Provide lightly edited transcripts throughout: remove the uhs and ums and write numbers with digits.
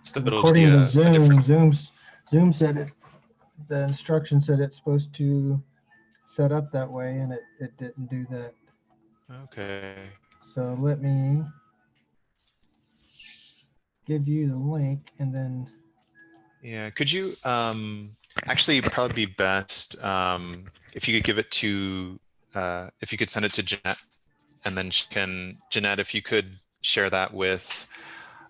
So Because it'll just be according to a different. Zoom said it, the instruction said it's supposed to set up that way, and it didn't do that. Okay. So let me give you the link, and then Yeah. Could you actually probably be best if you could give it to if you could send it to Jeanette, and then Jeanette, if you could share that with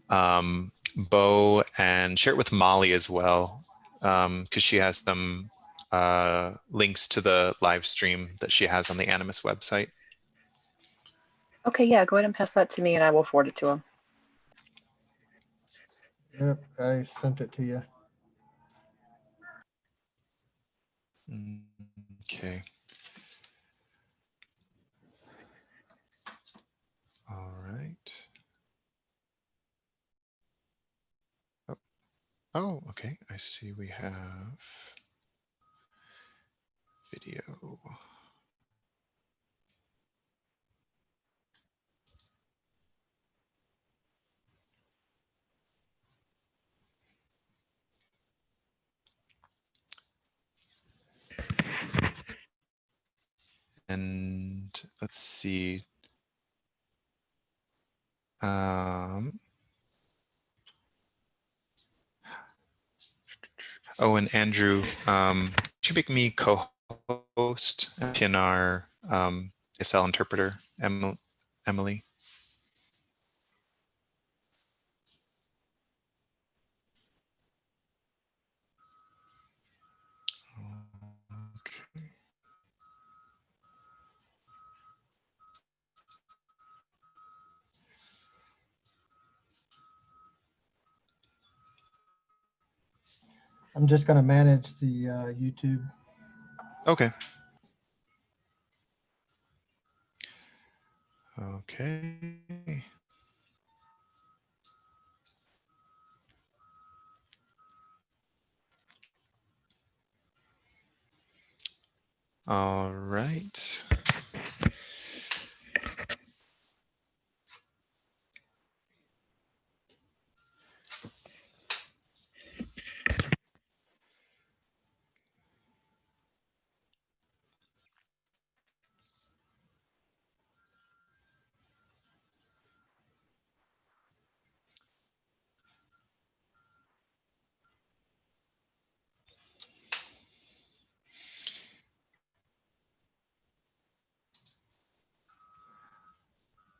Bo and share it with Molly as well, because she has some links to the live stream that she has on the Animas website. Okay, yeah, go ahead and pass that to me and I will forward it to him. yep, I sent it to you. Okay. All right. Oh, okay. I see we have video. And let's see. Oh, and Andrew, could you make me co-host in our ASL interpreter, Emily? Okay. I'm just going to manage the YouTube. Okay. Okay. All right.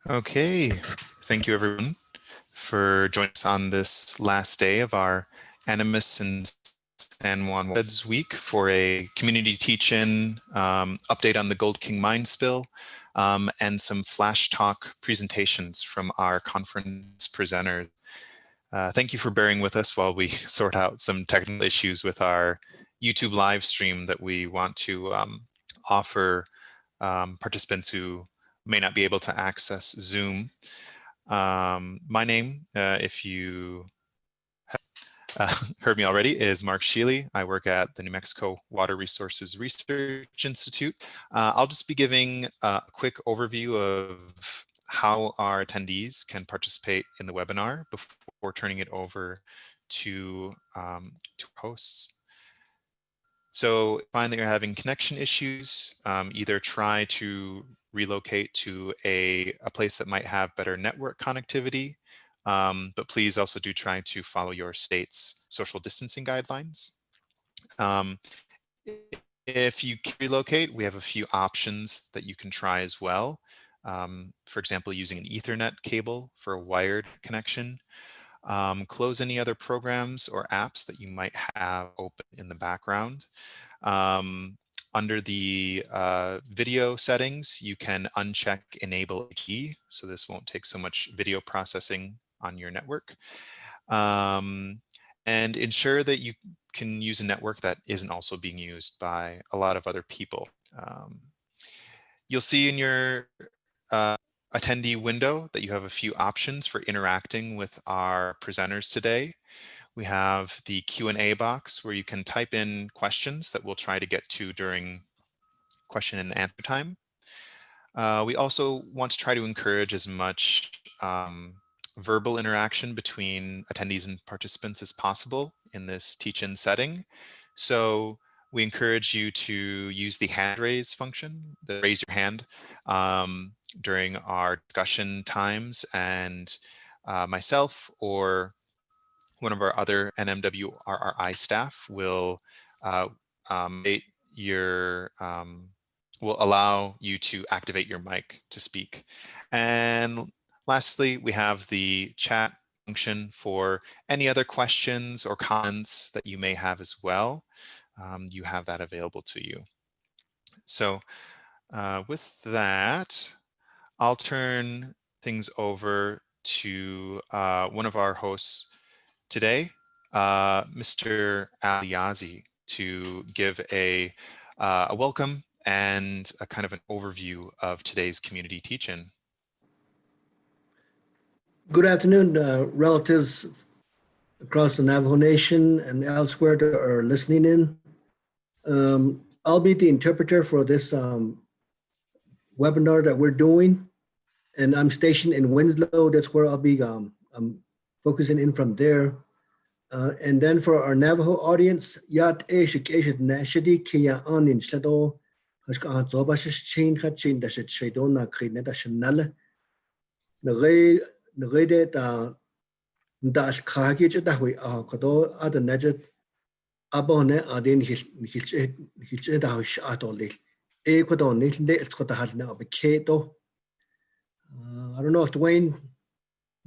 Okay. Thank you, everyone, for joining us on this last day of our Animas and San Juan Watersheds week for a community teach-in update on the Gold King mine spill and some flash talk presentations from our conference presenters. Thank you for bearing with us while we sort out some technical issues with our YouTube live stream that we want to offer participants who may not be able to access Zoom. My name, if you heard me already, is Mark Sheely. I work at the New Mexico Water Resources Research Institute. I'll just be giving a quick overview of how our attendees can participate in the webinar before turning it over to hosts. So find that you're having connection issues, either try to relocate to a place that might have better network connectivity, but please also do try to follow your state's social distancing guidelines. If you can relocate, we have a few options that you can try as well. For example, using an Ethernet cable for a wired connection. Close any other programs or apps that you might have open in the background. Under the video settings, you can uncheck Enable HD, so this won't take so much video processing on your network. And ensure that you can use a network that isn't also being used by a lot of other people. You'll see in your attendee window that you have a few options for interacting with our presenters today. We have the Q&A box where you can type in questions that we'll try to get to during question and answer time. We also want to try to encourage as much verbal interaction between attendees and participants as possible in this teach-in setting. So we encourage you to use the hand raise function, the raise your hand, during our discussion times, and myself or one of our other NMWRRI staff will will allow you to activate your mic to speak. And lastly, we have the chat function for any other questions or comments that you may have as well. You have that available to you. So with that, I'll turn things over to one of our hosts today, Mr. Aliazi, to give a welcome and a kind of an overview of today's community teach-in. Good afternoon, relatives across the Navajo Nation and elsewhere that are listening in. I'll be the interpreter for this webinar that we're doing, and I'm stationed in Winslow. That's where I'll be I'm focusing in from there. And then for our Navajo audience, yat eshik nashidi kia anin shado hashka zobash chain hatchin that should shadona krine that should null. Nagade dash khaki that we are kodo at the najet abone adin hilch dash at all. Ecuador, it's got a hat now, but Kato. I don't know if Dwayne,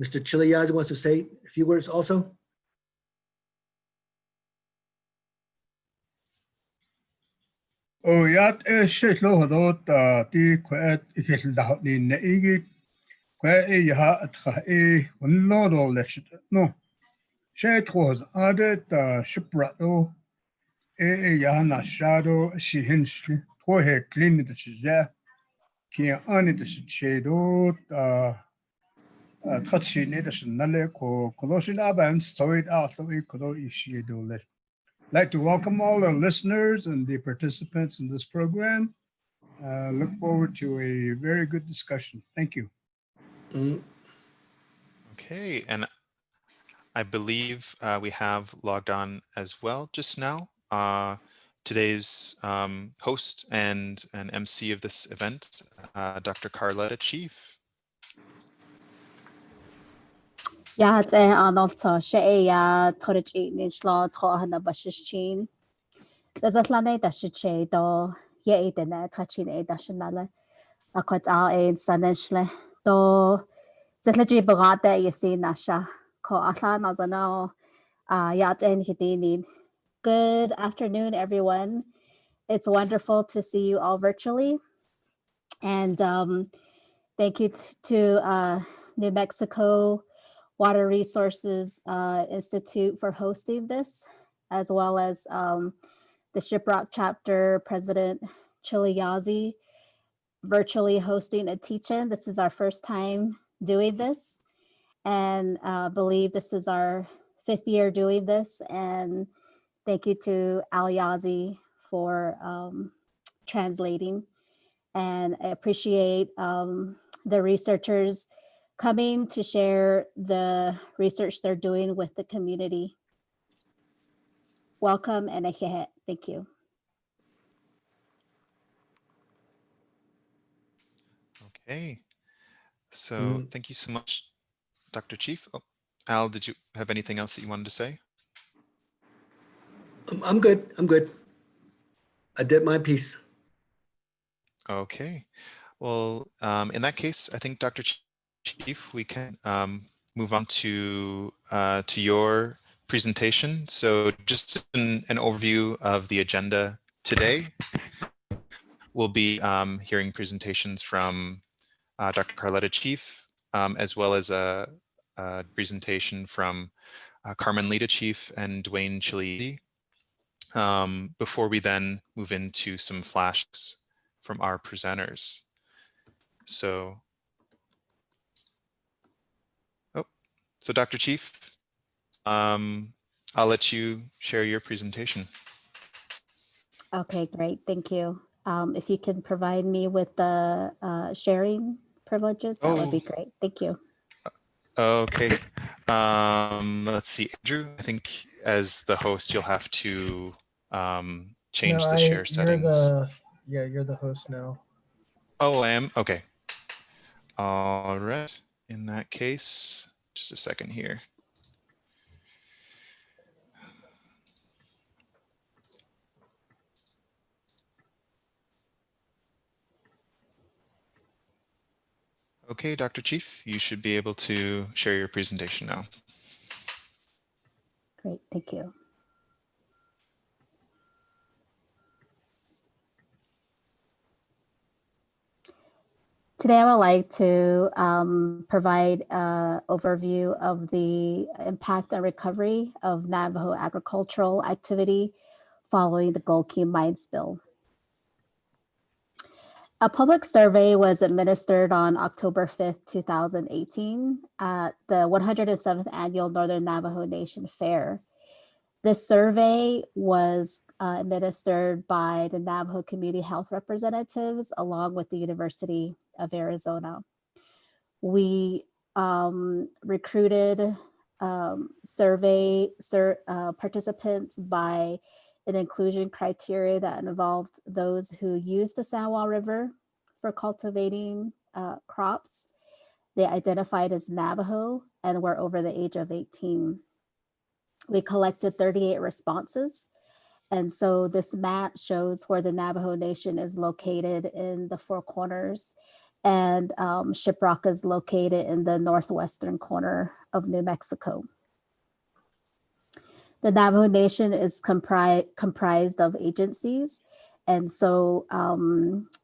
Mr. Chiliaz wants to say a few words also. Oh, yeah, shit, low about the quiet, it is the Negi, quiet a yaha at a one load all that shit. No, shit was added shipwreck, oh, a yahana shadow, she hinged, for her clean the shizah, can't on it, the shade, touching it as another colossal abans, so it out of a codo issue. I'd like to welcome all the listeners and the participants in this program. Look forward to a very good discussion. Thank you. Okay, and I believe we have logged on as well just now. Today's host and an MC of this event, Dr. Carletta Chief. Ja, het aantal ja torich nish la tohana bashichin. There's a lane that should che do ye the net touching a dashinale. A quite our aid sanishle do zetlaji bagata you see nasha ko atlan as I know yat en hidini. Good afternoon, everyone. It's wonderful to see you all virtually. And thank you to New Mexico Water Resources Institute for hosting this, as well as the Shiprock Chapter President Chiliyazi virtually hosting a teach-in. This is our first time doing this, and believe this is our 5th year doing this. And thank you to Aliazi for translating. And I appreciate the researchers coming to share the research they're doing with the community. Welcome and ahead. Thank you. Okay, so thank you so much, Dr. Chief. Oh, Al, did you have anything else that you wanted to say? I'm good. I'm good. I did my piece. Okay, well, in that case, I think Dr. Chief, we can move on to your presentation. So just an overview of the agenda today. We'll be hearing presentations from Dr. Carletta Chief, as well as a presentation from Carmen Lita Chief and Dwayne Chilizi, before we then move into some flashes from our presenters. So, so Dr. Chief, I'll let you share your presentation. Okay, great. Thank you. If you can provide me with the sharing privileges, that would be great. Thank you. Okay. Let's see, Andrew, I think as the host, you'll have to change No, the share you're settings. you're the host now. Oh, I am? Okay. All right. In that case, just a second here. Okay, Dr. Chief, you should be able to share your presentation now. Great, thank you. Today, I would like to provide an overview of the impact and recovery of Navajo agricultural activity following the Gold Key mine spill. A public survey was administered on October 5th, 2018 at the 107th Annual Northern Navajo Nation Fair. This survey was administered by the Navajo Community Health Representatives along with the University of Arizona. We recruited survey participants by an inclusion criteria that involved those who used the San Juan River for cultivating crops. They identified as Navajo and were over the age of 18. We collected 38 responses. And so this map shows where the Navajo Nation is located in the Four Corners, and Shiprock is located in the northwestern corner of New Mexico. The Navajo Nation is comprised of agencies. And so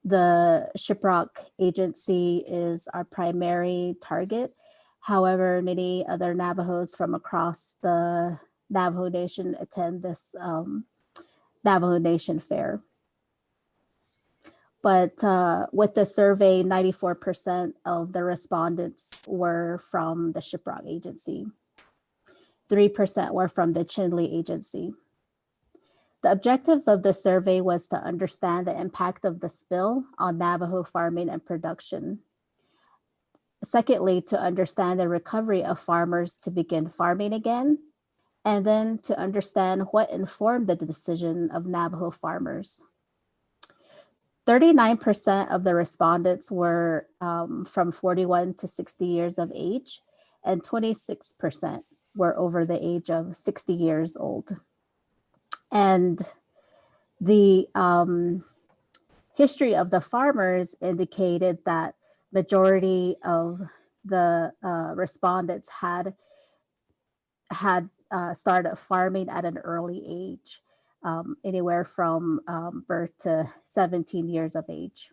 the Shiprock agency is our primary target. However, many other Navajos from across the Navajo Nation attend this Navajo Nation Fair. But with the survey, 94% of the respondents were from the Shiprock agency. 3% were from the Chinle agency. The objectives of the survey was to understand the impact of the spill on Navajo farming and production. Secondly, to understand the recovery of farmers to begin farming again, and then to understand what informed the decision of Navajo farmers. 39% of the respondents were from 41 to 60 years of age, and 26% were over the age of 60 years old. And the history of the farmers indicated that majority of the respondents had started farming at an early age, anywhere from birth to 17 years of age.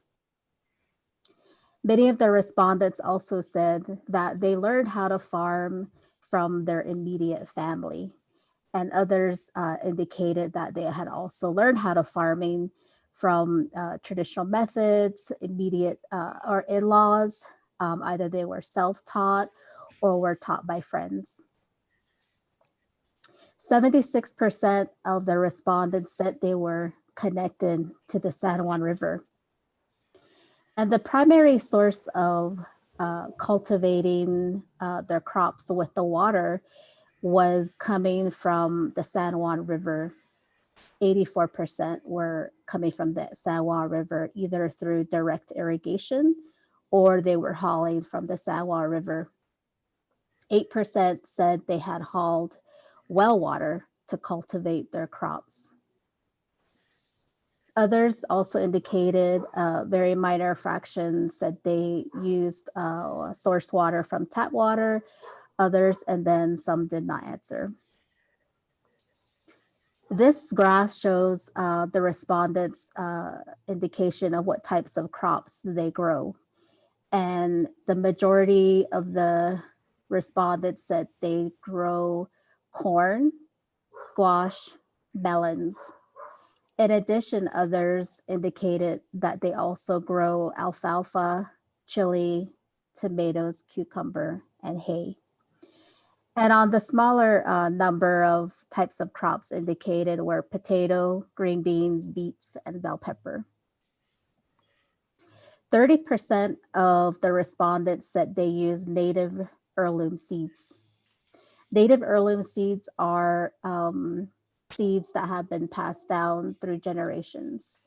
Many of the respondents also said that they learned how to farm from their immediate family, and others indicated that they had also learned how to farming from traditional methods, immediate or in-laws. Either they were self-taught or were taught by friends. 76% of the respondents said they were connected to the San Juan River. And the primary source of cultivating their crops with the water was coming from the San Juan River. 84% were coming from the San Juan River, either through direct irrigation or they were hauling from the San Juan River. 8% said they had hauled well water to cultivate their crops. Others also indicated very minor fractions that they used source water from tap water, others, and then some did not answer. This graph shows the respondents' indication of what types of crops they grow. And the majority of the respondents said they grow corn, squash, melons. In addition, others indicated that they also grow alfalfa, chili, tomatoes, cucumber, and hay. And on the smaller number of types of crops indicated were potato, green beans, beets, and bell pepper. 30% of the respondents said they use native heirloom seeds. Native heirloom seeds are seeds that have been passed down through generations.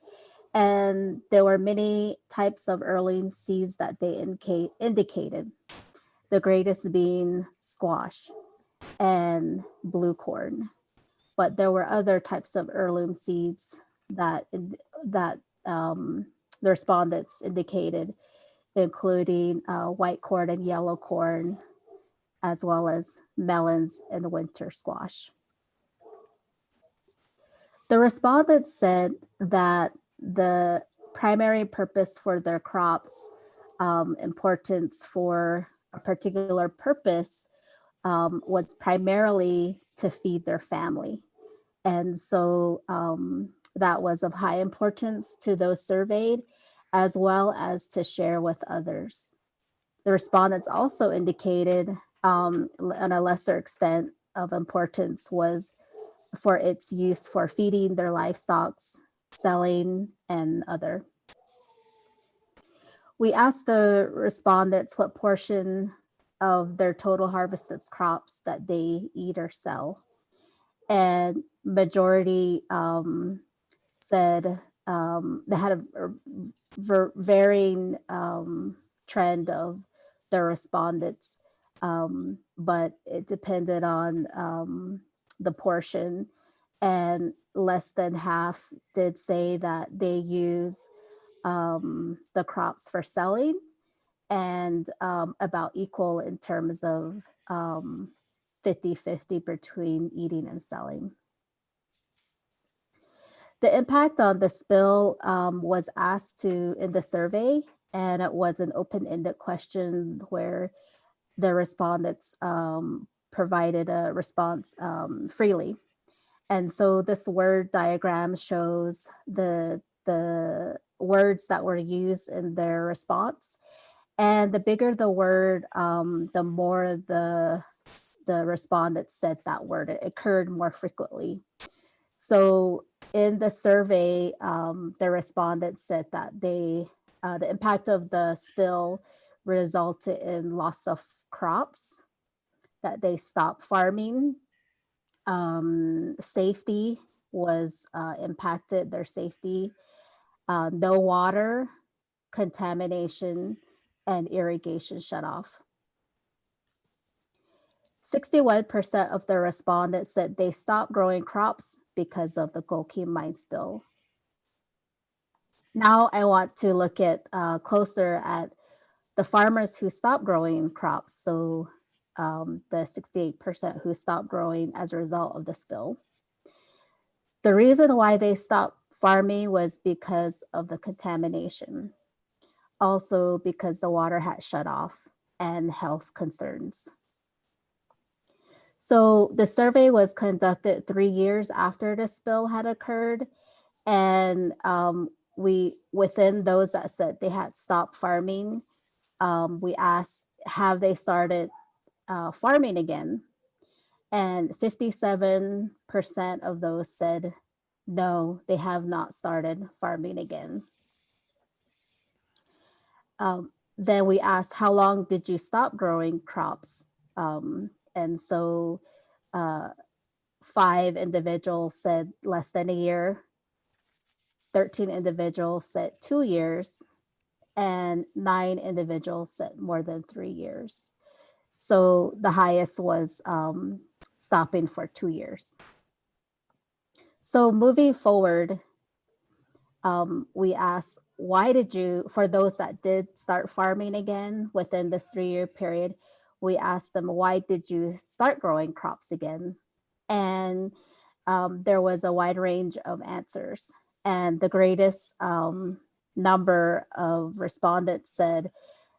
And there were many types of heirloom seeds that they indicated, the greatest being squash and blue corn. But there were other types of heirloom seeds that the respondents indicated, including white corn and yellow corn, as well as melons and winter squash. The respondents said that the primary purpose for their crops, importance for a particular purpose, was primarily to feed their family. And so that was of high importance to those surveyed, as well as to share with others. The respondents also indicated, on a lesser extent of importance, was for its use for feeding their livestock, selling, and other. We asked the respondents what portion of their total harvested crops that they eat or sell. And majority said they had a varying trend of their respondents, but it depended on the portion, and less than half did say that they use the crops for selling, and about equal in terms of 50-50 between eating and selling. The impact on the spill was asked to in the survey, and it was an open-ended question where the respondents provided a response freely. And so this word diagram shows the words that were used in their response. And the bigger the word, the more the respondents said that word. It occurred more frequently. So in the survey, the respondents said that the impact of the spill resulted in loss of crops, that they stopped farming. Safety was impacted, their safety, no water, contamination, and irrigation shut off. 61% of the respondents said they stopped growing crops because of the Goki mine spill. Now I want to look at closer at the farmers who stopped growing crops. So the 68% who stopped growing as a result of the spill. The reason why they stopped farming was because of the contamination. Also because the water had shut off and health concerns. So the survey was conducted 3 years after the spill had occurred. And within those that said they had stopped farming, we asked, have they started farming again? And 57% of those said, no, they have not started farming again. Then we asked, how long did you stop growing crops? And so 5 individuals said less than a year, 13 individuals said 2 years, and 9 individuals said more than 3 years. So the highest was stopping for 2 years. So moving forward, we asked, why did you, for those that did start farming again within this 3-year period, we asked them, why did you start growing crops again? And there was a wide range of answers. And the greatest number of respondents said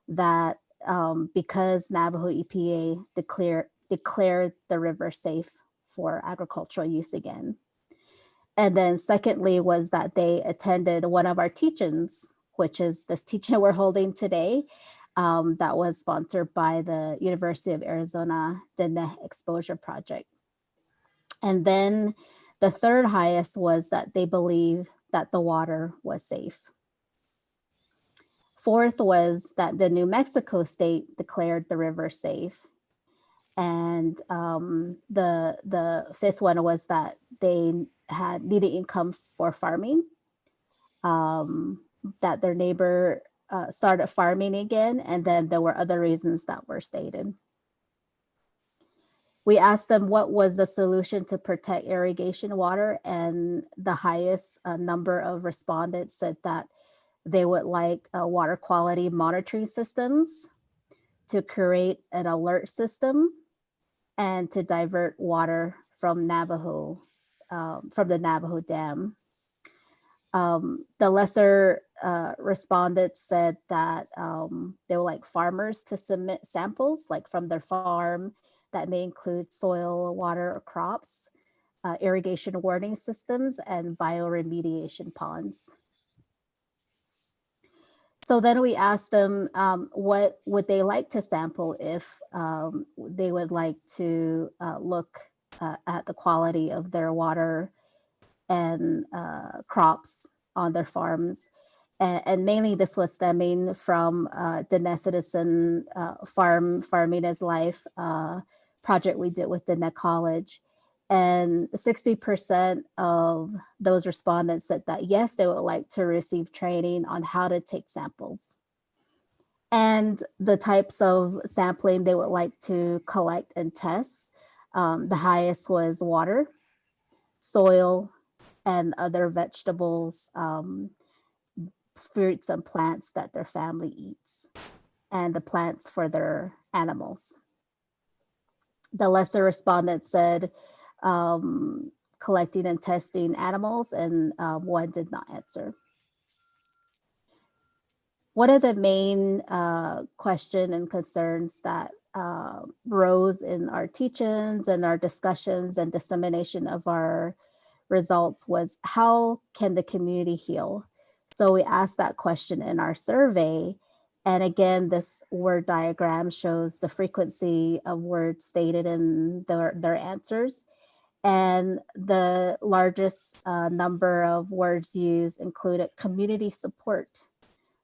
that because Navajo EPA declared the river safe for agricultural use again. And then secondly was that they attended one of our teach-ins, which is this teach-in we're holding today, that was sponsored by the University of Arizona Dine Exposure Project. And then the third highest was that they believe that the water was safe. Fourth was that the New Mexico state declared the river safe. And the fifth one was that they had needed income for farming, that their neighbor started farming again, and then there were other reasons that were stated. We asked them what was the solution to protect irrigation water, and the highest number of respondents said that they would like water quality monitoring systems, to create an alert system, and to divert water from the Navajo Dam. The lesser respondents said that they would like farmers to submit samples, like from their farm, that may include soil, water, or crops, irrigation warning systems, and bioremediation ponds. So then we asked them what would they like to sample if they would like to look at the quality of their water and crops on their farms. And mainly this was stemming from Dine Citizen Farming as Life project we did with Dine College. And 60% of those respondents said that yes, they would like to receive training on how to take samples. And the types of sampling they would like to collect and test. The highest was water, soil, and other vegetables, fruits and plants that their family eats, and the plants for their animals. The lesser respondents said collecting and testing animals, and one did not answer. One of the main question and concerns that rose in our teach-ins and our discussions and dissemination of our results was, how can the community heal? So we asked that question in our survey. And again, this word diagram shows the frequency of words stated in their answers. And the largest number of words used included community support,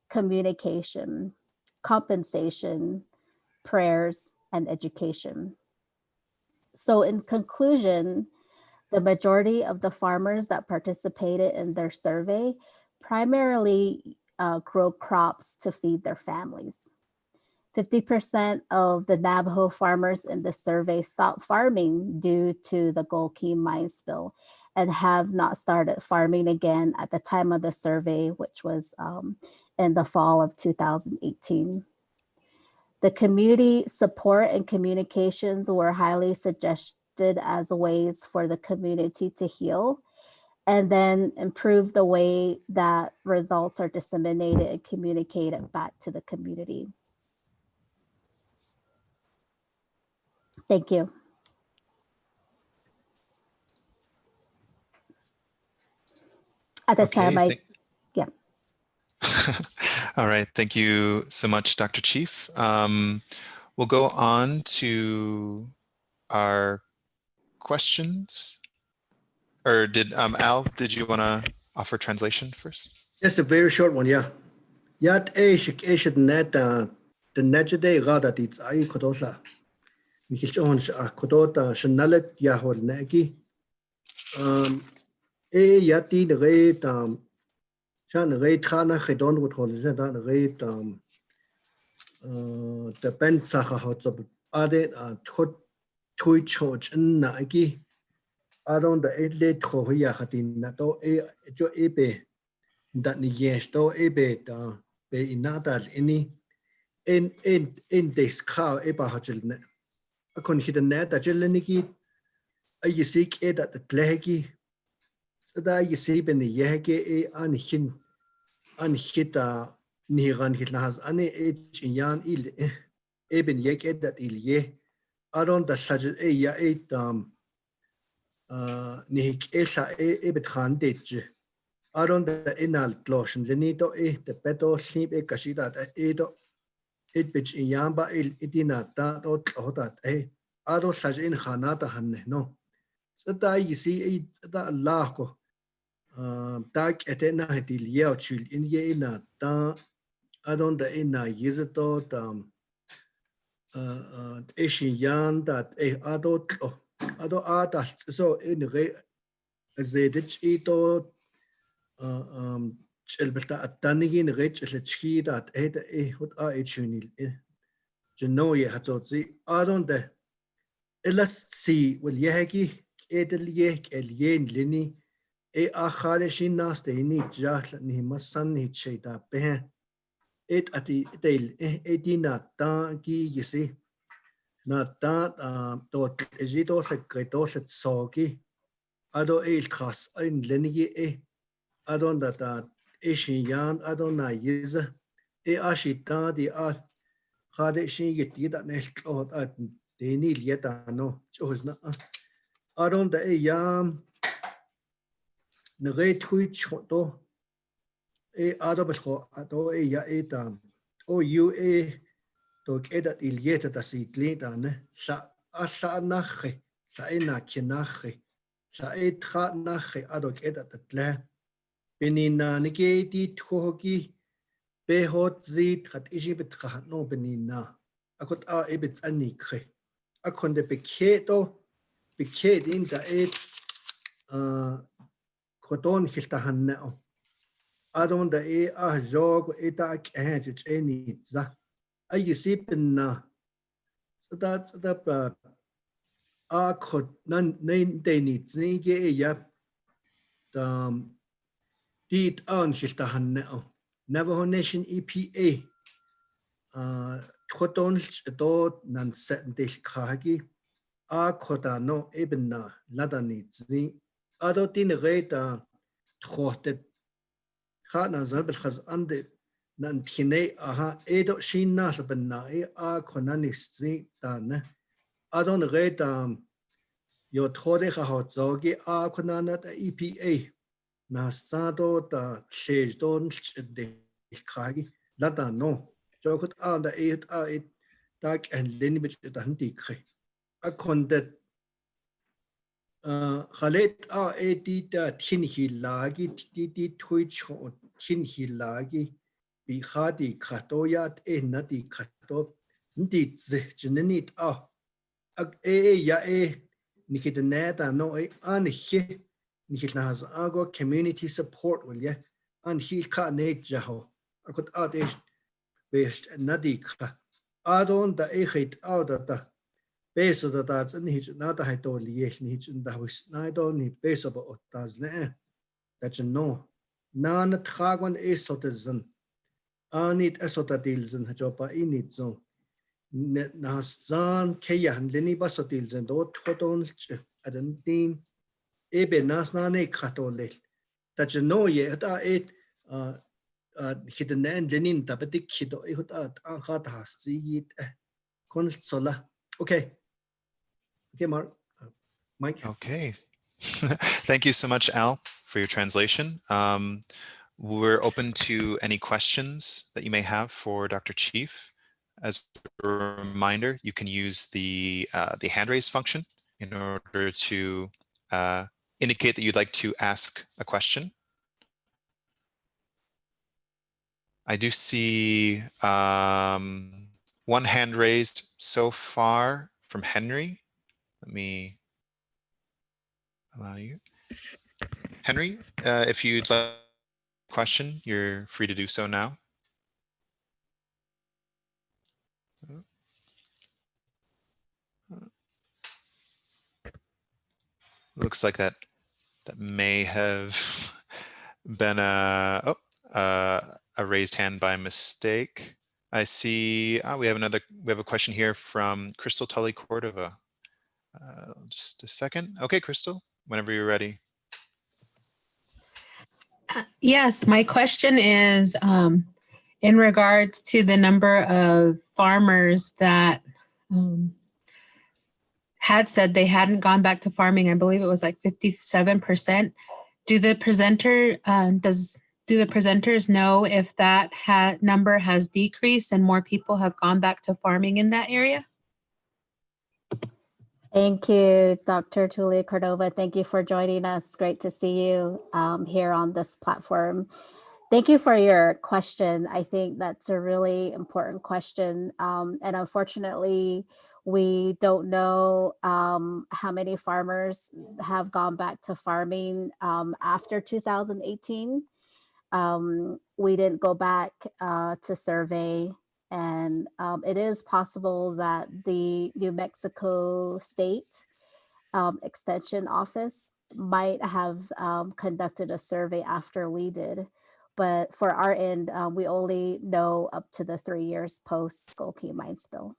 communication, compensation, prayers, and education. So in conclusion, the majority of the farmers that participated in their survey primarily grow crops to feed their families. 50% of the Navajo farmers in the survey stopped farming due to the Gold Key mine spill and have not started farming again at the time of the survey, which was in the fall of 2018. The community support and communications were highly suggested as ways for the community to heal, and then improve the way that results are disseminated and communicated back to the community. Thank you. At this time, yeah. All right, thank you so much, Dr. Chief. We'll go on to our questions. Or did Al, did you want to offer translation first? Just a very short one, yeah. Yat shik net the day gada it's I kodosa. Mikilchons kodota shanalet yahol neki. Yati the rate shan rate khana hedon would hold the rate the pen saha hot of added hot tui church in Nike. I don't the 8 late Korea hatin nato jo ebe that ni yes to ebe be inadal any in this car eba hachilne. I couldn't hit a net that jeleniki. I seek it at the tleheki. So that you see ben the yeheke anhita niran hitlas ane age in yan il eben yek that il ye. I don't the suggest ya nihik esa ebet khandage. I don't the inal clotion lenito the peto sleep kashida edo it bitch in yamba il itina that or that I don't suggest in hanata hanne no. So that you see that lako tak etena hetil yeo chul in ye na ta I don't the ina yizato Asian yan that adult adults so in re azedich ito chelbeta atanigin rich lechki that hut chunil genoye hatotzi adonde let's see will yeheki edel yek el yen lini akhale shin naste ni jahl ni masan ni cheta pe ati del edina ta ki yisi na ta to ejito secreto soki ado el khas in lenigi adon da ishin yan adon na yiz ashita di khade shin yiti da ne klot at deni lieta no chosna adon da yam ne ret hui choto ado bcho ado ya etam o you to keda ilieta da sitlita ne sa asa nache sa ena kinache sa etra nache ado keda tle benina nige di tkogi behot zit hat ishi betracht no benina akot ebet anikre akonde beketo in da koton hiltahan neo adon da jog eta kehent eni za ayisipna da kot nan nein deni zige ya dit an hiltahan neo Navajo Nation EPA koton do nan setendel khagi kotano ebna ladani zi ado tin reta trotet khana zabel khaz ande nan tine edo shinna benna konanis zi dan adon reta yo trode khahot zogi konana EPA na stado da shedon de khagi lada no jokut da tak en linibit da handi akondet khalet da tin hilagi di twitch tin hilagi bi khadi khatoyat nadi khato ndi jinit ya nikidneta no anhi nikilnahas ago community support will ya an hil ka ne jaho akot is best nadi kha adon da khit da peso da tats ni hit na da haito liel ni hit da wis na do ni peso ba otas ne that no nan tragon esotzen anit esotatilzen hajopa init zo na zan keyan leni basotilzen dot khoton adantin ebe nasnane khatolel that no ye ta hidden lenin da bedik hido an khat has zit kon sola okay Mark Mike Okay. Thank you so much, Al, for your translation. We're open to any questions that you may have for Dr. Chief. As a reminder, you can use the hand raise function in order to indicate that you'd like to ask a question. I do see one hand raised so far from Henry. Let me allow you. Henry, if you'd like a question, you're free to do so now. Looks like that may have been a raised hand by mistake. I see we have a question here from Crystal Tully Cordova. Just a second. Okay, Crystal, whenever you're ready. Yes, my question is in regards to the number of farmers that had said they hadn't gone back to farming. I believe it was like 57%. Do the presenters know if that number has decreased and more people have gone back to farming in that area? Thank you, Dr. Tully Cordova. Thank you for joining us. Great to see you here on this platform. Thank you for your question. I think that's a really important question. And unfortunately, we don't know how many farmers have gone back to farming after 2018. We didn't go back to survey, and it is possible that the New Mexico State Extension Office might have conducted a survey after we did. But for our end, we only know up to the 3 years post Skokie mine spill.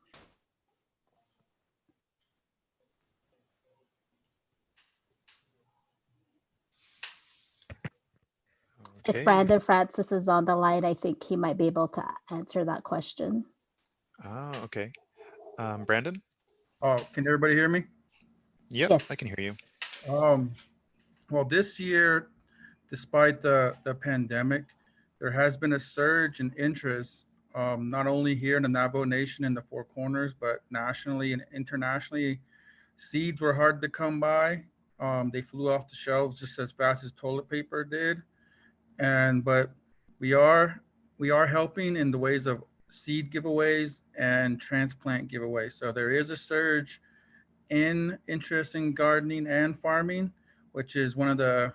If Okay. Brandon Francis is on the line, I think he might be able to answer that question. Oh, okay. Brandon? Oh, can everybody hear me? Yep, Yes. I can hear you. Well, this year, despite the pandemic, there has been a surge in interest, not only here in the Navajo Nation in the Four Corners, but nationally and internationally. Seeds were hard to come by. They flew off the shelves just as fast as toilet paper did. But we are helping in the ways of seed giveaways and transplant giveaways. So there is a surge in interest in gardening and farming, which is one of the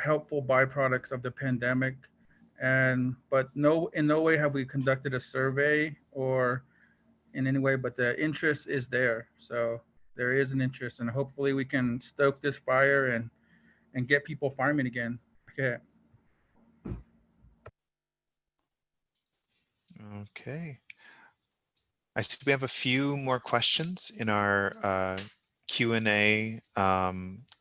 helpful byproducts of the pandemic. But in no way have we conducted a survey or in any way, but the interest is there. So there is an interest, and hopefully we can stoke this fire and get people farming again. Okay. Okay. I see we have a few more questions in our Q&A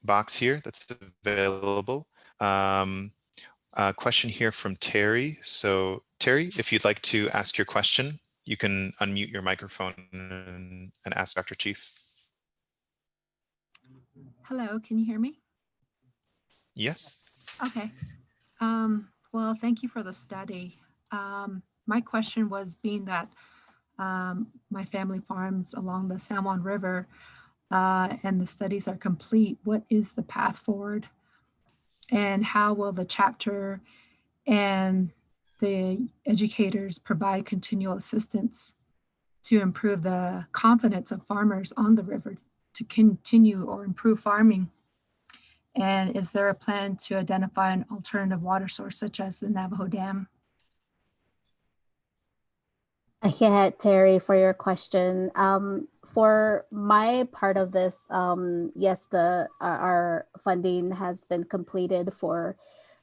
box here that's available. A question here from Terry. So Terry, if you'd like to ask your question, you can unmute your microphone and ask Dr. Chief. Hello, can you hear me? Yes. Okay. Well, thank you for the study. My question was being that my family farms along the San Juan River and the studies are complete. What is the path forward? And how will the chapter and the educators provide continual assistance to improve the confidence of farmers on the river to continue or improve farming? And is there a plan to identify an alternative water source such as the Navajo Dam? Yeah, Terry, for your question. For my part of this, yes, our funding has been completed for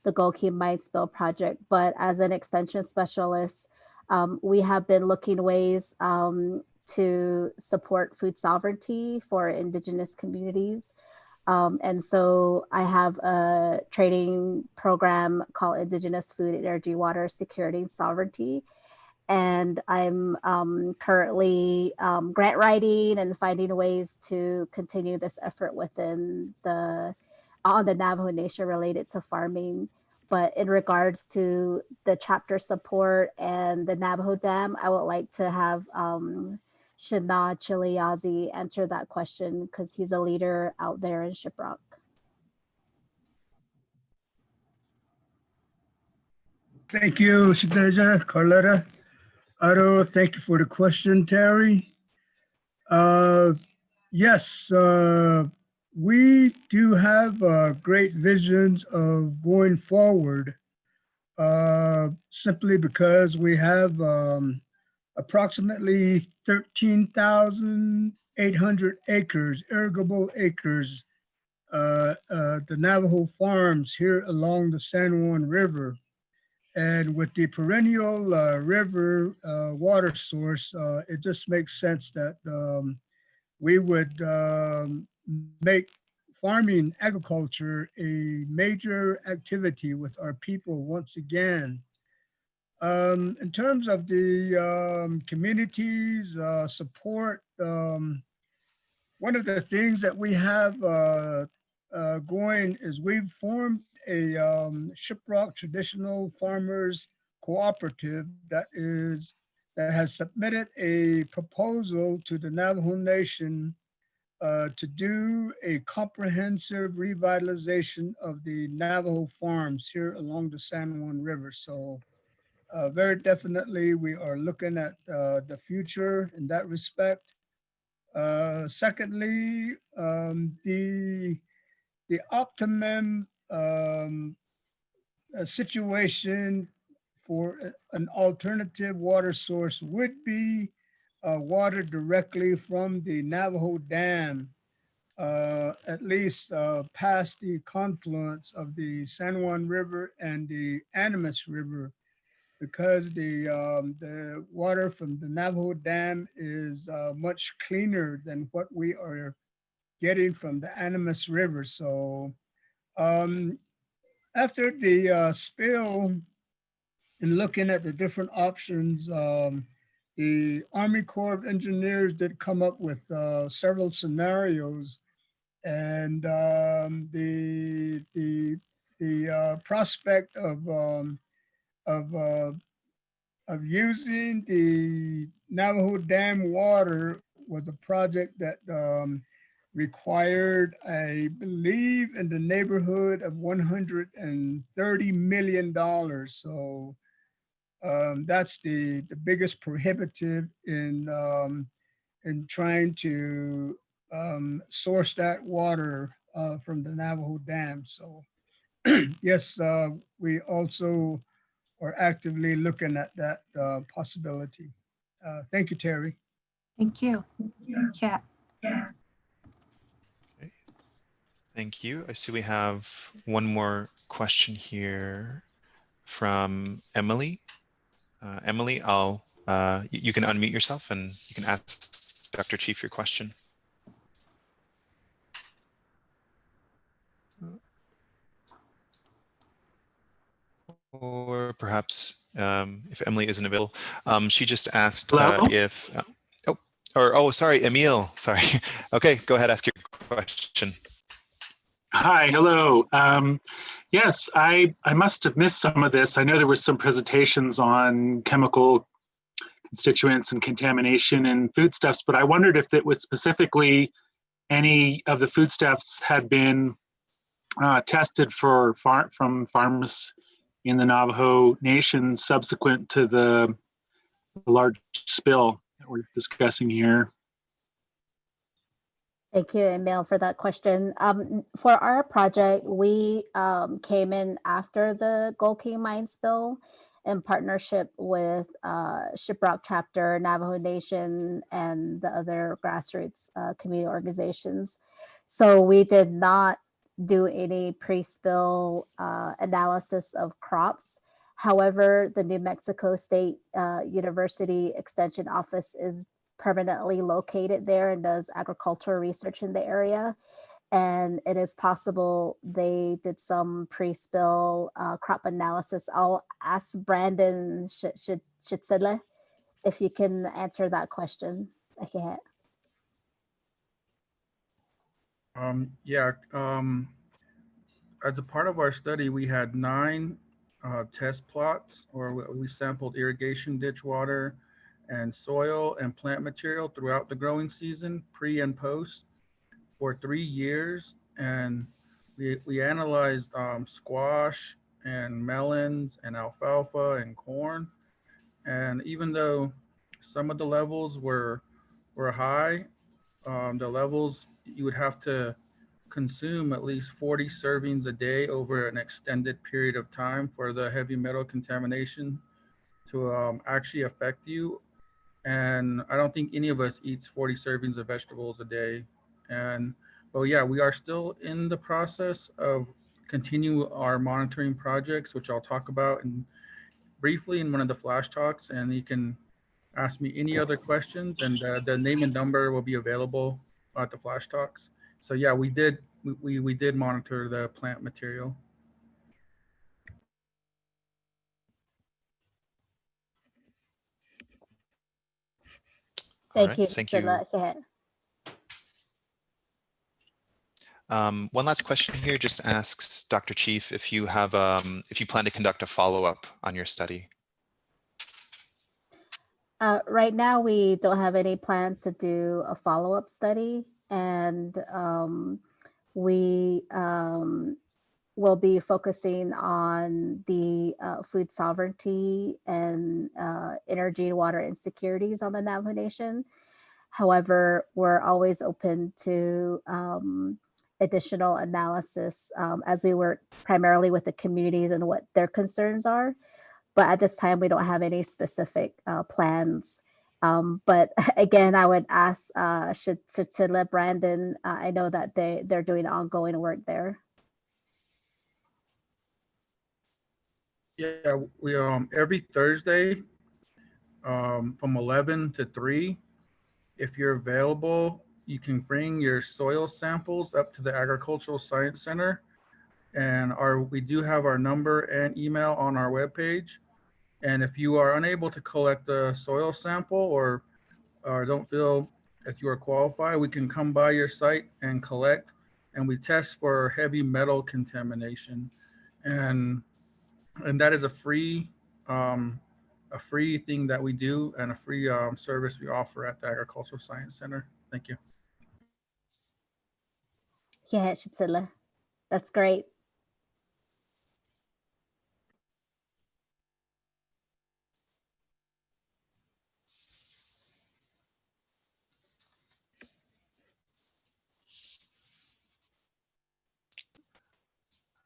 the Goki Mine Spill project, but as an extension specialist, we have been looking ways to support food sovereignty for Indigenous communities. And so I have a training program called Indigenous Food, Energy, Water Security, and Sovereignty. And I'm currently grant writing and finding ways to continue this effort within on the Navajo Nation related to farming. But in regards to the chapter support and the Navajo Dam, I would like to have Shana Chiliazi answer that question because he's a leader out there in Shiprock. Thank you, Shiteja, Carletta. Otto, thank you for the question, Terry. Yes, we do have great visions of going forward simply because we have approximately 13,800 acres, irrigable acres, the Navajo farms here along the San Juan River. And with the perennial river water source, it just makes sense that we would make farming agriculture a major activity with our people once again. In terms of the communities support, one of the things that we have going is we've formed a Shiprock Traditional Farmers Cooperative that has submitted a proposal to the Navajo Nation to do a comprehensive revitalization of the Navajo farms here along the San Juan River. So very definitely we are looking at the future in that respect. Secondly, the optimum situation for an alternative water source would be water directly from the Navajo Dam, at least past the confluence of the San Juan River and the Animas River, because the water from the Navajo Dam is much cleaner than what we are getting from the Animas River. So after the spill, in looking at the different options, the Army Corps of Engineers did come up with several scenarios, and the prospect of uh, of using the Navajo Dam water was a project that required, I believe, in the neighborhood of $130 million. So that's the biggest prohibitive in trying to source that water from the Navajo Dam. So yes, we also are actively looking at that possibility. Thank you, Terry. Thank you. Kat. Okay. Thank you. I see we have one more question here from Emily. Emily, you can unmute yourself and you can ask Dr. Chief your question. Or perhaps if Emily isn't available, she just asked if, sorry, Emil, sorry. Okay, go ahead, ask your question. Hi, hello. Yes, I must have missed some of this. I know there were some presentations on chemical constituents and contamination and foodstuffs, but I wondered if it was specifically any of the foodstuffs had been tested from farms in the Navajo Nation subsequent to the large spill that we're discussing here. Thank you, Emil, for that question. For our project, we came in after the Gold King mine spill in partnership with Shiprock Chapter, Navajo Nation, and the other grassroots community organizations. So we did not do any pre-spill analysis of crops. However, the New Mexico State University Extension Office is permanently located there and does agricultural research in the area. And it is possible they did some pre-spill crop analysis. I'll ask Brandon Schitzel if you can answer that question. Okay. As a part of our study, we had 9 test plots, or we sampled irrigation ditch water and soil and plant material throughout the growing season, pre and post, for 3 years. And we analyzed squash and melons and alfalfa and corn. And even though some of the levels were high, the levels you would have to consume at least 40 servings a day over an extended period of time for the heavy metal contamination to actually affect you. And I don't think any of us eats 40 servings of vegetables a day. But yeah, we are still in the process of continue our monitoring projects, which I'll talk about briefly in one of the flash talks, and you can ask me any other questions, and the name and number will be available at the flash talks. So yeah, we did monitor the plant material. Thank you. Thank you. One last question here just asks Dr. Chief if you have if you plan to conduct a follow-up on your study. Right now, we don't have any plans to do a follow-up study. and we will be focusing on the food sovereignty and energy and water insecurities on the Navajo Nation. However, we're always open to additional analysis as we work primarily with the communities and what their concerns are. But at this time, we don't have any specific plans. But again, I would ask should let Brandon. I know that they're doing ongoing work there. Yeah, we every Thursday from 11 to 3, if you're available, you can bring your soil samples up to the Agricultural Science Center, and we do have our number and email on our webpage. And if you are unable to collect the soil sample or don't feel that you are qualified, we can come by your site and collect, and we test for heavy metal contamination. And that is a free thing that we do, and a free service we offer at the Agricultural Science Center. Thank you. Yeah, Shitsila. That's great.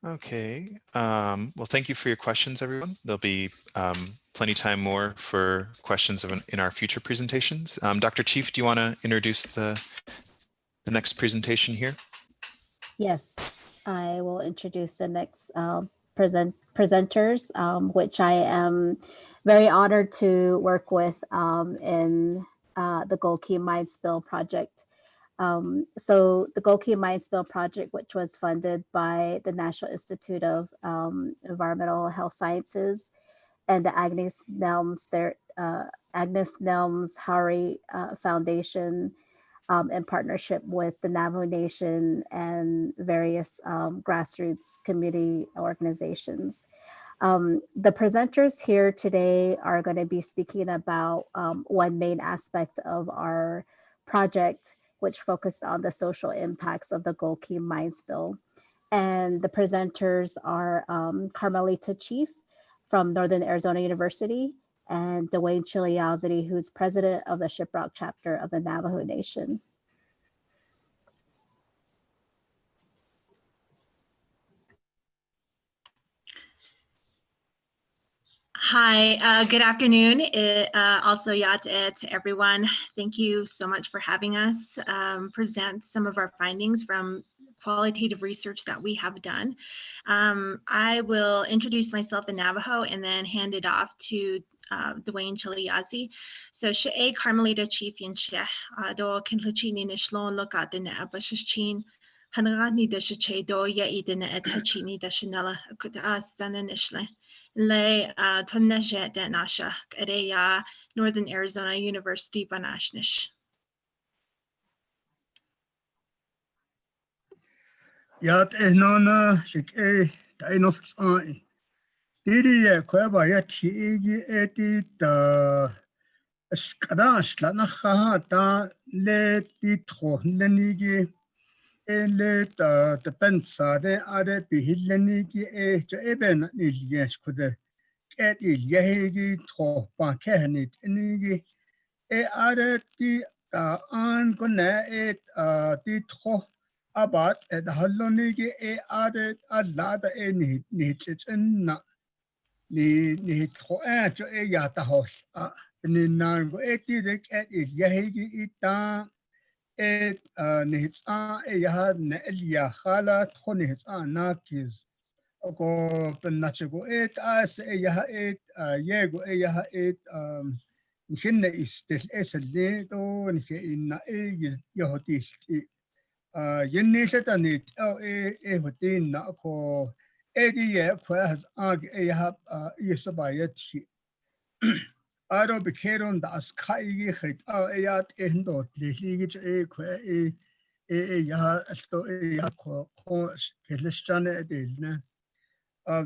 Okay. Well, thank you for your questions, everyone. There'll be plenty time more for questions in our future presentations. Dr. Chief, do you want to introduce the next presentation here? Yes, I will introduce the next presenters, which I am very honored to work with in the Gold Key Mine Spill project. So the Gold Key Mine Spill project, which was funded by the National Institute of Environmental Health Sciences and the Agnes Nelms Howry Foundation, in partnership with the Navajo Nation and various grassroots community organizations. The presenters here today are going to be speaking about one main aspect of our project, which focused on the social impacts of the Gold Key mine spill. And the presenters are Carmelita Chief from Northern Arizona University, and Dwayne Chiliazzi, who's president of the Shiprock chapter of the Navajo Nation. Hi, good afternoon. Also, Yat to everyone. Thank you so much for having us present some of our findings from qualitative research that we have done. I will introduce myself in Navajo and then hand it off to Dwayne Chiliazzi. So She'e Carmelita Chief Yin She, Do Kintlachini Nishlon Lokadina Abashichin, Hanagani Dashache Do Yaidina et Hachini Dashanella Kuta Sana Nishle. Le Tonneje de Nasha, Ereya, Northern Arizona University Banashnish. Yat Nona, Shike, Dinox Ai. Didi Queba Yati Eti the Skadash, Lanaha, da le Ditro, Lenigi, let the Pensa, de Ade Bihilenigi, Eben, yes, could get il Yahigi, Tropa, Kahanit, Enigi, Ade the An Gona, Ditro. About at the Halonigi added a ladder in it and not the Troancho a yata house. And then go 80 the cat is Yahigi ita it nits a yahad nelia hala tonits nakis. Go Penachigo 8 as a yaha 8 yego a yaha 8 Hinna is still as a little and in a yahotis. Yennishatanit hotin na ko edi has ag have isabayati. Aro bekeron da sky hit ayat endo ligich ya sto ko kelistane edilne.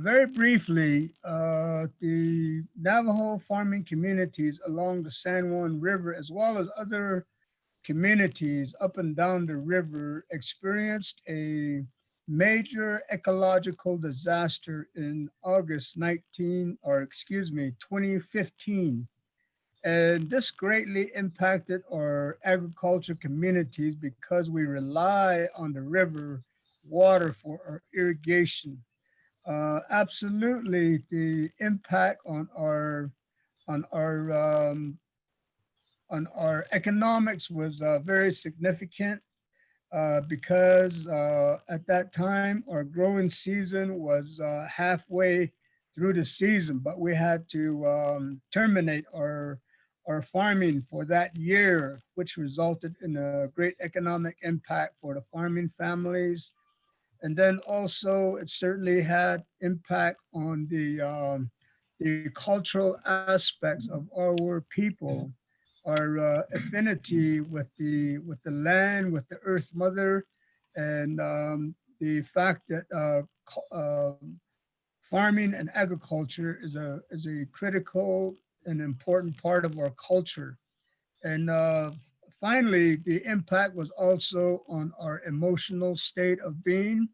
Very briefly, the Navajo farming communities along the San Juan River, as well as other communities up and down the river experienced a major ecological disaster in August 2015. And this greatly impacted our agriculture communities because we rely on the river water for our irrigation. Absolutely, the impact on our on our um, on our economics was very significant because at that time our growing season was halfway through the season, but we had to terminate our farming for that year, which resulted in a great economic impact for the farming families. And then also it certainly had impact on the cultural aspects of our people, our affinity with the land, with the earth mother, and the fact that farming and agriculture is a critical and important part of our culture. And finally, the impact was also on our emotional state of being,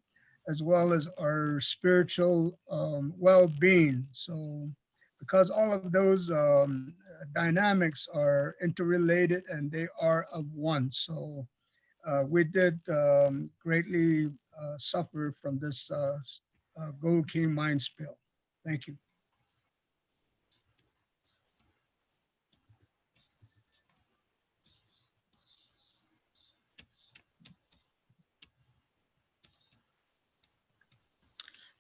as well as our spiritual well-being. So because all of those dynamics are interrelated and they are of one. So we did greatly suffer from this Gold King mine spill. Thank you.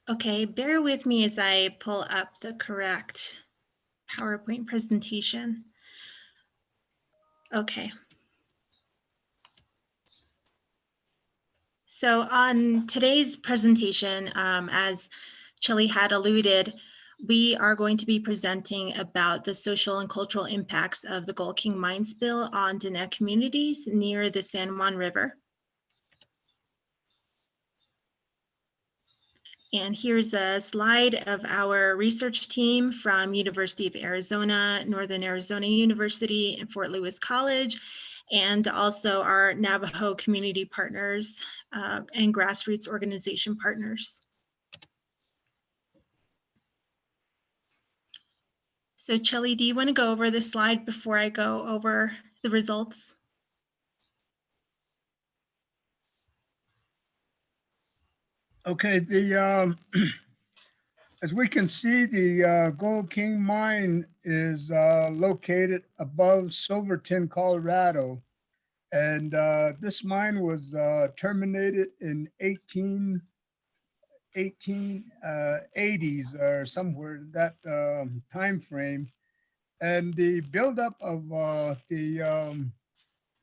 Okay, bear with me as I pull up the correct PowerPoint presentation. Okay. So on today's presentation, as Chili had alluded, we are going to be presenting about the social and cultural impacts of the Gold King mine spill on Dine communities near the San Juan River. And here's a slide of our research team from University of Arizona, Northern Arizona University, and Fort Lewis College, and also our Navajo community partners and grassroots organization partners. So Chili, do you want to go over this slide before I go over the results? Okay, as we can see, the Gold King mine is located above Silverton, Colorado. And this mine was terminated in 1880s or somewhere that time frame. And the buildup of the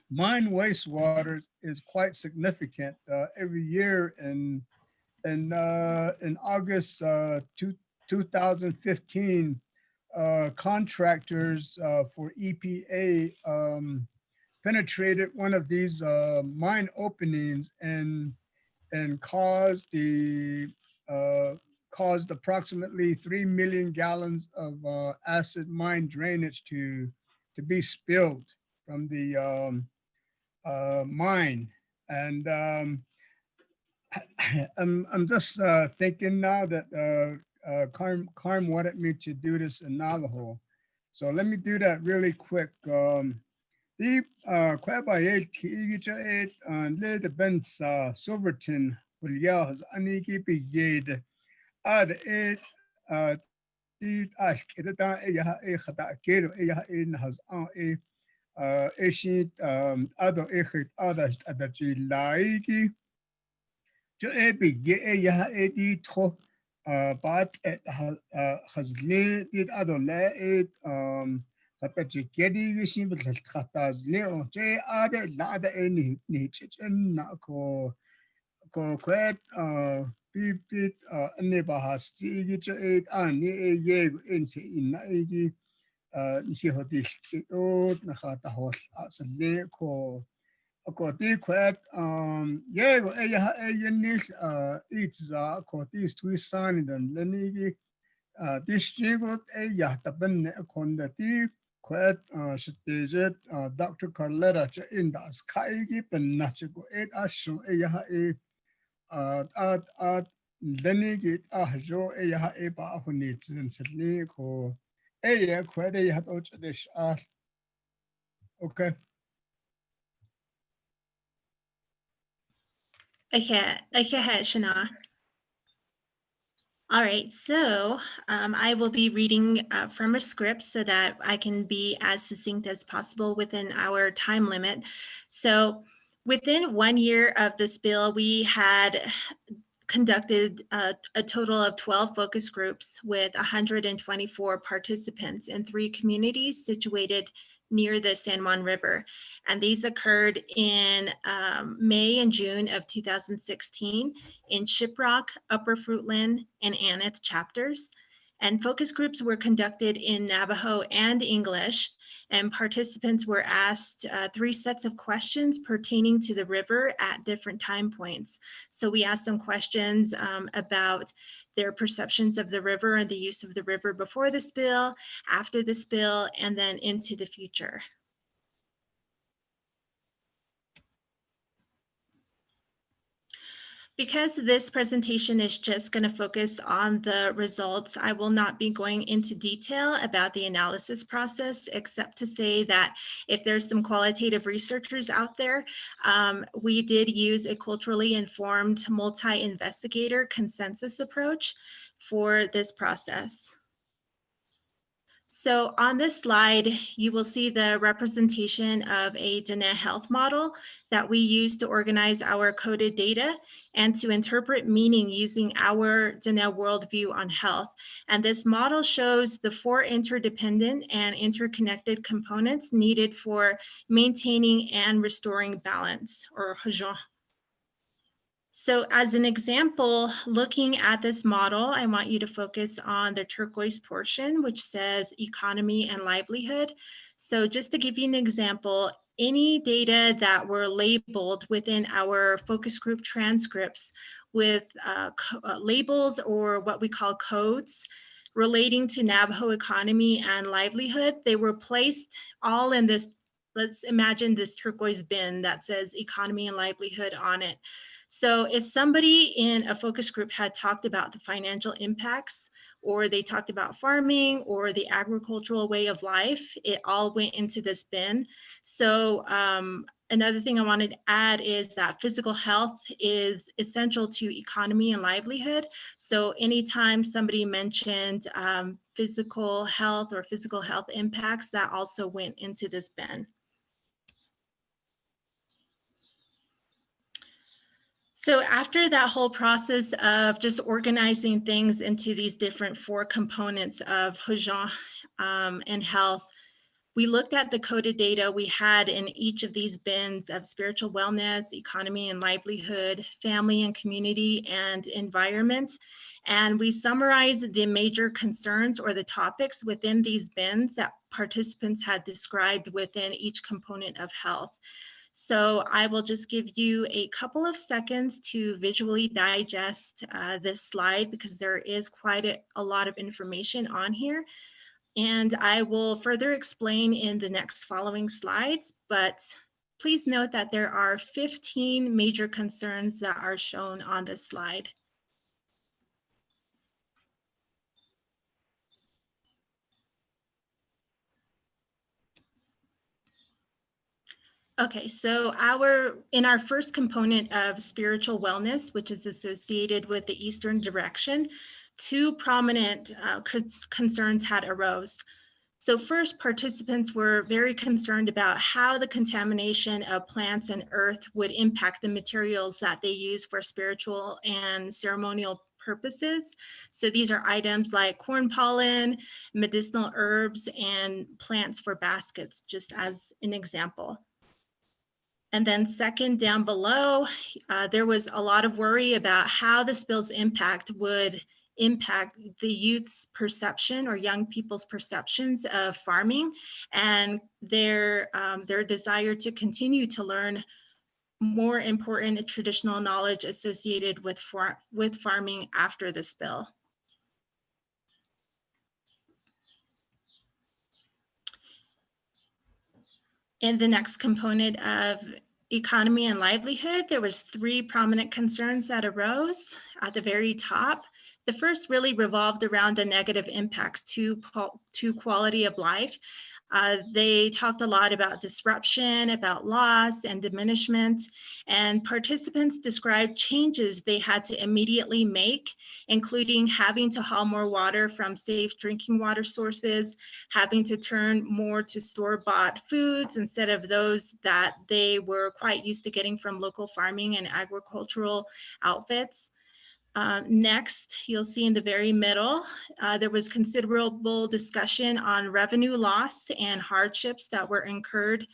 mine wastewater is quite significant every year. In August 2015, contractors for EPA penetrated one of these mine openings and caused approximately 3 million gallons of acid mine drainage to be spilled from the mine. And I'm just thinking now that Carm wanted me to do this in Navajo. So let me do that really quick. The Quabayet Kigijaet and led the Bents Silverton will yell Aniki be yed. Add it the ask it a hata kero in has a eshit other echit others at the Laiki. Jo ebi ye ya edi tro but it has laid it other lay Kapag kedi gisim katas leo che ade lada eni ni chichen na ko kwet pipit ne bahasti giche et ani ye en che ina egi ni hodis o na khata hol asle ko ti kwet ye go e yenis it's ko tis twisan den lenigi district e ya taben konda ti quet shitijit Dr. Carletta cha indas kaigi pennachigo et ashun eyaha at lenigit ahjo eyaha ba hunit zinsetli ko eya kwede yahat ochadish okay. Okay, Shana. All right, so I will be reading from a script so that I can be as succinct as possible within our time limit. So within 1 year of this bill, we had conducted a total of 12 focus groups with 124 participants in 3 communities situated near the San Juan River. And these occurred in May and June of 2016 in Shiprock, Upper Fruitland, and Aneth chapters. And focus groups were conducted in Navajo and English, and participants were asked 3 sets of questions pertaining to the river at different time points. So we asked them questions about their perceptions of the river and the use of the river before the spill, after the spill, and then into the future. Because this presentation is just going to focus on the results, I will not be going into detail about the analysis process, except to say that if there's some qualitative researchers out there, we did use a culturally informed multi-investigator consensus approach for this process. So on this slide, you will see the representation of a Dine health model that we use to organize our coded data and to interpret meaning using our Dine worldview on health. And this model shows the 4 interdependent and interconnected components needed for maintaining and restoring balance, or hajong. So as an example, looking at this model, I want you to focus on the turquoise portion, which says economy and livelihood. So just to give you an example, any data that were labeled within our focus group transcripts with labels or what we call codes relating to Navajo economy and livelihood, they were placed all in this, let's imagine this turquoise bin that says economy and livelihood on it. So if somebody in a focus group had talked about the financial impacts, or they talked about farming or the agricultural way of life, it all went into this bin. So another thing I wanted to add is that physical health is essential to economy and livelihood. So anytime somebody mentioned physical health or physical health impacts, that also went into this bin. So after that whole process of just organizing things into these different 4 components of hajong and health, we looked at the coded data we had in each of these bins of spiritual wellness, economy and livelihood, family and community, and environment. And we summarized the major concerns or the topics within these bins that participants had described within each component of health. So I will just give you a couple of seconds to visually digest this slide because there is quite a lot of information on here. And I will further explain in the next following slides, but please note that there are 15 major concerns that are shown on this slide. Okay, so in our first component of spiritual wellness, which is associated with the Eastern direction, 2 prominent concerns had arose. So first, participants were very concerned about how the contamination of plants and earth would impact the materials that they use for spiritual and ceremonial purposes. So these are items like corn pollen, medicinal herbs, and plants for baskets, just as an example. And then second, down below, there was a lot of worry about how the spill's impact would impact the youth's perception or young people's perceptions of farming and their desire to continue to learn more important traditional knowledge associated with farming after the spill. In the next component of economy and livelihood, there was 3 prominent concerns that arose at the very top. The first really revolved around the negative impacts to quality of life. They talked a lot about disruption, about loss and diminishment, and participants described changes they had to immediately make, including having to haul more water from safe drinking water sources, having to turn more to store-bought foods instead of those that they were quite used to getting from local farming and agricultural outfits. Next, you'll see in the very middle, there was considerable discussion on revenue loss and hardships that were incurred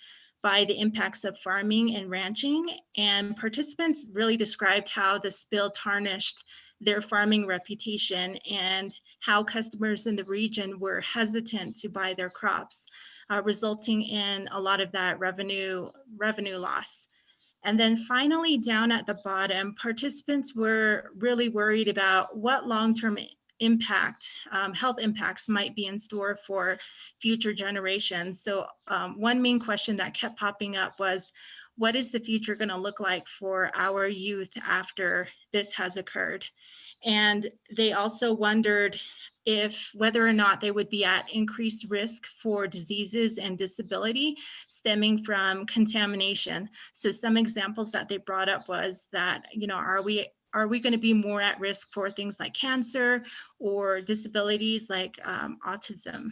by the impacts of farming and ranching. And participants really described how the spill tarnished their farming reputation and how customers in the region were hesitant to buy their crops, resulting in a lot of that revenue loss. And then finally, down at the bottom, participants were really worried about what long-term impact, health impacts might be in store for future generations. So one main question that kept popping up was, what is the future going to look like for our youth after this has occurred? And they also wondered whether or not they would be at increased risk for diseases and disability stemming from contamination. So some examples that they brought up was that, are we going to be more at risk for things like cancer or disabilities like autism?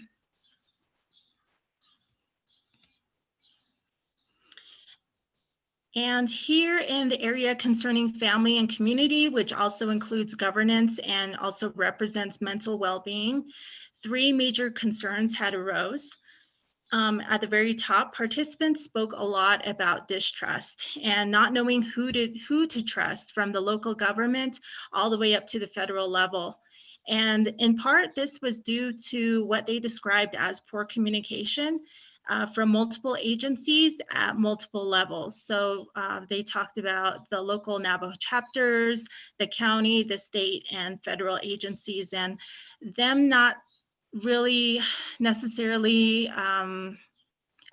And here in the area concerning family and community, which also includes governance and also represents mental well-being, 3 major concerns had arose. At the very top, participants spoke a lot about distrust and not knowing who to trust, from the local government all the way up to the federal level. And in part, this was due to what they described as poor communication from multiple agencies at multiple levels. So they talked about the local Navajo chapters, the county, the state, and federal agencies, and them not really necessarily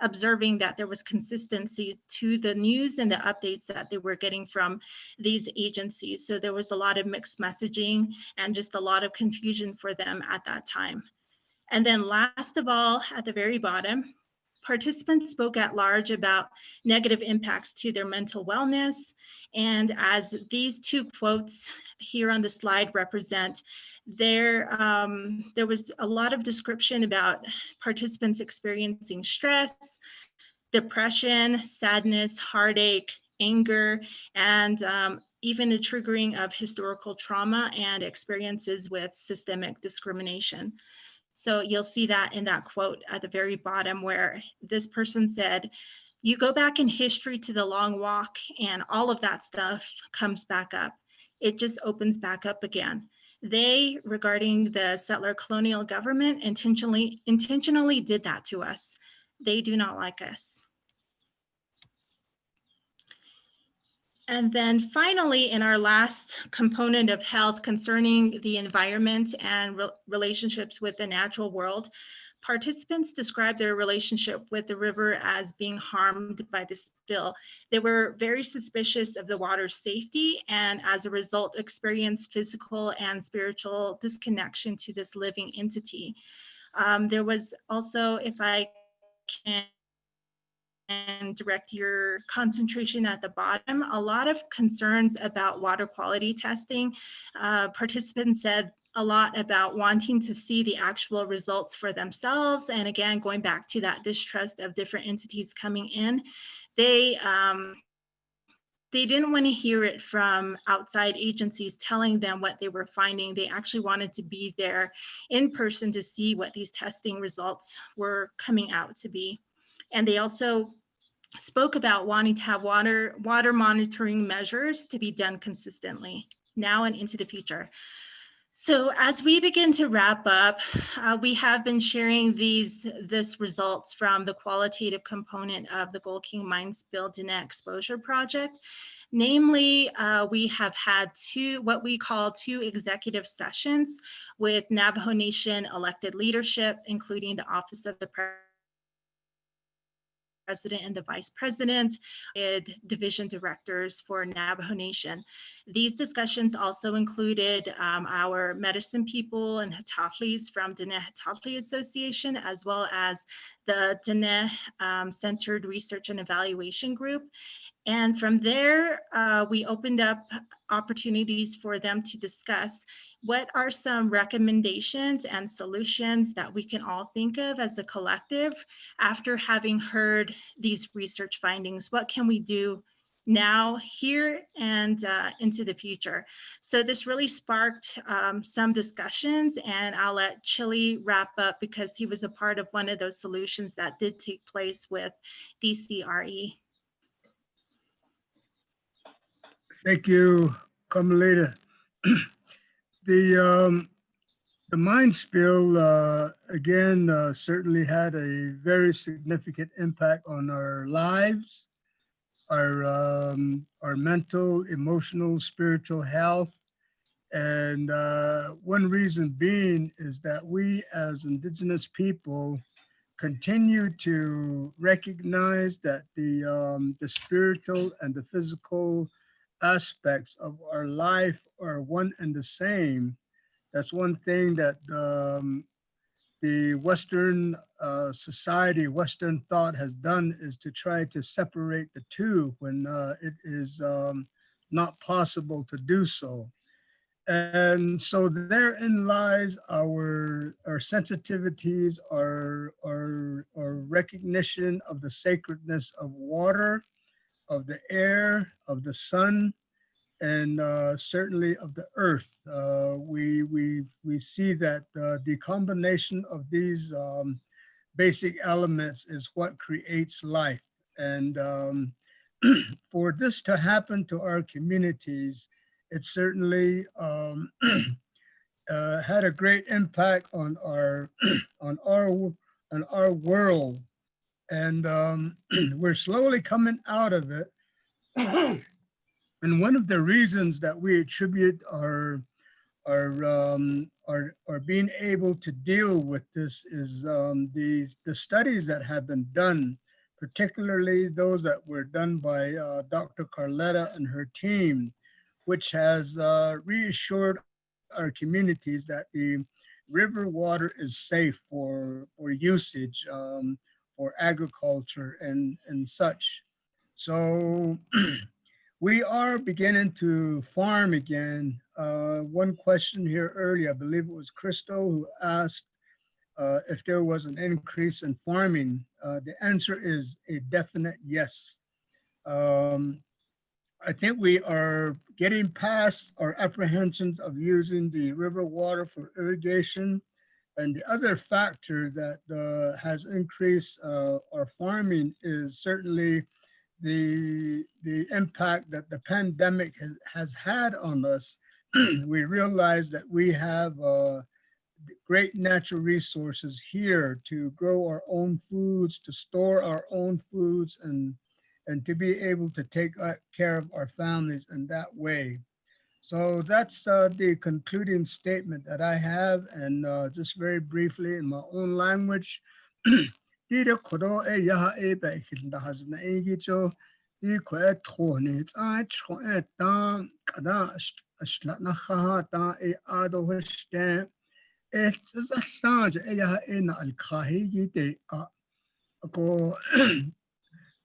observing that there was consistency to the news and the updates that they were getting from these agencies. So there was a lot of mixed messaging and just a lot of confusion for them at that time. And then last of all, at the very bottom, participants spoke at large about negative impacts to their mental wellness. And as these 2 quotes here on the slide represent, there was a lot of description about participants experiencing stress, depression, sadness, heartache, anger, and even the triggering of historical trauma and experiences with systemic discrimination. So you'll see that in that quote at the very bottom, where this person said, you go back in history to the Long Walk and all of that stuff comes back up. It just opens back up again. They, regarding the settler colonial government, intentionally did that to us. They do not like us. And then finally, in our last component of health concerning the environment and relationships with the natural world, participants described their relationship with the river as being harmed by the spill. They were very suspicious of the water's safety, and as a result experienced physical and spiritual disconnection to this living entity. There was also, if I can direct your concentration at the bottom, a lot of concerns about water quality testing. Participants said a lot about wanting to see the actual results for themselves. And again, going back to that distrust of different entities coming in, they didn't want to hear it from outside agencies telling them what they were finding. They actually wanted to be there in person to see what these testing results were coming out to be. And they also spoke about wanting to have water monitoring measures to be done consistently now and into the future. So as we begin to wrap up, we have been sharing this results from the qualitative component of the Gold King Mine Spill Dine Exposure Project. Namely, we have had what we call two executive sessions with Navajo Nation elected leadership, including the Office of the president and the vice president, and division directors for Navajo Nation. These discussions also included our medicine people and Hatatlis from Dine Hatatli Association, as well as the Dine Centered Research and Evaluation Group. And from there, we opened up opportunities for them to discuss what are some recommendations and solutions that we can all think of as a collective after having heard these research findings. What can we do now, here, and into the future? So this really sparked some discussions, and I'll let Chili wrap up because he was a part of one of those solutions that did take place with DCRE. Thank you, Carmelita. The mine spill, again, certainly had a very significant impact on our lives, our mental, emotional, spiritual health. And one reason being is that we as Indigenous people continue to recognize that the spiritual and the physical aspects of our life are one and the same. That's one thing that the Western society, Western thought has done, is to try to separate the two when it is not possible to do so. And so therein lies our sensitivities, our recognition of the sacredness of water, of the air, of the sun, and certainly of the earth. We see that the combination of these basic elements is what creates life. And for this to happen to our communities, it certainly had a great impact on our on our world, and we're slowly coming out of it. And one of the reasons that we attribute our being able to deal with this is the studies that have been done, particularly those that were done by Dr. Carletta and her team, which has reassured our communities that the river water is safe for usage, for agriculture and such. So we are beginning to farm again. One question here earlier, I believe it was Crystal, who asked if there was an increase in farming. The answer is a definite yes. I think we are getting past our apprehensions of using the river water for irrigation. And the other factor that has increased our farming is certainly the impact that the pandemic has had on us. We realize that we have great natural resources here to grow our own foods, to store our own foods, and to be able to take care of our families in that way. So that's the concluding statement that I have, and just very briefly in my own language. Dida kodo e yaha e ba ikilda hazna e gicho di ko e thoni ta chho e ta kada ashla na kha ta e ado hste e zalla e yaha e na al khahi gi te a ko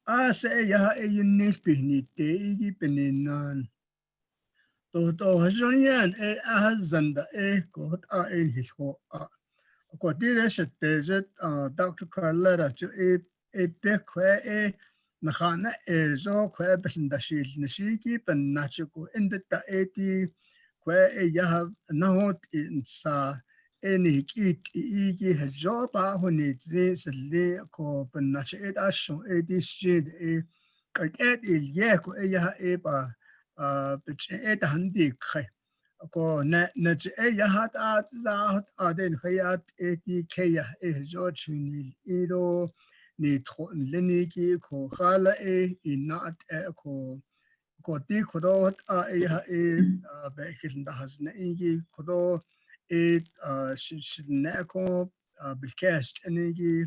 a se e yaha e yinnis pihni te gi peninan to hajonyan e a zanda e ko a e hisho a ko dire shte Dr. Carletta to e bekwe e nakhana e zo kwe besindashil nishiki pen nachuko indeta eti kwe e yaha nahot insa eni kit igi hejo ba honi zli ko pen nach et ashon e disjid e kaket il ye ko e yaha e ba bich et handi khay ko na e yahat at zahat aden khayat eti kaya e hejo chuni ido ni thon leni ki ko khala e inat e ko ti khodo e ha e be khilda hasna igi khodo e shidna ko bilkast enigi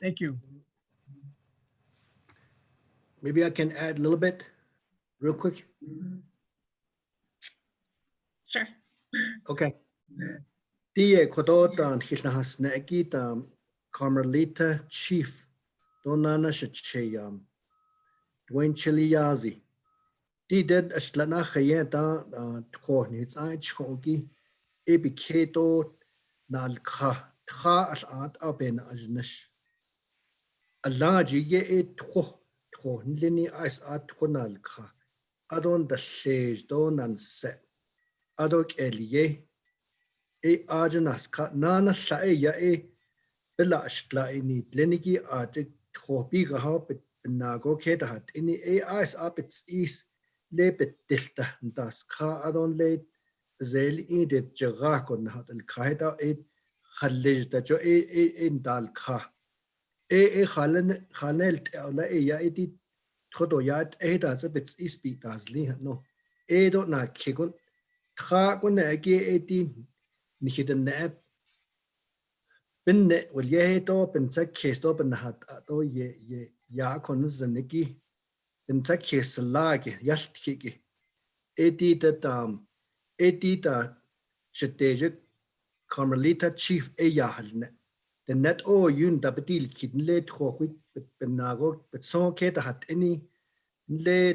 Thank you. Maybe I can add a little bit real quick. Sure. Okay. Die kodotan hilnahas naegi Carmelita Chief Donana Shachayam Dwayne Chiliazi. Die did ashlana khayeta khoni tsai chongi ebiketo nal kha al aben ajnash. Alaji ye tko nlini ice nal kha. Adon the sage don and set. Adok elie ajanas ka nana shae ya bela ashla ini leniki ajik hobi gaha nago kedahat ini ice apits is lebet delta das ka adon le zel idet jagakon hat el kaida خلج da jo dal kha khanelt ala ya di thodo ya da bits is bi das li no do na kigun kha kun age di nihiden ne bin ne wal ye to bin sa kes to bin hat to ye ya kon zaniki bin sa kes lage yalt kige edi da strategic Carmelita Chief halne the net yun da bedil kidn le trokwit benago betson keta hat any le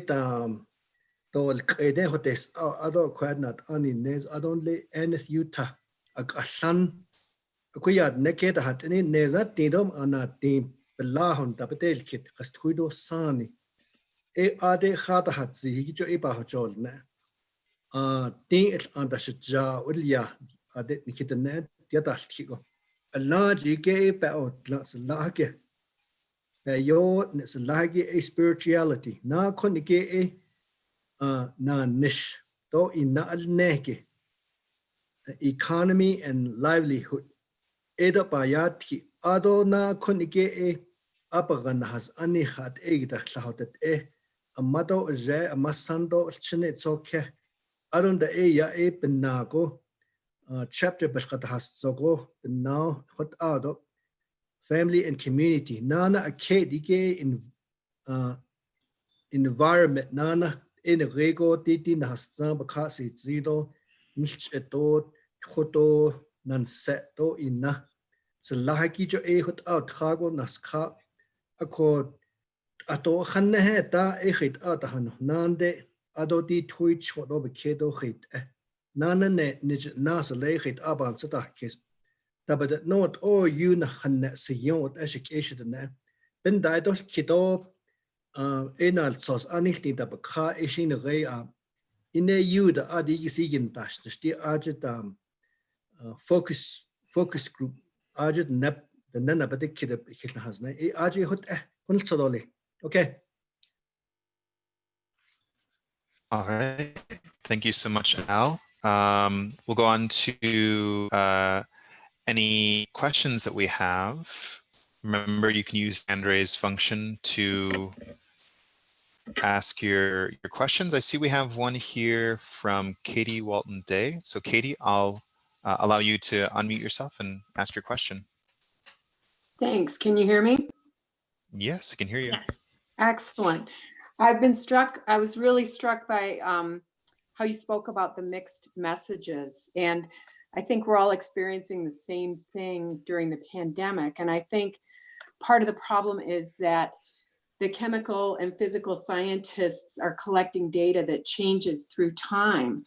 dol qede hotes ado kwadnat ani nes adon le enth Utah akashan akuyad neketa hat any nezat tidom ana tim belahon da bedil kit qasthuido sani ade khata hat zi jo iba hojol ne ting it anda shja ulya ade nikitnet yadal kigo Alaji ke pa la salake pa yo salage spirituality na konike na nish to ina alneke economy and livelihood eda payat ki ado na konike apagan has ani khat egda hlahotet amato je amasando chine tsoke adon da ya penago chapter bashkata has zogo now hot ado family and community nana akedike in environment nana in rego titi na hasza bakasi zido nicht eto khoto nan seto inna salahaki jo hot out khago naskha ako ato khanne he ta khit out han nande ado ti twitch khodo bekedo khit nana ne nas legit aban sata kes but not you na khanna siyon education na ben daido kidob enal sos anilti da bakha ishin re ine you da adi sigin tash sti ajit focus group ajit nap the nana badik kidab khilna hasna aji hot kun sadole okay. All right, thank you so much, Al. We'll go on to any questions that we have. Remember, you can use Andre's function to ask your questions. I see we have one here from Katie Walton Day. So Katie, I'll allow you to unmute yourself and ask your question. Thanks. Can you hear me? Yes, I can hear you. Yes. Excellent. I was really struck by how you spoke about the mixed messages. And I think we're all experiencing the same thing during the pandemic. And I think part of the problem is that the chemical and physical scientists are collecting data that changes through time.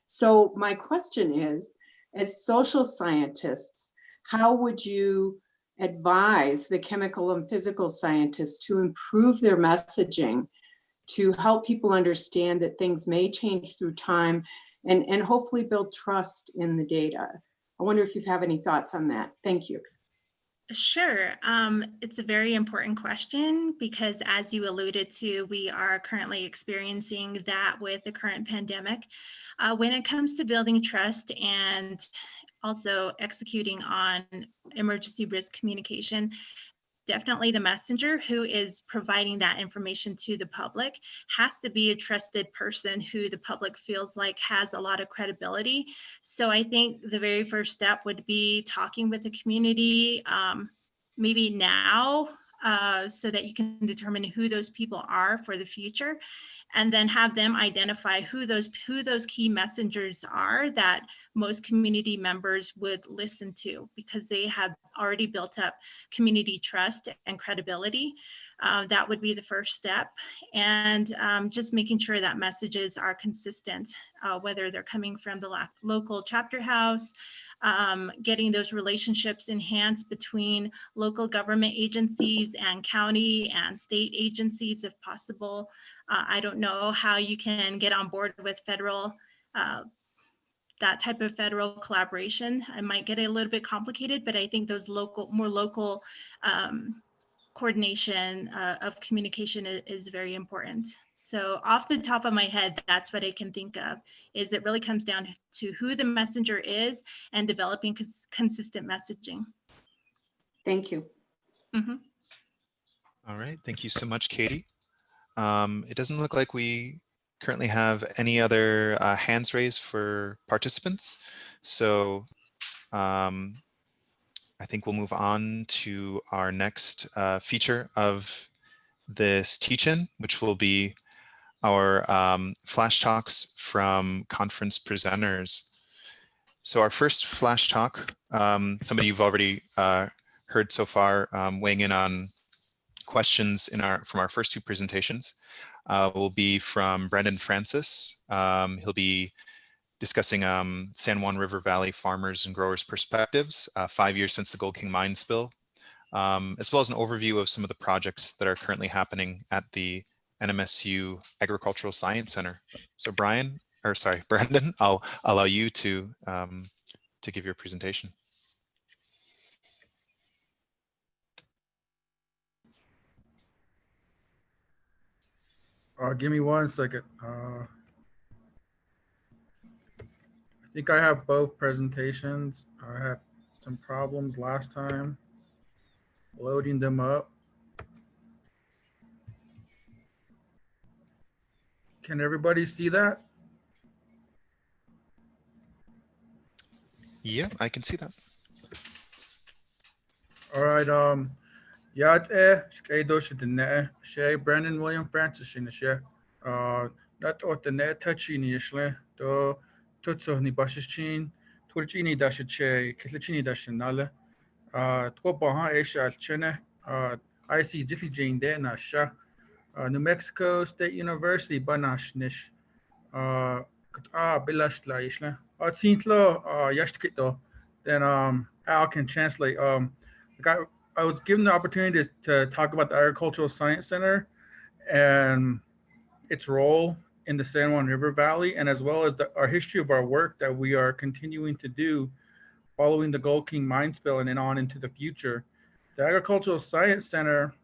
So my question is, as social scientists, how would you advise the chemical and physical scientists to improve their messaging to help people understand that things may change through time and hopefully build trust in the data? I wonder if you have any thoughts on that. Thank you. Sure. It's a very important question because, as you alluded to, we are currently experiencing that with the current pandemic. When it comes to building trust and also executing on emergency risk communication, definitely the messenger who is providing that information to the public has to be a trusted person who the public feels like has a lot of credibility. So I think the very first step would be talking with the community, maybe now, so that you can determine who those people are for the future, and then have them identify who those key messengers are that most community members would listen to, because they have already built up community trust and credibility. That would be the first step. And just making sure that messages are consistent, whether they're coming from the local chapter house, getting those relationships enhanced between local government agencies and county and state agencies if possible. I don't know how you can get on board with federal, that type of federal collaboration. It might get a little bit complicated, but I think those more local coordination of communication is very important. So off the top of my head, that's what I can think of, is it really comes down to who the messenger is and developing consistent messaging. Thank you. Mm-hmm. All right, thank you so much, Katie. It doesn't look like we currently have any other hands raised for participants. So I think we'll move on to our next feature of this teach-in, which will be our flash talks from conference presenters. So our first flash talk, somebody you've already heard so far weighing in on questions from our first two presentations, will be from Brendan Francis. He'll be discussing San Juan River Valley farmers and growers' perspectives, 5 years since the Gold King mine spill, as well as an overview of some of the projects that are currently happening at the NMSU Agricultural Science Center. So Brendan, I'll allow you to give your presentation. Give me 1 second. I think I have both presentations. I had some problems last time loading them up. Can everybody see that? Yeah, I can see that. All right. Brandon William Francis in the share. That or the net touchy in Yishle, do Tutso ni Bashin, Turchini Dashe, Kitlachini Dashanala, Twobaha Asia Chene, I see Jiffy Jane De Nasha, New Mexico State University, Banash Nish, Bilash La Yishle. Tintlo, Yashkito, then Al can translate. I was given the opportunity to talk about the Agricultural Science Center and its role in the San Juan River Valley, and as well as our history of our work that we are continuing to do following the Gold King mine spill and then on into the future. The Agricultural Science Center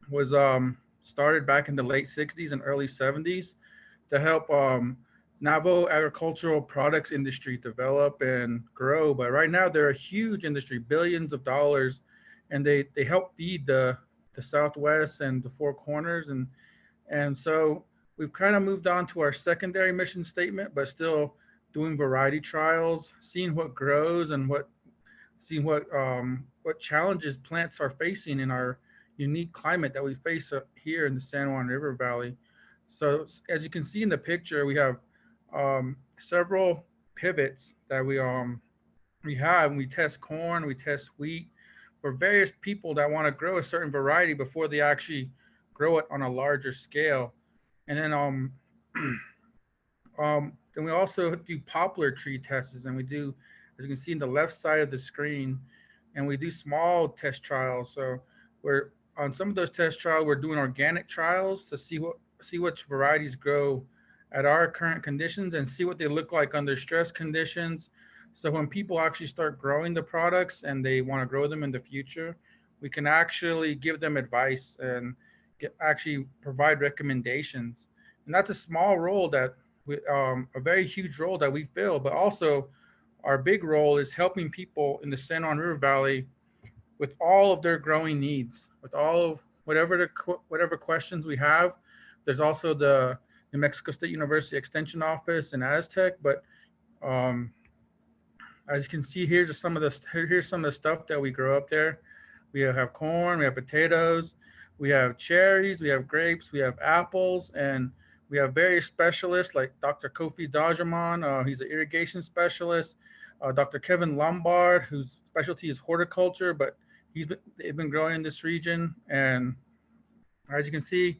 was started back in the late 60s and early 70s to help Navajo agricultural products industry develop and grow. But right now they're a huge industry, billions of dollars, and they help feed the Southwest and the Four Corners. And so we've kind of moved on to our secondary mission statement, but still doing variety trials, seeing what grows and seeing what challenges plants are facing in our unique climate that we face here in the San Juan River Valley. So as you can see in the picture, we have several pivots that we have. We test corn, we test wheat for various people that want to grow a certain variety before they actually grow it on a larger scale. And then then we also do poplar tree tests, and we do, as you can see in the left side of the screen, and we do small test trials. So we're on some of those test trials, we're doing organic trials to see which varieties grow at our current conditions and see what they look like under stress conditions. So when people actually start growing the products and they want to grow them in the future, we can actually give them advice and actually provide recommendations. And that's a small role that a very huge role that we fill, but also our big role is helping people in the San Juan River Valley with all of their growing needs, with all of whatever questions we have. There's also the New Mexico State University Extension Office in Aztec, but as you can see, here's some of the stuff that we grow up there. We have corn, we have potatoes, we have cherries, we have grapes, we have apples, and we have various specialists like Dr. Kofi Dajaman, he's an irrigation specialist, Dr. Kevin Lombard, whose specialty is horticulture, but they've been growing in this region. And as you can see,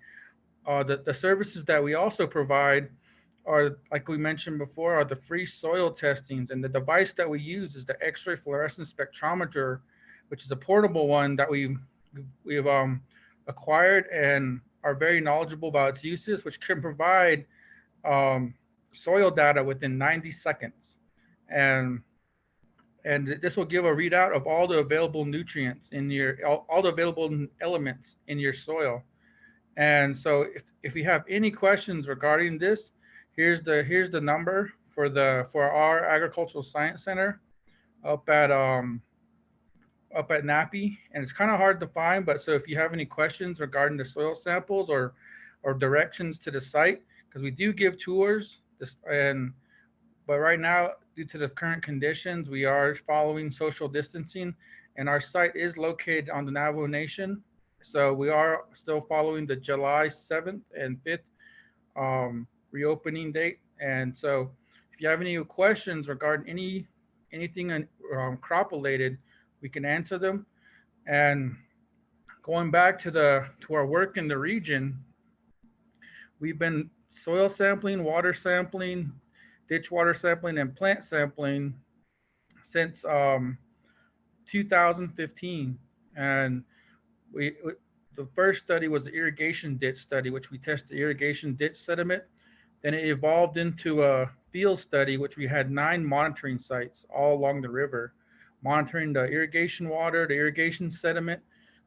the services that we also provide are, like we mentioned before, are the free soil testings. And the device that we use is the X-ray fluorescence spectrometer, which is a portable one that we've acquired and are very knowledgeable about its uses, which can provide soil data within 90 seconds. And this will give a readout of all the available nutrients in all the available elements in your soil. And so if you have any questions regarding this, here's the number for our Agricultural Science Center up at NAPI, and it's kind of hard to find, but so if you have any questions regarding the soil samples or directions to the site, because we do give tours, but right now, due to the current conditions, we are following social distancing, and our site is located on the Navajo Nation. So we are still following the July 7th and 5th reopening date. And so if you have any questions regarding anything crop related, we can answer them. And going back to our work in the region, we've been soil sampling, water sampling, ditch water sampling, and plant sampling since 2015. And the first study was the irrigation ditch study, which we tested the irrigation ditch sediment. Then it evolved into a field study, which we had 9 monitoring sites all along the river, monitoring the irrigation water, the irrigation sediment,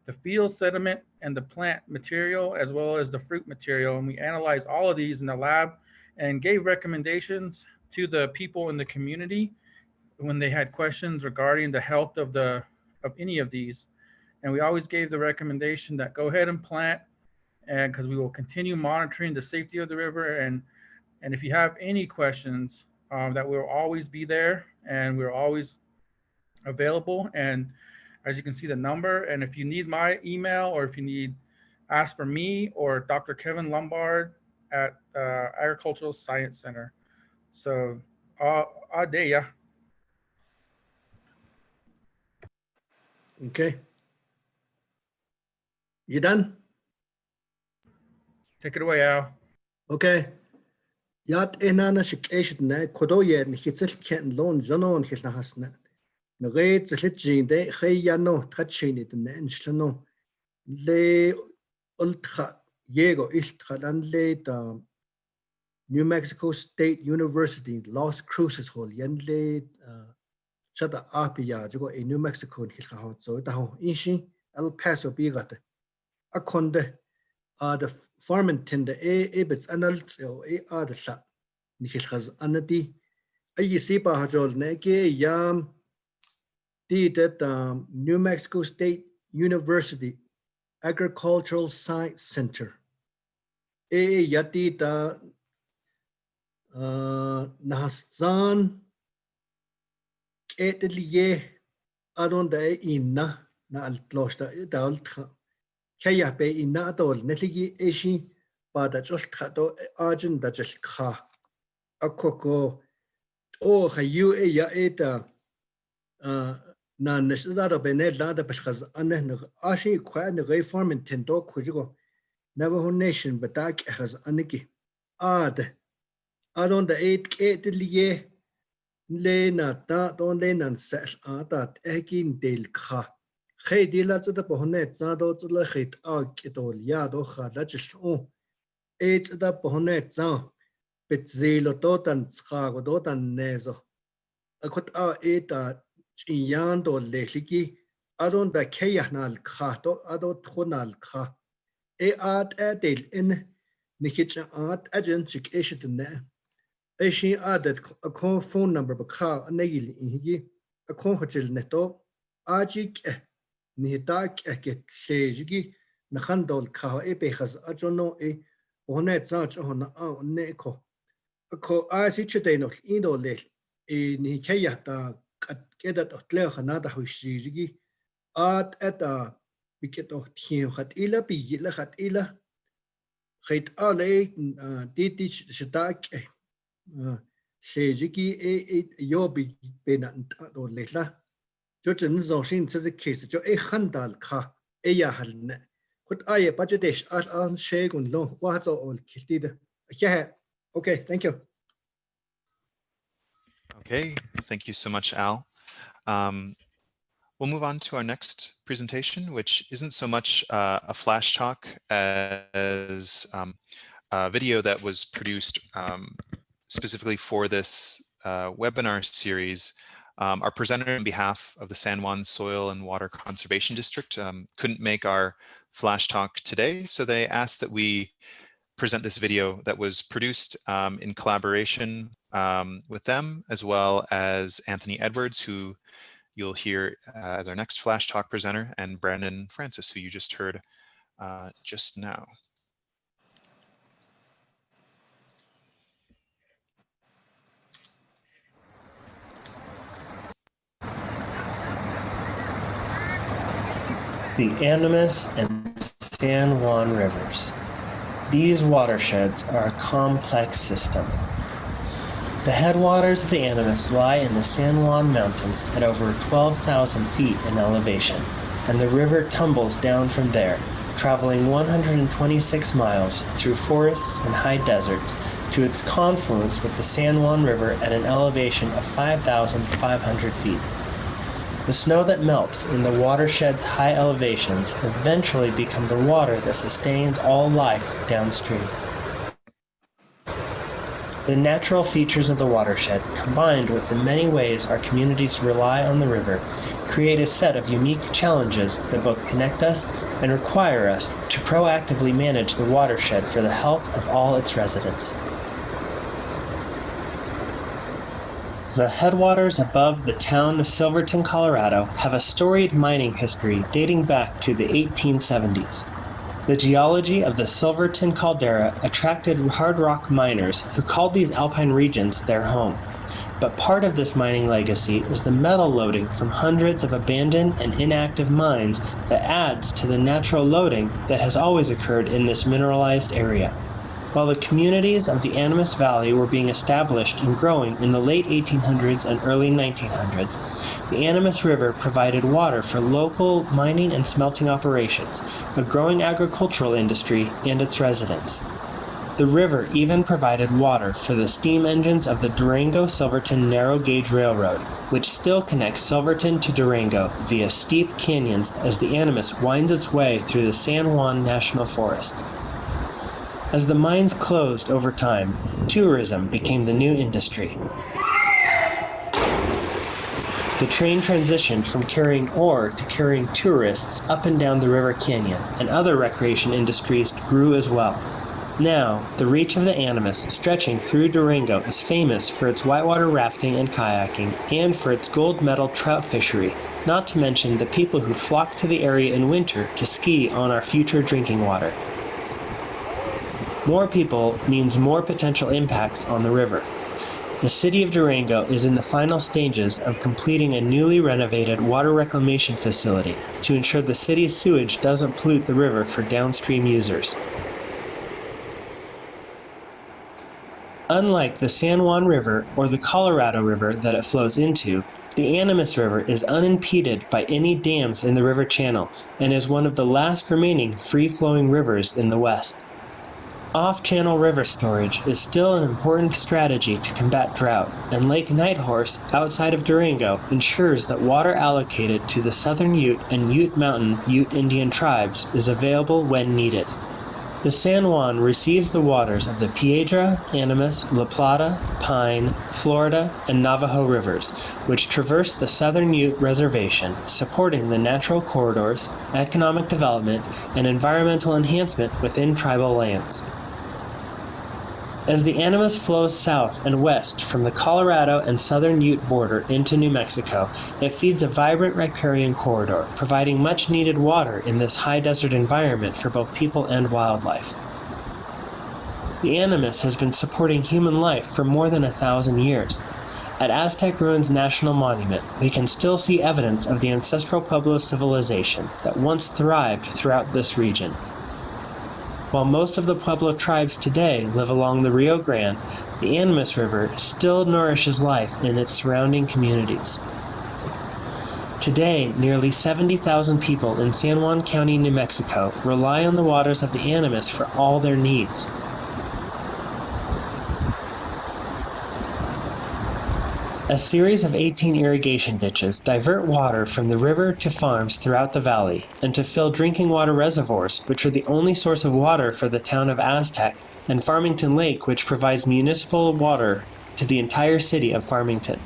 the field sediment, and the plant material, as well as the fruit material. And we analyzed all of these in the lab and gave recommendations to the people in the community when they had questions regarding the health of any of these. And we always gave the recommendation that go ahead and plant, and because we will continue monitoring the safety of the river. And if you have any questions, that we'll always be there and we're always available. And as you can see the number, and if you need my email or if you need, ask for me or Dr. Kevin Lombard at Agricultural Science Center. So, yeah. Okay. You done? Take it away, Al. Okay. Yat enana shikeshit na kodoye ni hitzel ken lon jonon hilna hasna. Nagay zlit jinde khay yano tachini de enslano le ultra yego iltran le da New Mexico State University Las Cruces hol yan le chata apia jogo in New Mexico hilka hot so da ho inshi El Paso bigate akonde the Farmington the ebits analtso the sha nihilkhaz anadi ay sipa hajol neke yam that New Mexico State University Agricultural Science Center yati da nahastan ketliye adonda inna na altlosta daltha kaya pe inna dol netligi eshi pada cholthato ajin da chelkha akoko o khayu ya eta na nesada bene lada bashkhaz aneh ashi khwa ne gay farming tendo khujigo Navajo Nation batak khaz aniki adon da 8 ketliye le na ta don le nan sel atat ekin del kha khedila tsada pohne tsado tsla khit ketol ya do khala chlo tsada pohne tsa petzelo totan tsha go dotan nezo akot eta chiyando leliki adon da khayanal kha to adot khonal kha at adel in nikich at agent chik eshitne eshi adet a call phone number bakha anagil ingi a con hotel neto ajik nihitak eket sejigi nakhandol kha e pehas ajono e onet zach on neko ko asi chiteno indole e ni kaya ta kedat otle khana da hushigi at eta biket och tien khat ila bi la khat ila khait ale titi shitak sejigi e yobi benan do lela jo chen zo shin che case jo e khandal kha e ya halne kut aye budgetish an shegun lo wa zo ol kiltide yeah okay thank you. Okay, thank you so much, Al. We'll move on to our next presentation, which isn't so much a flash talk as a video that was produced specifically for this webinar series. Our presenter on behalf of the San Juan Soil and Water Conservation District couldn't make our flash talk today, so they asked that we present this video that was produced in collaboration with them, as well as Anthony Edwards, who you'll hear as our next flash talk presenter, and Brandon Francis, who you just heard just now. The Animas and San Juan rivers. These watersheds are a complex system. The headwaters of the Animas lie in the San Juan Mountains at over 12,000 feet in elevation, and the river tumbles down from there, traveling 126 miles through forests and high deserts to its confluence with the San Juan River at an elevation of 5,500 feet. The snow that melts in the watershed's high elevations eventually become the water that sustains all life downstream. The natural features of the watershed, combined with the many ways our communities rely on the river, create a set of unique challenges that both connect us and require us to proactively manage the watershed for the health of all its residents. The headwaters above the town of Silverton, Colorado, have a storied mining history dating back to the 1870s. The geology of the Silverton caldera attracted hard rock miners who called these alpine regions their home. But part of this mining legacy is the metal loading from hundreds of abandoned and inactive mines that adds to the natural loading that has always occurred in this mineralized area. While the communities of the Animas Valley were being established and growing in the late 1800s and early 1900s, the Animas River provided water for local mining and smelting operations, a growing agricultural industry, and its residents. The river even provided water for the steam engines of the Durango-Silverton Narrow Gauge Railroad, which still connects Silverton to Durango via steep canyons as the Animas winds its way through the San Juan National Forest. As the mines closed over time, tourism became the new industry. The train transitioned from carrying ore to carrying tourists up and down the river canyon, and other recreation industries grew as well. Now, the reach of the Animas stretching through Durango is famous for its whitewater rafting and kayaking, and for its gold medal trout fishery, not to mention the people who flock to the area in winter to ski on our future drinking water. More people means more potential impacts on the river. The city of Durango is in the final stages of completing a newly renovated water reclamation facility to ensure the city's sewage doesn't pollute the river for downstream users. Unlike the San Juan River or the Colorado River that it flows into, the Animas River is unimpeded by any dams in the river channel and is one of the last remaining free-flowing rivers in the West. Off-channel river storage is still an important strategy to combat drought, and Lake Nighthorse, outside of Durango, ensures that water allocated to the Southern Ute and Ute Mountain Ute Indian tribes is available when needed. The San Juan receives the waters of the Piedra, Animas, La Plata, Pine, Florida, and Navajo rivers, which traverse the Southern Ute Reservation, supporting the natural corridors, economic development, and environmental enhancement within tribal lands. As the Animas flows south and west from the Colorado and southern Ute border into New Mexico, it feeds a vibrant riparian corridor, providing much needed water in this high desert environment for both people and wildlife. The Animas has been supporting human life for more than 1,000 years. At Aztec Ruins National Monument, we can still see evidence of the ancestral Pueblo civilization that once thrived throughout this region. While most of the Pueblo tribes today live along the Rio Grande, the Animas River still nourishes life in its surrounding communities. Today, nearly 70,000 people in San Juan County, New Mexico, rely on the waters of the Animas for all their needs. A series of 18 irrigation ditches divert water from the river to farms throughout the valley and to fill drinking water reservoirs, which are the only source of water for the town of Aztec, and Farmington Lake, which provides municipal water to the entire city of Farmington.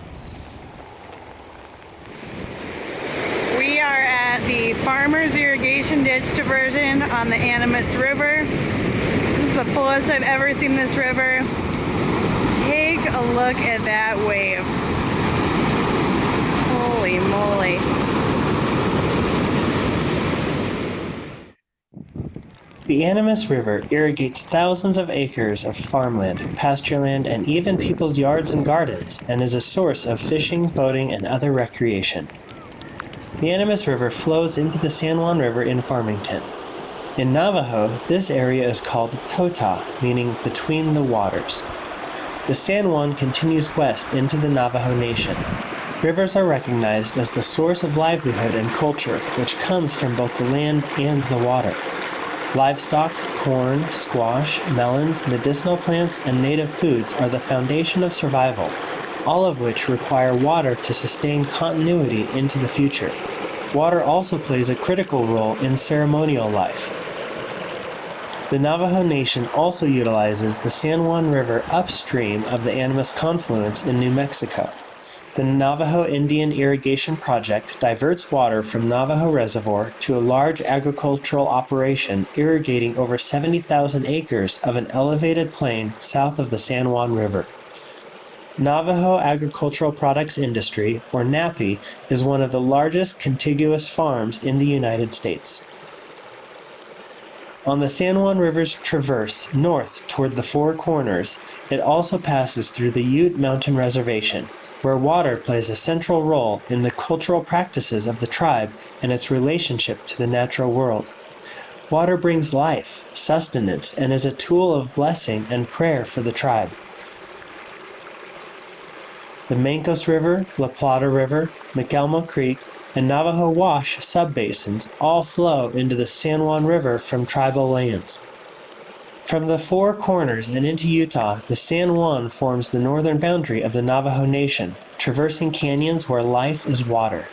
We are at the Farmers Irrigation Ditch Diversion on the Animas River. This is the fullest I've ever seen this river. Take a look at that wave. Holy moly. The Animas River irrigates thousands of acres of farmland, pastureland, and even people's yards and gardens, and is a source of fishing, boating, and other recreation. The Animas River flows into the San Juan River in Farmington. In Navajo, this area is called Tota, meaning between the waters. The San Juan continues west into the Navajo Nation. Rivers are recognized as the source of livelihood and culture, which comes from both the land and the water. Livestock, corn, squash, melons, medicinal plants, and native foods are the foundation of survival, all of which require water to sustain continuity into the future. Water also plays a critical role in ceremonial life. The Navajo Nation also utilizes the San Juan River upstream of the Animas confluence in New Mexico. The Navajo Indian Irrigation Project diverts water from Navajo Reservoir to a large agricultural operation irrigating over 70,000 acres of an elevated plain south of the San Juan River. Navajo Agricultural Products Industry, or NAPI, is one of the largest contiguous farms in the United States. On the San Juan River's traverse north toward the Four Corners, it also passes through the Ute Mountain Reservation, where water plays a central role in the cultural practices of the tribe and its relationship to the natural world. Water brings life, sustenance, and is a tool of blessing and prayer for the tribe. The Mancos River, La Plata River, McElmo Creek, and Navajo Wash subbasins all flow into the San Juan River from tribal lands. From the Four Corners and into Utah, the San Juan forms the northern boundary of the Navajo Nation, traversing canyons where life is water.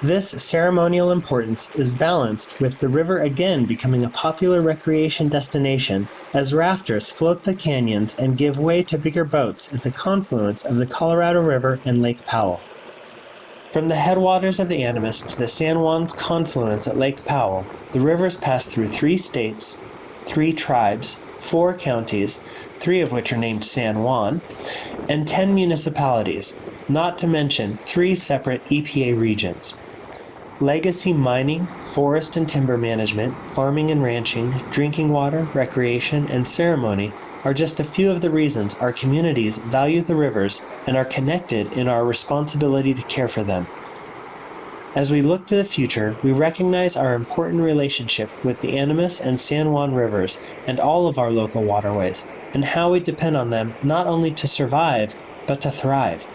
This ceremonial importance is balanced with the river again becoming a popular recreation destination as rafters float the canyons and give way to bigger boats at the confluence of the Colorado River and Lake Powell. From the headwaters of the Animas to the San Juan's confluence at Lake Powell, the rivers pass through 3 states, 3 tribes, 4 counties, 3 of which are named San Juan, and 10 municipalities, not to mention 3 separate EPA regions. Legacy mining, forest and timber management, farming and ranching, drinking water, recreation, and ceremony are just a few of the reasons our communities value the rivers and are connected in our responsibility to care for them. As we look to the future, we recognize our important relationship with the Animas and San Juan rivers and all of our local waterways, and how we depend on them not only to survive, but to thrive.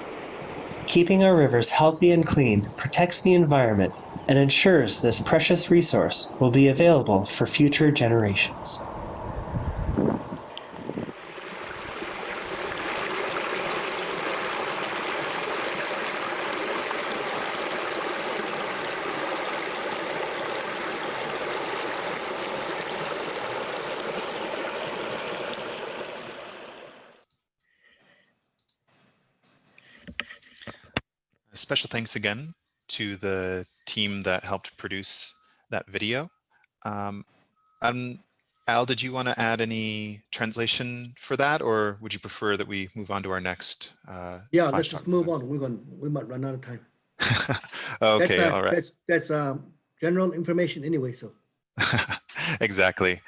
Keeping our rivers healthy and clean protects the environment and ensures this precious resource will be available for future generations. Special thanks again to the team that helped produce that video. I'm Al, did you want to add any translation for that, or would you prefer that we move on to our next Yeah, Flash let's Talk just move presenter? on. We might run out of time. Okay, all right. That's general information anyway. So Exactly.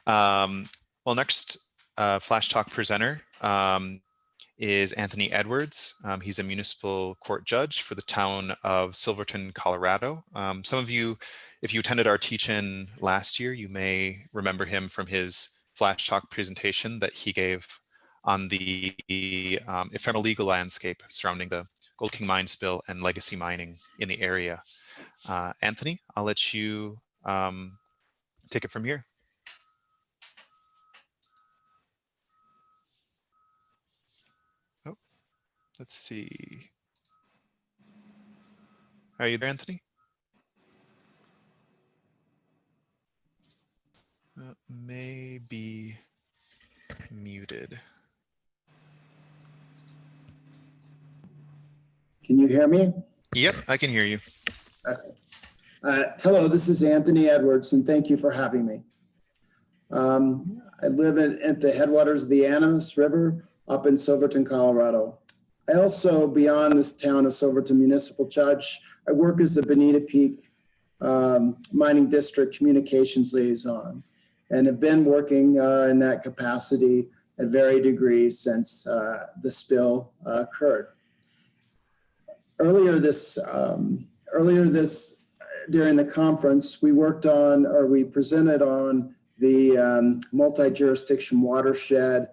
Well, next Flash Talk presenter is Anthony Edwards. He's a municipal court judge for the town of Silverton, Colorado. Some of you, if you attended our teach-in last year, you may remember him from his Flash Talk presentation that he gave on the ephemeral legal landscape surrounding the Gold King mine spill and legacy mining in the area. Anthony, I'll let you take it from here. Oh, let's see. Are you there, Anthony? May be muted. Can you hear me? Yep, I can hear you. Okay. Hello, this is Anthony Edwards, and thank you for having me. I live at the headwaters of the Animas River up in Silverton, Colorado. I also, beyond this town of Silverton municipal judge, I work as the Bonita Peak Mining District Communications Liaison, and have been working in that capacity at varying degrees since the spill occurred. Earlier this during the conference, we presented on the multi-jurisdiction watershed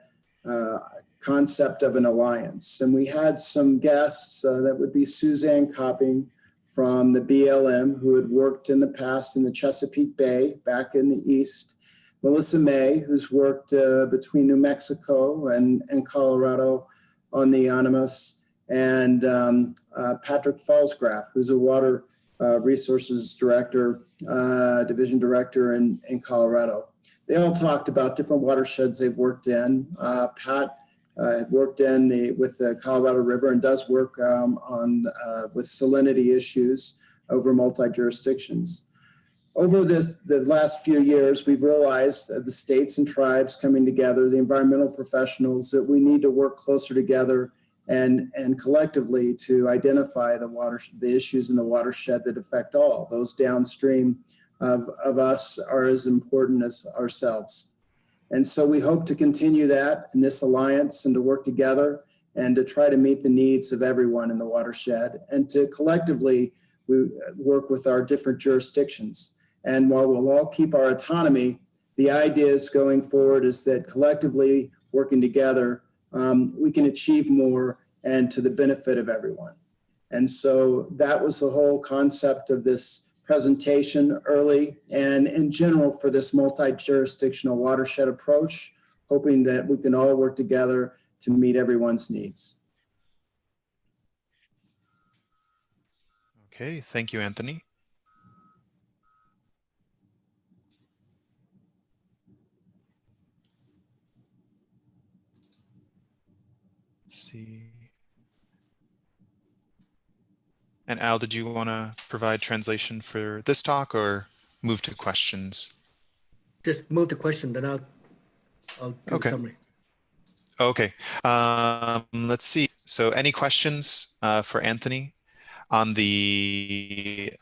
concept of an alliance. And we had some guests that would be Suzanne Copping from the BLM, who had worked in the past in the Chesapeake Bay back in the East, Melissa May, who's worked between New Mexico and Colorado on the Animas, and Patrick Falsgraf, who's a water resources director, division director in Colorado. They all talked about different watersheds they've worked in. Pat had worked with the Colorado River and does work with salinity issues over multi-jurisdictions. Over the last few years, we've realized the states and tribes coming together, the environmental professionals, that we need to work closer together and collectively to identify the issues in the watershed that affect all. Those downstream of us are as important as ourselves. And so we hope to continue that in this alliance and to work together and to try to meet the needs of everyone in the watershed and to collectively work with our different jurisdictions. And while we'll all keep our autonomy, the ideas going forward is that collectively working together, we can achieve more and to the benefit of everyone. And so that was the whole concept of this presentation early and in general for this multi-jurisdictional watershed approach, hoping that we can all work together to meet everyone's needs. Okay, thank you, Anthony. Let's see. And Al, did you want to provide translation for this talk or move to questions? just move the question, then I'll do a summary. Okay. Let's see. So any questions for Anthony on the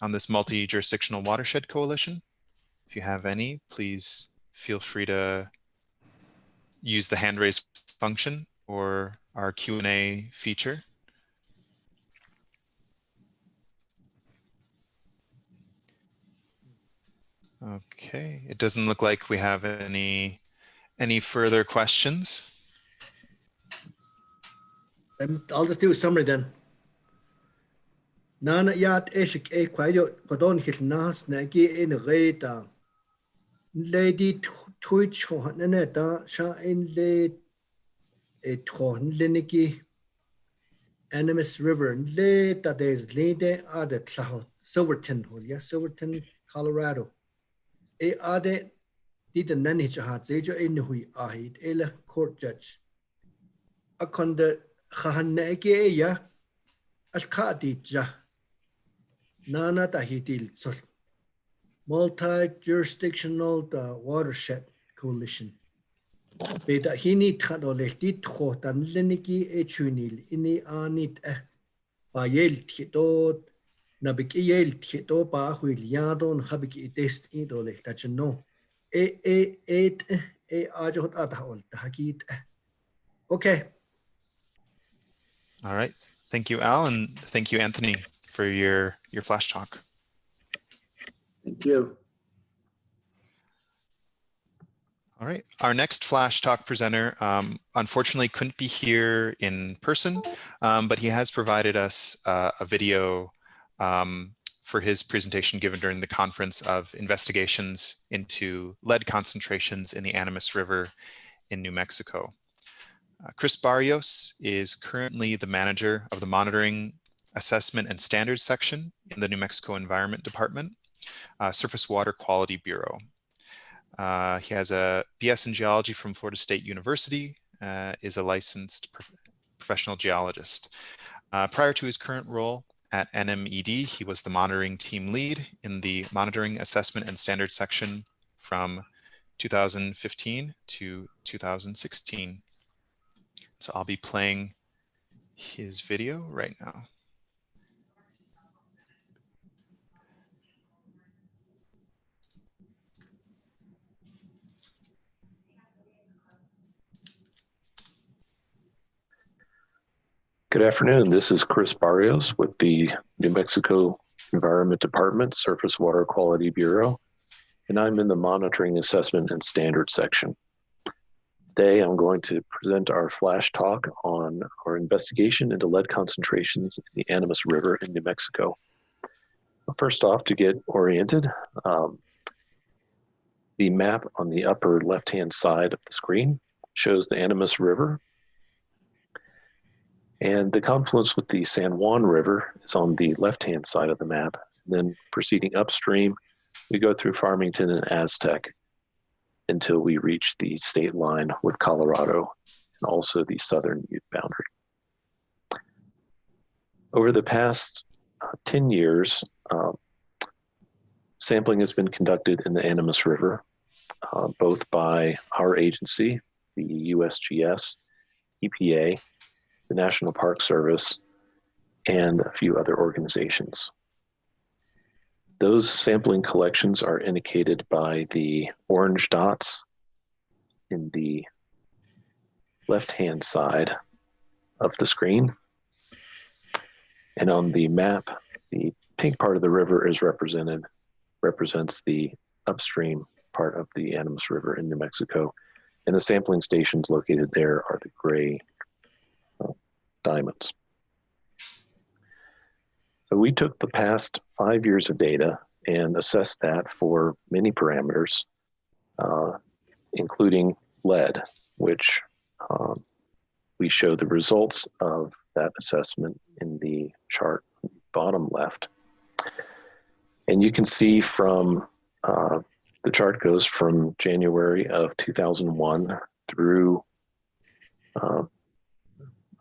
on this multi-jurisdictional watershed coalition? If you have any, please feel free to use the hand raise function or our Q&A feature. Okay, it doesn't look like we have any further questions. I'll just do a summary then. Nana yat eshik e kwayo kodon hit nas nagi in reda. Lady twitch honeta sha in le a tron liniki Animas River le that is lede at the Silverton, Silverton, Colorado. E ade did the nanich hat zejo in hui ahid ela court judge. A conde Hahaneke ya al Kadija Nana Tahidil Sol Multi-Jurisdictional Watershed Coalition. Beta hini tkhadolesti tkhotan leniki echunil ini anit ba yel tkhito nabik yel tkhito ba huil yadon khabik test idole tachno et ajot atahol tahakit. Okay. All right. Thank you, Al, and thank you, Anthony, for your flash talk. Thank you. All right. Our next flash talk presenter, unfortunately, couldn't be here in person, but he has provided us a video for his presentation given during the conference of investigations into lead concentrations in the Animas River in New Mexico. Chris Barrios is currently the manager of the Monitoring, Assessment, and Standards section in the New Mexico Environment Department, Surface Water Quality Bureau. He has a BS in geology from Florida State University, is a licensed professional geologist. Prior to his current role at NMED, he was the monitoring team lead in the Monitoring, Assessment, and Standards section from 2015 to 2016. So I'll be playing his video right now. Good afternoon. This is Chris Barrios with the New Mexico Environment Department Surface Water Quality Bureau, and I'm in the Monitoring, Assessment, and Standards section. Today, I'm going to present our flash talk on our investigation into lead concentrations in the Animas River in New Mexico. First off, to get oriented, the map on the upper left-hand side of the screen shows the Animas River, and the confluence with the San Juan River is on the left-hand side of the map. And then proceeding upstream, we go through Farmington and Aztec until we reach the state line with Colorado and also the southern Ute boundary. Over the past 10 years, sampling has been conducted in the Animas River, both by our agency, the USGS, EPA, the National Park Service, and a few other organizations. Those sampling collections are indicated by the orange dots in the left-hand side of the screen. And on the map, the pink part of the river is represents the upstream part of the Animas River in New Mexico. And the sampling stations located there are the gray diamonds. So we took the past 5 years of data and assessed that for many parameters, including lead, which we show the results of that assessment in the chart bottom left. And you can see from the chart goes from January of 2001 through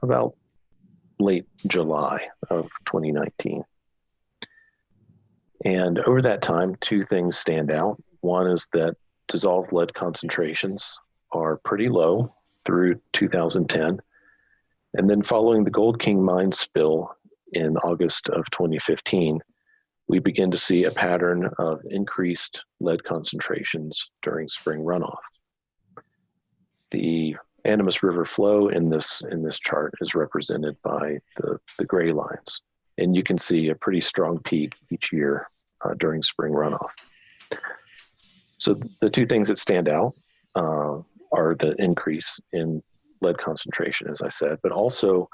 about late July of 2019. And over that time, two things stand out. One is that dissolved lead concentrations are pretty low through 2010. And then following the Gold King mine spill in August of 2015, we begin to see a pattern of increased lead concentrations during spring runoff. The Animas River flow in this chart is represented by the gray lines. And you can see a pretty strong peak each year during spring runoff. So the two things that stand out are the increase in lead concentration, as I said, but also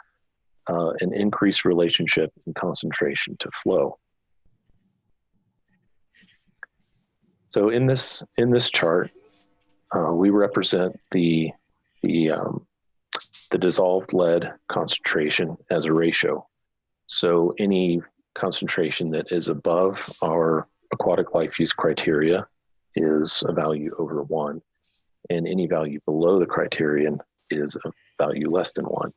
an increased relationship in concentration to flow. So in this chart, we represent the dissolved lead concentration as a ratio. So any concentration that is above our aquatic life use criteria is a value over 1, and any value below the criterion is a value less than 1.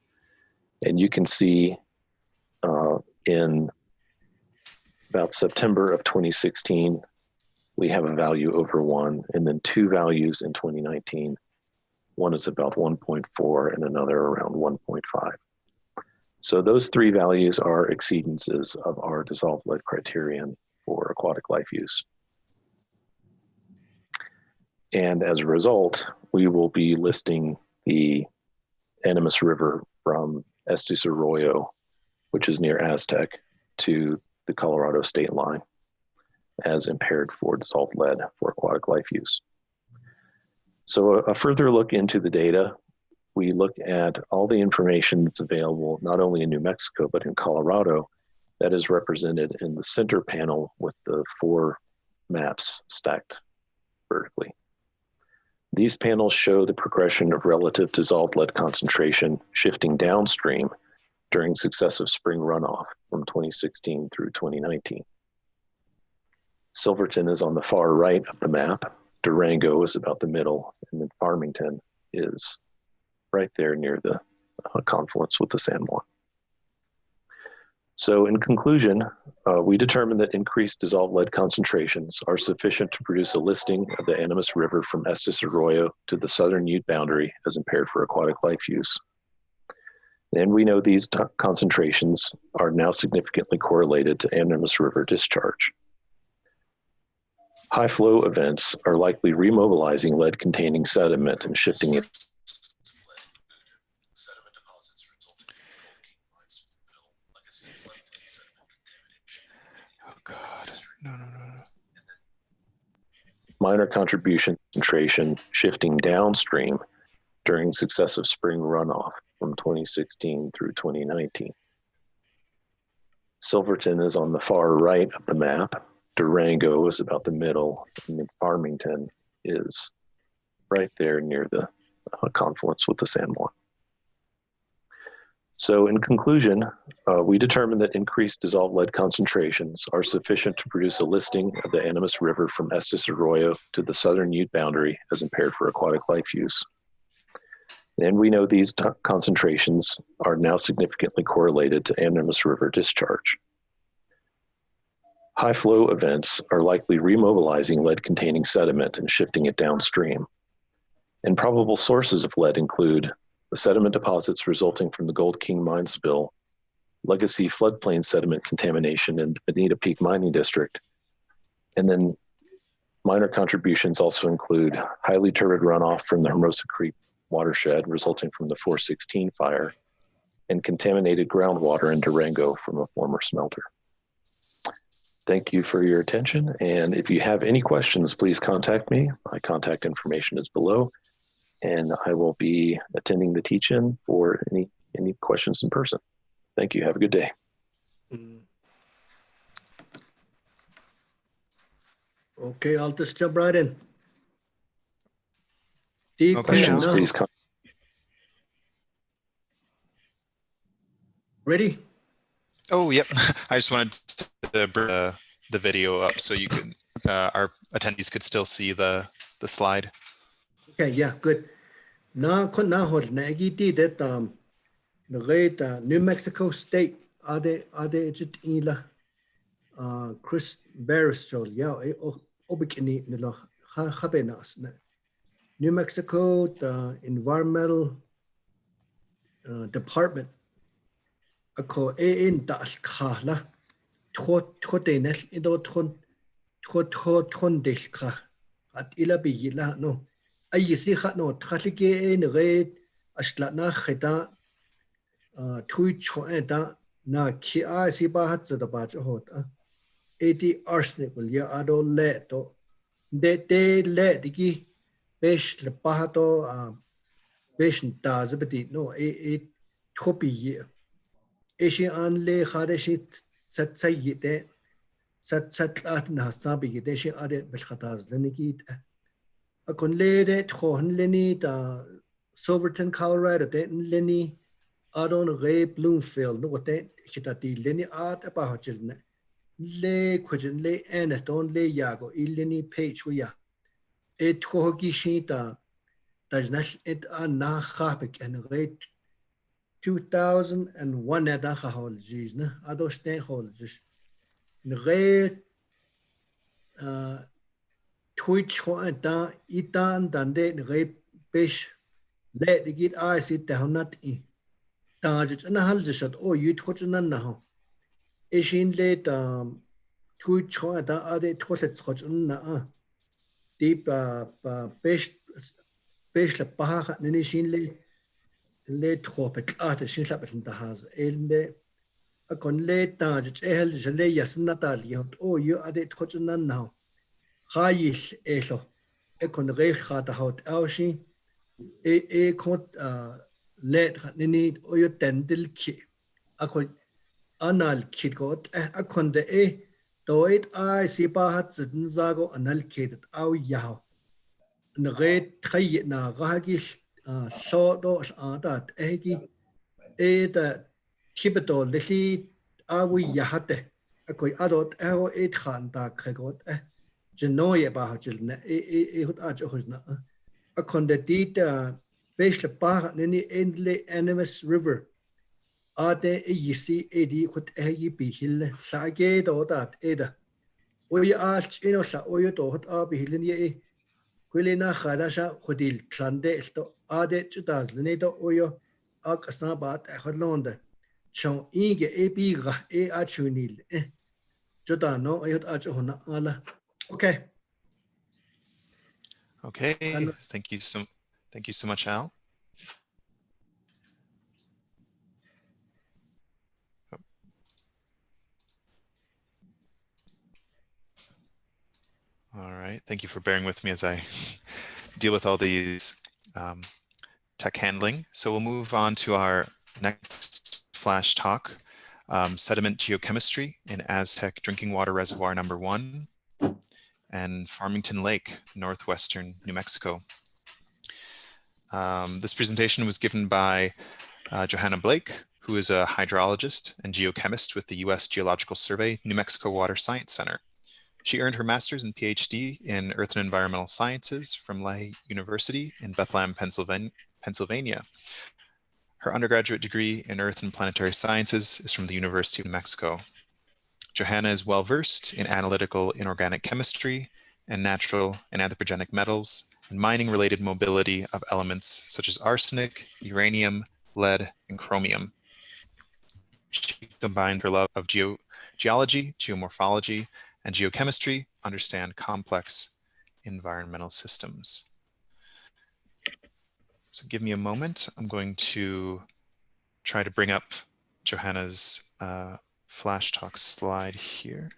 And you can see in about September of 2016, we have a value over 1, and then 2 values in 2019. One is about 1.4 and another around 1.5. So those 3 values are exceedances of our dissolved lead criterion for aquatic life use. And as a result, we will be listing the Animas River from Estes Arroyo, which is near Aztec, to the Colorado state line as impaired for dissolved lead for aquatic life use. So a further look into the data, we look at all the information that's available, not only in New Mexico, but in Colorado, that is represented in the center panel with the 4 maps stacked vertically. These panels show the progression of relative dissolved lead concentration shifting downstream during successive spring runoff from 2016 through 2019. Silverton is on the far right of the map. Durango is about the middle, and then Farmington is right there near the confluence with the San Juan. So in conclusion, we determined that increased dissolved lead concentrations are sufficient to produce a listing of the Animas River from Estes Arroyo to the southern Ute boundary as impaired for aquatic life use. And we know these concentrations are now significantly correlated to Animas River discharge. High flow events are likely remobilizing lead-containing sediment and shifting it. Oh God, no. Minor contribution concentration shifting downstream during successive spring runoff from 2016 through 2019. Silverton is on the far right of the map. Durango is about the middle, and then Farmington is right there near the confluence with the San Juan. So in conclusion, we determined that increased dissolved lead concentrations are sufficient to produce a listing of the Animas River from Estes Arroyo to the southern Ute boundary as impaired for aquatic life use. And we know these concentrations are now significantly correlated to Animas River discharge. High flow events are likely remobilizing lead-containing sediment and shifting it downstream. And probable sources of lead include the sediment deposits resulting from the Gold King mine spill, legacy floodplain sediment contamination in the Bonita Peak Mining District, and then minor contributions also include highly turbid runoff from the Hermosa Creek watershed resulting from the 416 fire, and contaminated groundwater in Durango from a former smelter. Thank you for your attention, and if you have any questions, please contact me. My contact information is below, and I will be attending the teach-in for any questions in person. Thank you. Have a good day. Okay, I'll just jump right in. Questions, please. Ready? Oh, yep. I just wanted to bring the video up so you could, our attendees could still see the slide. Okay, yeah, good. Now, that New Mexico State are they just in la Chris Barris yeah, obikini nilo habenas. New Mexico, the environmental department, ako in das kala, twotenes ido twon deska at ilabi la no. Ayisi hat no trafike in red ashlatna heta tui choeta na ki a si ba hat the batch hot. 80 arsenic will ya ado leto. De let diki. Besh le pahato besh dazabati no topi ye eshi anle khadeshi satsayite satsat na sabi deshi ade belkhataz leniki akon lede khon leni ta Silverton, Colorado de leni adon re Bloomfield no te hitati leni at apahachilne le khujin le eneton le yago ileni page ya it Hohogishita does not it na hapik and rate 2001 at Ahahologies, Adoste Hologies. Rate twitch ta itan dande re pesh let the git I sit down not in tajit and hal just oh you twonan now ishin let twitch ta ade twolet scotch na deep pesh pesh la paha nini shin le tropet at shin lapet the has elde a con le tajit ehel jale yasna tal yot oh you ade twonan now Chayil elo kon reich gaat hout elsi kon let nini oyo tendel ki akon anal kit got akon de doit I sipa hat zin zago anal kit au yaw n red chay na gahagi so do adat egi da kibeto lesi awi yahate akoy adot ero khan da kregot Genoye bahajilne hut ajhuzna a condita basle bar nini endle Animas River ade yisi edi hut egi bihil sage do dat eda we arch ino sa oyo do hut abihilin ye kwilina khadasha khudil klande sto ade chutaz nedo oyo akasna bat khadlonde chon ige ebiga achunil jotano ayot ajhuna ala. Okay. Okay. Thank you so much, Al. All right. Thank you for bearing with me as I deal with all these tech handling. So we'll move on to our next flash talk, sediment geochemistry in Aztec drinking water reservoir number 1. And Farmington Lake, northwestern New Mexico. This presentation was given by Johanna Blake, who is a hydrologist and geochemist with the U.S. Geological Survey, New Mexico Water Science Center. She earned her master's and PhD in Earth and Environmental Sciences from Lehigh University in Bethlehem, Pennsylvania. Her undergraduate degree in Earth and Planetary Sciences is from the University of New Mexico. Johanna is well-versed in analytical inorganic chemistry and natural and anthropogenic metals and mining-related mobility of elements such as arsenic, uranium, lead, and chromium. She combined her love of geology, geomorphology, and geochemistry to understand complex environmental systems. So give me a moment. I'm going to try to bring up Johanna's flash talk slide here.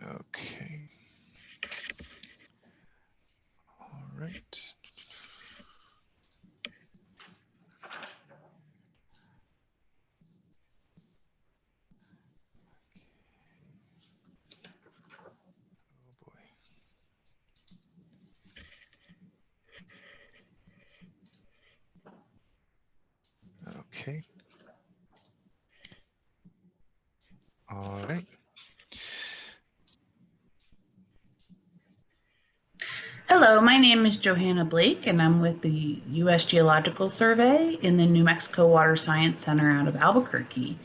Okay. All right. Oh boy. Okay. All right. Hello, my name is Johanna Blake, and I'm with the U.S. Geological Survey in the New Mexico Water Science Center out of Albuquerque.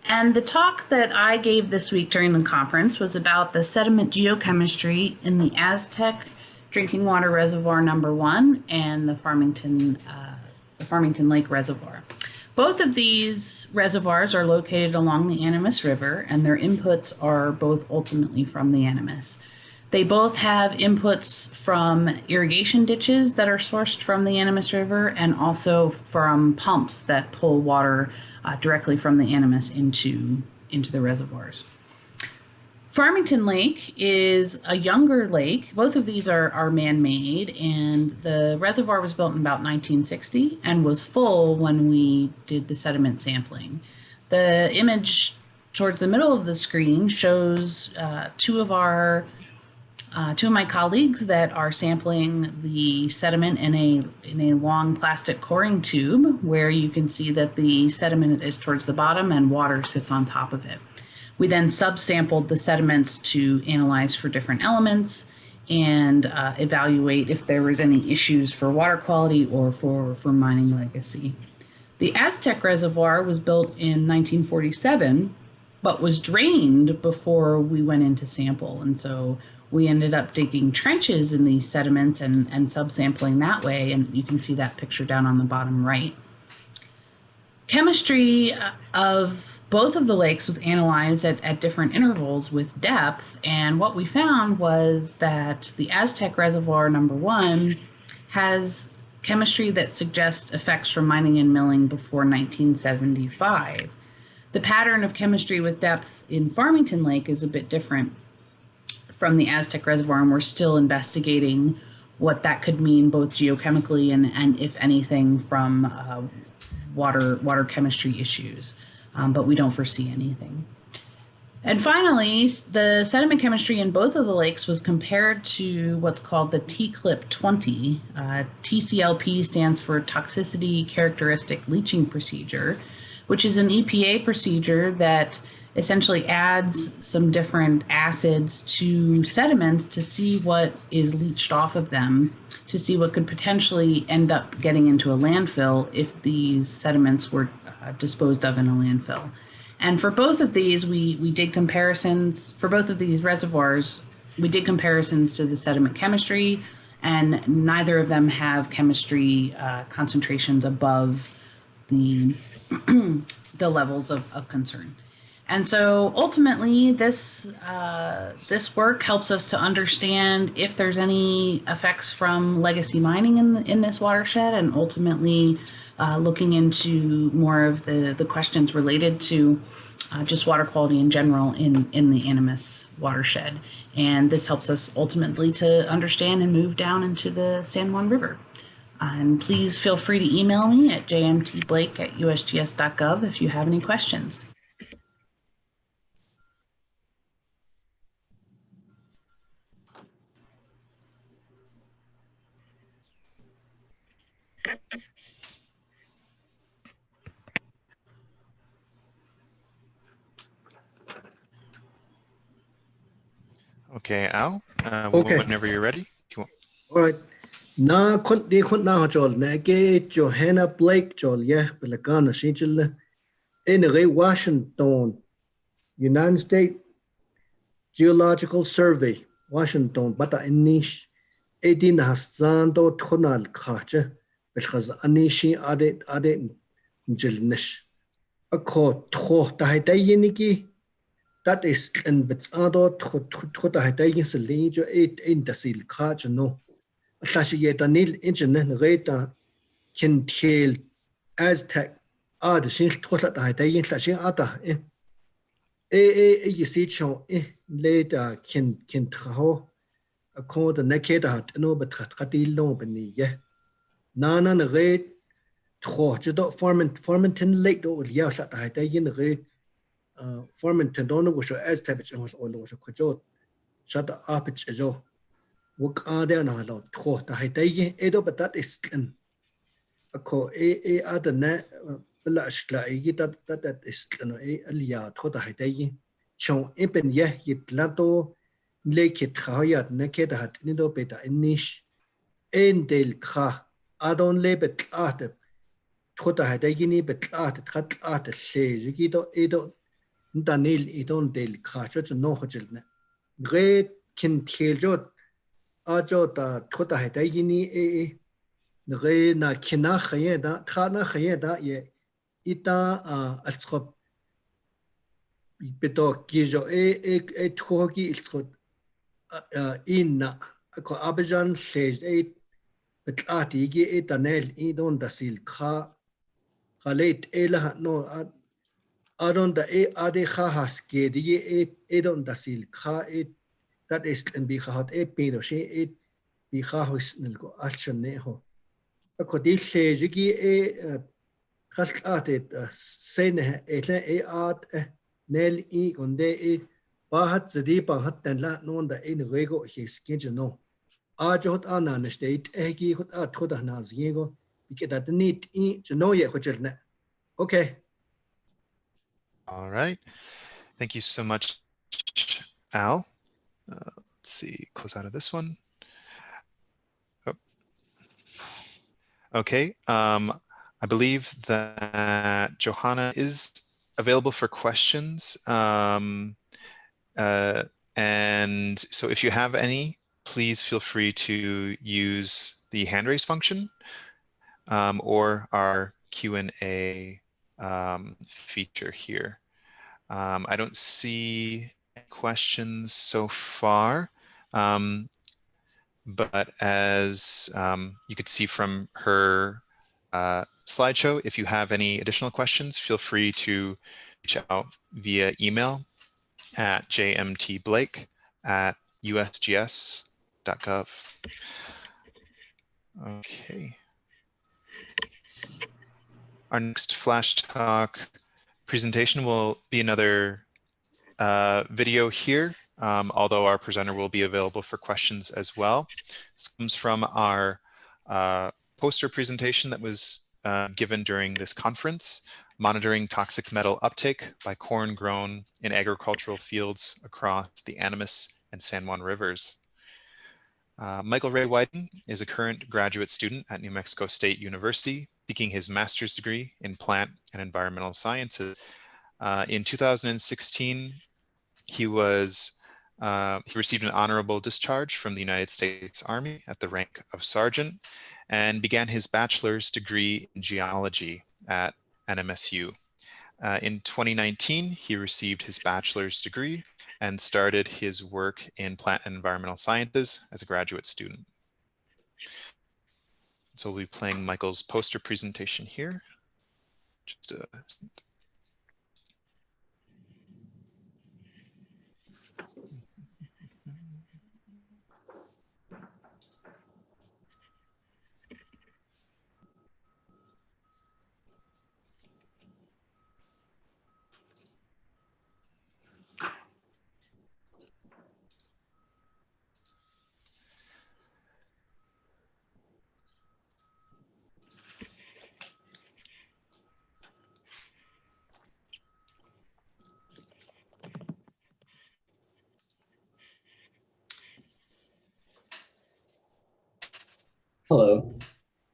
And the talk that I gave this week during the conference was about the sediment geochemistry in the Aztec drinking water reservoir number 1 and the Farmington Lake Reservoir. Both of these reservoirs are located along the Animas River, and their inputs are both ultimately from the Animas. They both have inputs from irrigation ditches that are sourced from the Animas River and also from pumps that pull water directly from the Animas into the reservoirs. Farmington Lake is a younger lake. Both of these are man-made, and the reservoir was built in about 1960 and was full when we did the sediment sampling. The image towards the middle of the screen shows two of my colleagues that are sampling the sediment in a long plastic coring tube, where you can see that the sediment is towards the bottom and water sits on top of it. We then subsampled the sediments to analyze for different elements and evaluate if there was any issues for water quality or for mining legacy. The Aztec Reservoir was built in 1947 but was drained before we went into sample. And so we ended up digging trenches in these sediments and subsampling that way. And you can see that picture down on the bottom right. Chemistry of both of the lakes was analyzed at different intervals with depth. And what we found was that the Aztec Reservoir #1 has chemistry that suggests effects from mining and milling before 1975. The pattern of chemistry with depth in Farmington Lake is a bit different from the Aztec Reservoir, and we're still investigating what that could mean both geochemically and if anything from water chemistry issues, but we don't foresee anything. And finally, the sediment chemistry in both of the lakes was compared to what's called the TCLIP 20. TCLP stands for Toxicity Characteristic Leaching Procedure, which is an EPA procedure that essentially adds some different acids to sediments to see what is leached off of them, to see what could potentially end up getting into a landfill if these sediments were disposed of in a landfill. And for both of these, we did comparisons. For both of these reservoirs, we did comparisons to the sediment chemistry, and neither of them have chemistry concentrations above the the levels of concern. And so ultimately, this work helps us to understand if there's any effects from legacy mining in this watershed, and ultimately looking into more of the questions related to just water quality in general in the Animas watershed. And this helps us ultimately to understand and move down into the San Juan River. And please feel free to email me at jmtblake@usgs.gov if you have any questions. Okay, Al, Okay. whenever you're ready. All right. Na kun na jol na ge Johanna Blake jol yeah belagana shijil in Washington, United States Geological Survey, Washington, bata inish edin hasando tonal khacha belkhaz anishi ade njilnish. Ako tho tahitayiniki that is in bitsado tho tahitayin selijo in dasil khacha no. Lashiyetanil injin reta kin tiel Aztec the shin thola tahitayin lashin ata yisichon later kin traho a code naked hat no betratil no beniye nana red tro judo Farmington Lake do ya sat tahitayin red Farmington don't know Aztec or kujo shut up it jo work there na lo tro tahitayin edo but that is ako ada na belash la that is no alia tro tahitayin chon ipen ye yitlato leke trahayat naked hat nido beta inish endel kha adon lebet ate trota hadayini betlat khat le gido edo danil idon del kha cho no hojilne gre kin theljo ajo ta trota hadayini gre na kina khayeda khana khayeda ye ita alskop beto gijo thoki ilskop inna ko abajan sej betlati gi etanel idon dasil kha khalet ela no adon da ade kha haske di edon dasil kha that is and bi khat pero she bi kha hosnel go alchne ho ko di sej gi khalate sen ele ad nel onde bahat zedi bahat tanla non da in rego hiskinje no ajot anan state egi hot athoda naziego bikeda nit no ye hojelne. Okay. All right. Thank you so much, Al. Let's see, close out of this one. Oh. Okay. I believe that Johanna is available for questions. And so if you have any, please feel free to use the hand raise function or our Q&A feature here. I don't see questions so far, but as you could see from her slideshow, if you have any additional questions, feel free to reach out via email at jmtblake@usgs.gov. Okay. Our next Flash Talk presentation will be another video here, although our presenter will be available for questions as well. This comes from our poster presentation that was given during this conference, Monitoring Toxic Metal Uptake by Corn Grown in Agricultural Fields Across the Animas and San Juan Rivers. Michael Ray Wyden is a current graduate student at New Mexico State University, seeking his master's degree in plant and environmental sciences. In 2016, he received an honorable discharge from the United States Army at the rank of sergeant and began his bachelor's degree in geology at NMSU. In 2019, he received his bachelor's degree and started his work in plant and environmental sciences as a graduate student. So we'll be playing Michael's poster presentation here. Just a Hello,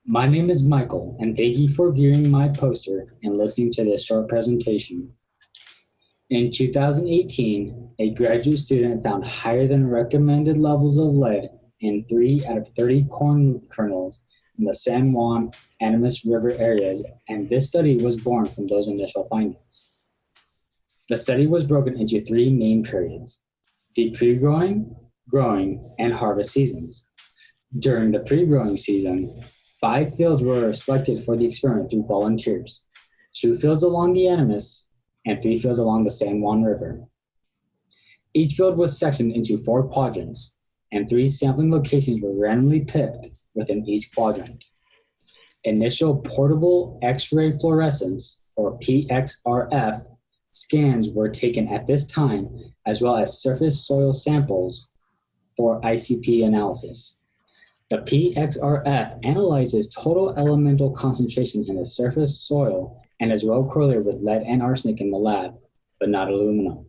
my name is Michael, and thank you for viewing my poster and listening to this short presentation. In 2018, a graduate student found higher than recommended levels of lead in 3 out of 30 corn kernels in the San Juan Animas River areas, and this study was born from those initial findings. The study was broken into 3 main periods: the pre-growing, growing, and harvest seasons. During the pre-growing season, 5 fields were selected for the experiment through volunteers, 2 fields along the Animas and 3 fields along the San Juan River. Each field was sectioned into 4 quadrants, and 3 sampling locations were randomly picked within each quadrant. Initial portable X-ray fluorescence, or PXRF, scans were taken at this time, as well as surface soil samples for ICP analysis. The PXRF analyzes total elemental concentration in the surface soil and is well correlated with lead and arsenic in the lab, but not aluminum.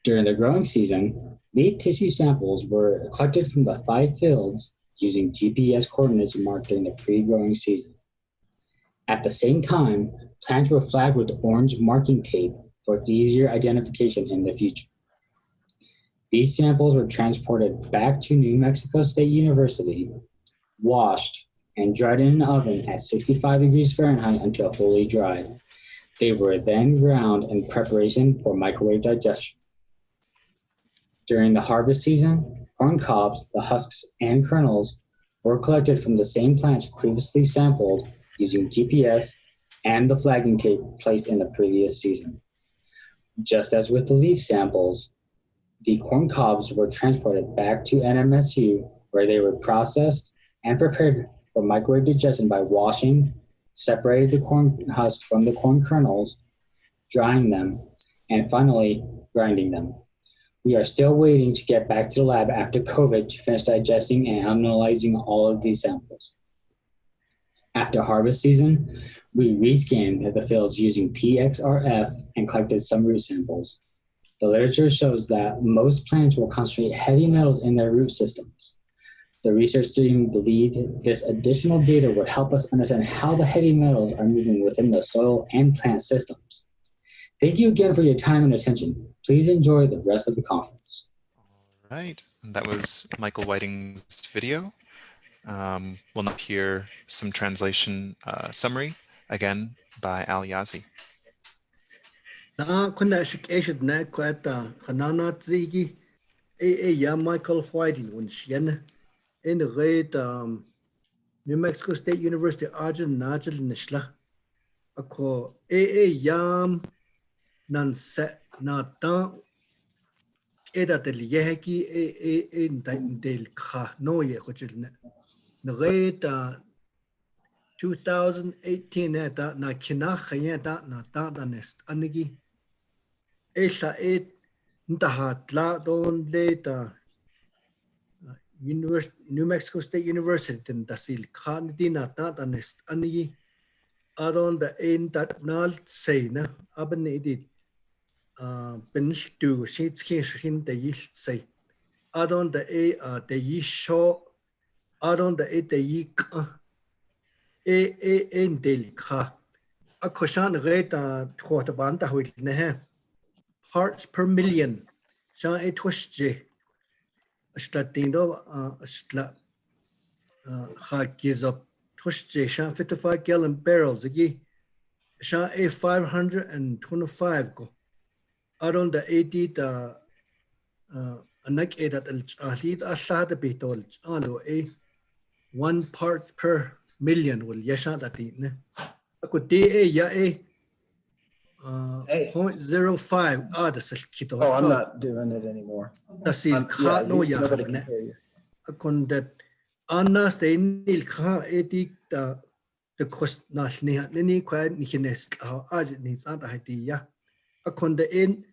During the growing season, leaf tissue samples were collected from the 5 fields using GPS coordinates marked during the pre-growing season. At the same time, plants were flagged with orange marking tape for easier identification in the future. These samples were transported back to New Mexico State University, washed, and dried in an oven at 65 degrees Fahrenheit until fully dried. They were then ground in preparation for microwave digestion. During the harvest season, corn cobs, the husks, and kernels were collected from the same plants previously sampled using GPS and the flagging tape placed in the previous season. Just as with the leaf samples, the corn cobs were transported back to NMSU, where they were processed and prepared for microwave digestion by washing, separating the corn husk from the corn kernels, drying them, and finally grinding them. We are still waiting to get back to the lab after COVID to finish digesting and analyzing all of these samples. After harvest season, we rescanned the fields using PXRF and collected some root samples. The literature shows that most plants will concentrate heavy metals in their root systems. The research team believed this additional data would help us understand how the heavy metals are moving within the soil and plant systems. Thank you again for your time and attention. Please enjoy the rest of the conference. Right, and that was Michael Whiting's video. We'll now hear some translation summary, again by Al Yazi. Na kuna shik eshet na kwata khanana zigi ya Michael Whiting und Sienna in the great New Mexico State University Arjun Najal Nishla ako yam nan set na ta eda del yehki in del kha no ye khochilne the great 2018 na kina khaya na ta nest anigi Esa ntahatla don leta New Mexico State University in Dasil Khan Dinata nest ani adon the in that nal say na aben edit bench to sheets hin the yield say adon the the yi show adon the the yik in del kha a koshan reta quarter banta with ne parts per million. Sha it was J. Statino Stat gives up Tush Sha 55 gallon barrels again. Sha a 525 go. I don't the 80 a neck at a lead a sad a bit all a 1 part per million will yesha that in. I could da ya a 0.05 Oh, I'm not doing it anymore. Nobody can hear you. That Anna Stainil Kha edik the cost national Nini quite Nikinest Argent needs other idea. A conde in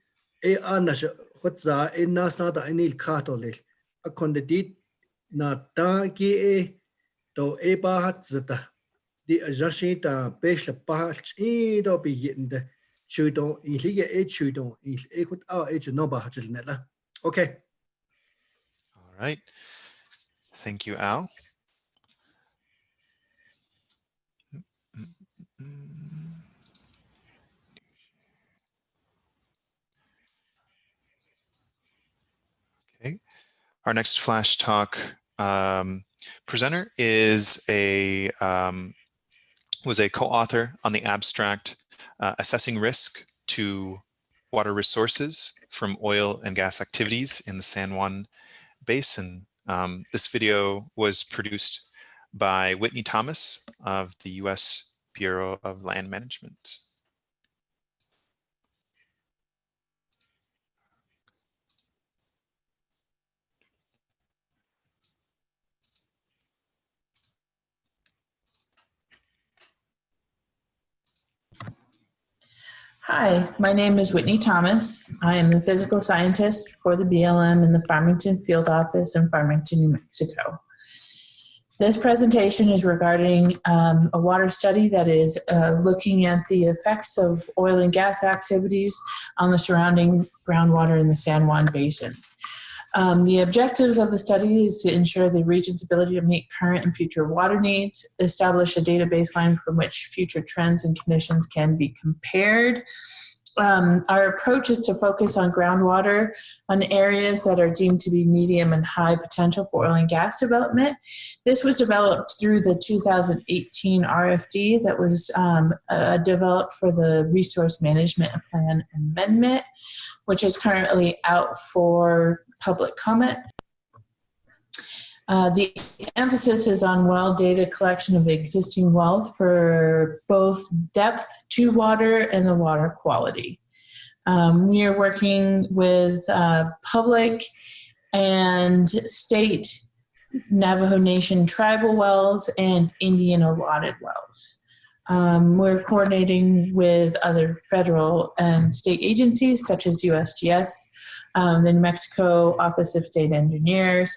a Annash what's in Nasna Anil Katolil. A conde did not tanki do a bahat zeta. The Ajashita Besh Patch either be in the Chudon, Iliga a Chudon, Equid our age no Bahajilnella. Okay. All right. Thank you, Al. Okay. Our next flash talk presenter is was a co-author on the abstract Assessing Risk to Water Resources from Oil and Gas Activities in the San Juan Basin. This video was produced by Whitney Thomas of the U.S. Bureau of Land Management. Hi, my name is Whitney Thomas. I am the physical scientist for the BLM in the Farmington Field Office in Farmington, New Mexico. This presentation is regarding a water study that is looking at the effects of oil and gas activities on the surrounding groundwater in the San Juan Basin. The objectives of the study is to ensure the region's ability to meet current and future water needs, establish a data baseline from which future trends and conditions can be compared. Our approach is to focus on groundwater on areas that are deemed to be medium and high potential for oil and gas development. This was developed through the 2018 RFD that was developed for the Resource Management Plan Amendment, which is currently out for public comment. The emphasis is on well data collection of existing wells for both depth to water and the water quality. We are working with public and state Navajo Nation tribal wells and Indian allotted wells. We're coordinating with other federal and state agencies such as USGS, the New Mexico Office of State Engineers,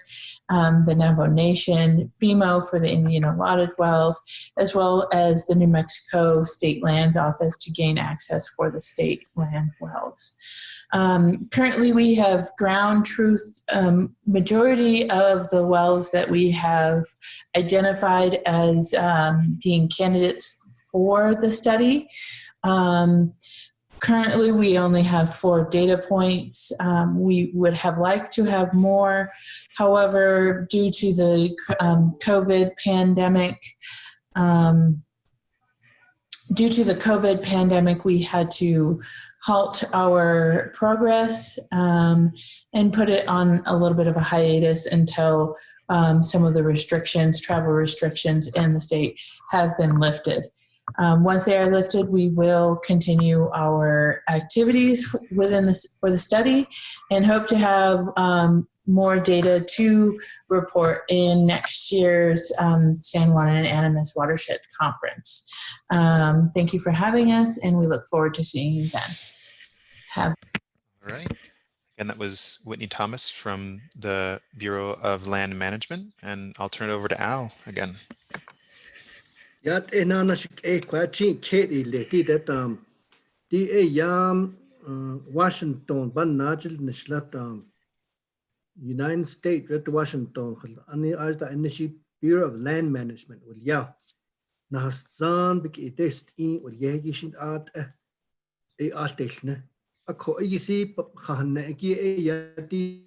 the Navajo Nation, FEMO for the Indian allotted wells, as well as the New Mexico State Lands Office to gain access for the state land wells. Currently, we have ground truth. Majority of the wells that we have identified as being candidates for the study Currently, we only have 4 data points. We would have liked to have more. However, due to the COVID pandemic, we had to halt our progress and put it on a little bit of a hiatus until some of the restrictions, travel restrictions in the state have been lifted. Once they are lifted, we will continue our activities for the study and hope to have more data to report in next year's San Juan and Animas Watershed Conference. Thank you for having us, and we look forward to seeing you then. All right. And that was Whitney Thomas from the Bureau of Land Management, and I'll turn it over to Al again. Yat enanashik kwachi Katie leti that Washington ban najil nishlat United States red Washington ani ajda inishi Bureau of Land Management ul ya nahastan bik test in ul yagishin at e altelne ako yisi khanna ki yati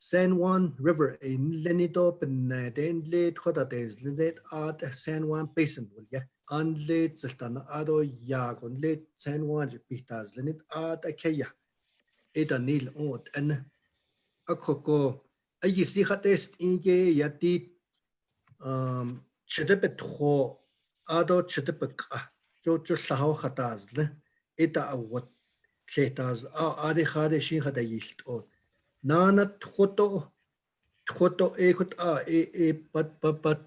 San Juan River in Lenito Peneden late Hotates late at San Juan Basin will ya and late Sultana Ado Yagon late San Juan Pitas Lenit at Akaya it a nil oat and a coco a yisi hatest inge yati Chedepet ho Ado Chedepek Jojo Saho Hatasle it a what Kletas Adi Hade she had a yield oat. Nana tkoto ekot but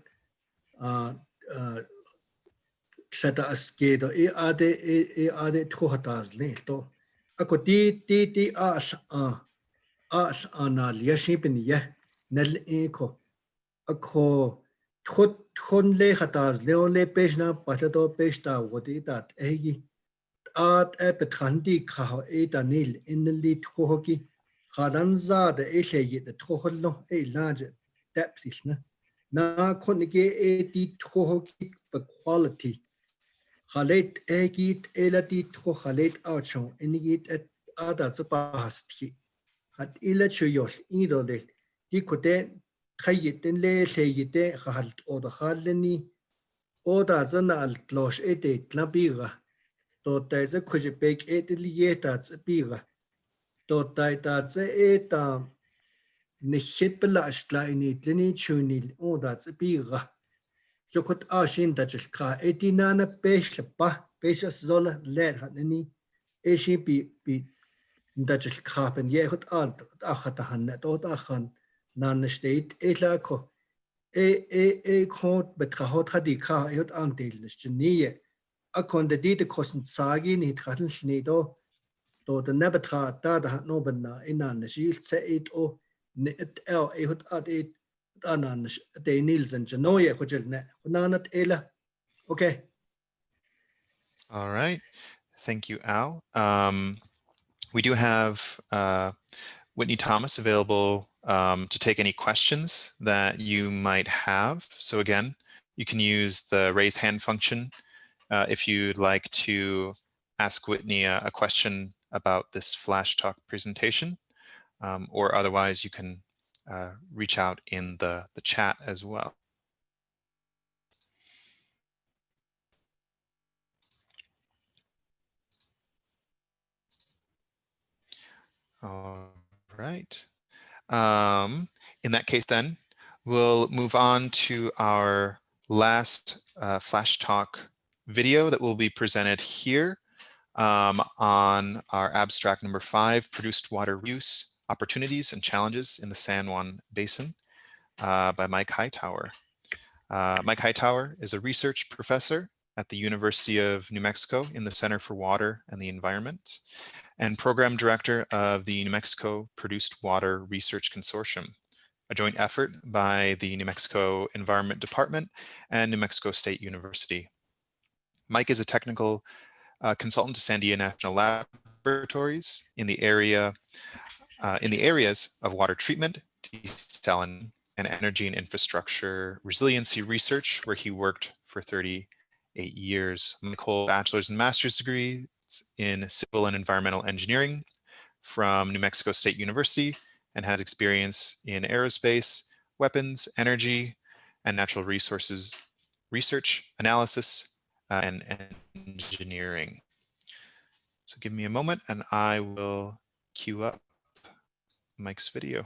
seta askedo ade tkohatas lento ako ti as anal yashipin ya nel eko ako tkon le hatas leole peshna patato peshta wodi that egi at epethandi kha eta nil in the tkohoki Khadanza the Eshe the Troholo a large depth na konige eti trohoki quality. Khalet egit elati trohalet archon enigit at adazapasti. Had ilachuyos idole dikote khayit and le shayite halt or the haleni or the zana alt losh ete labira. To there's a kujipek etiliatats bira. Dort da ze nihipla ashla ini tlini chunil o da bira jokot ashin da jilka etinana peshpa peshas zola led hatni eshi bi da jilka pen yehut ad akhatahan dort akhan nan state elako khot betrahot khadika yot antil nisniye akon de dite kosten sagi nit khatl schnedo to the nebetra da hat no benna inan shil set o net el ehut at it anan de nilsen genoye hojelne nanat ela. Okay. All right. Thank you, Al. We do have Whitney Thomas available to take any questions that you might have. So again, you can use the raise hand function if you'd like to ask Whitney a question about this Flash Talk presentation, or otherwise you can reach out in the chat as well. All right. In that case then, we'll move on to our last Flash Talk video that will be presented here on our abstract number 5, Produced Water Use, Opportunities and Challenges in the San Juan Basin by Mike Hightower. Mike Hightower is a research professor at the University of New Mexico in the Center for Water and the Environment and program director of the New Mexico Produced Water Research Consortium, a joint effort by the New Mexico Environment Department and New Mexico State University. Mike is a technical consultant to Sandia National Laboratories in the areas of water treatment, desalination, and energy and infrastructure resiliency research, where he worked for 38 years. Mike holds bachelor's and master's degrees master's in civil and environmental engineering from New Mexico State University and has experience in aerospace, weapons, energy, and natural resources research, analysis, and engineering. So give me a moment and I will queue up Mike's video.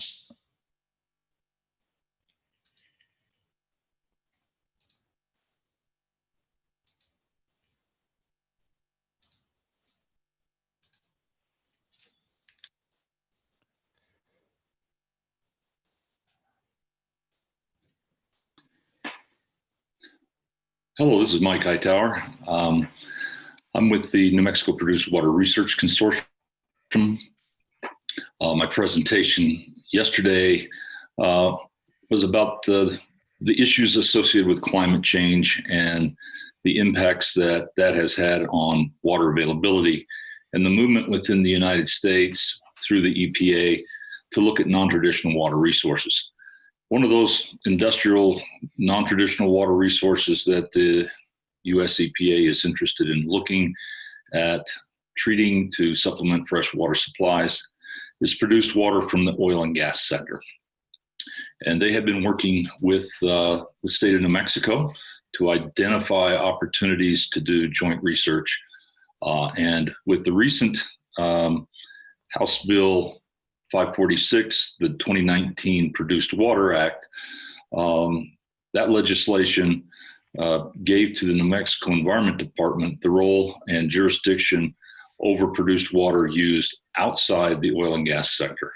Hello, this is Mike Hightower. I'm with the New Mexico Produced Water Research Consortium. My presentation yesterday was about the issues associated with climate change and the impacts that has had on water availability and the movement within the United States through the EPA to look at non-traditional water resources. One of those industrial, non-traditional water resources that the US EPA is interested in looking at treating to supplement fresh water supplies is produced water from the oil and gas sector. And they have been working with the state of New Mexico to identify opportunities to do joint research. And with the recent House Bill 546, the 2019 Produced Water Act, that legislation gave to the New Mexico Environment Department the role and jurisdiction over produced water used outside the oil and gas sector.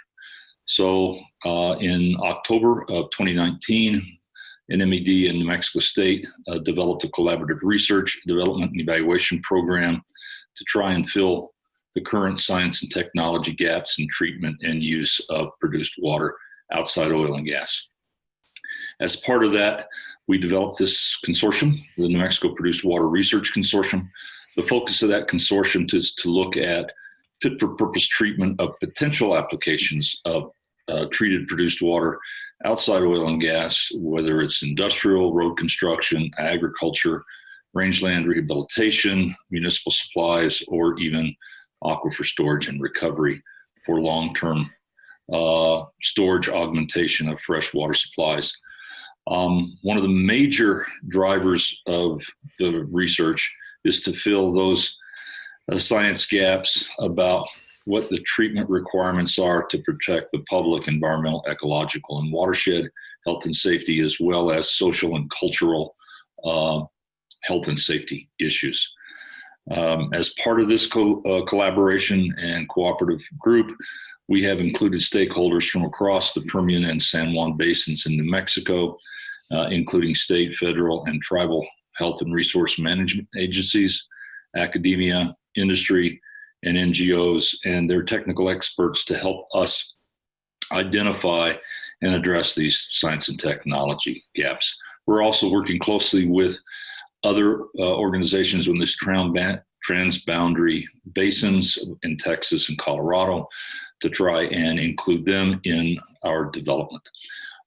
So in October of 2019, NMED and New Mexico State developed a collaborative research, development, and evaluation program to try and fill the current science and technology gaps in treatment and use of produced water outside oil and gas. As part of that, we developed this consortium, the New Mexico Produced Water Research Consortium. The focus of that consortium is to look at fit-for-purpose treatment of potential applications of treated produced water outside oil and gas, whether it's industrial, road construction, agriculture, rangeland rehabilitation, municipal supplies, or even aquifer storage and recovery for long-term storage augmentation of fresh water supplies. One of the major drivers of the research is to fill those science gaps about what the treatment requirements are to protect the public, environmental, ecological, and watershed health and safety, as well as social and cultural health and safety issues. As part of this collaboration and cooperative group, we have included stakeholders from across the Permian and San Juan basins in New Mexico, including state, federal, and tribal health and resource management agencies, academia, industry, and NGOs, and their technical experts to help us identify and address these science and technology gaps. We're also working closely with other organizations in this transboundary basins in Texas and Colorado to try and include them in our development.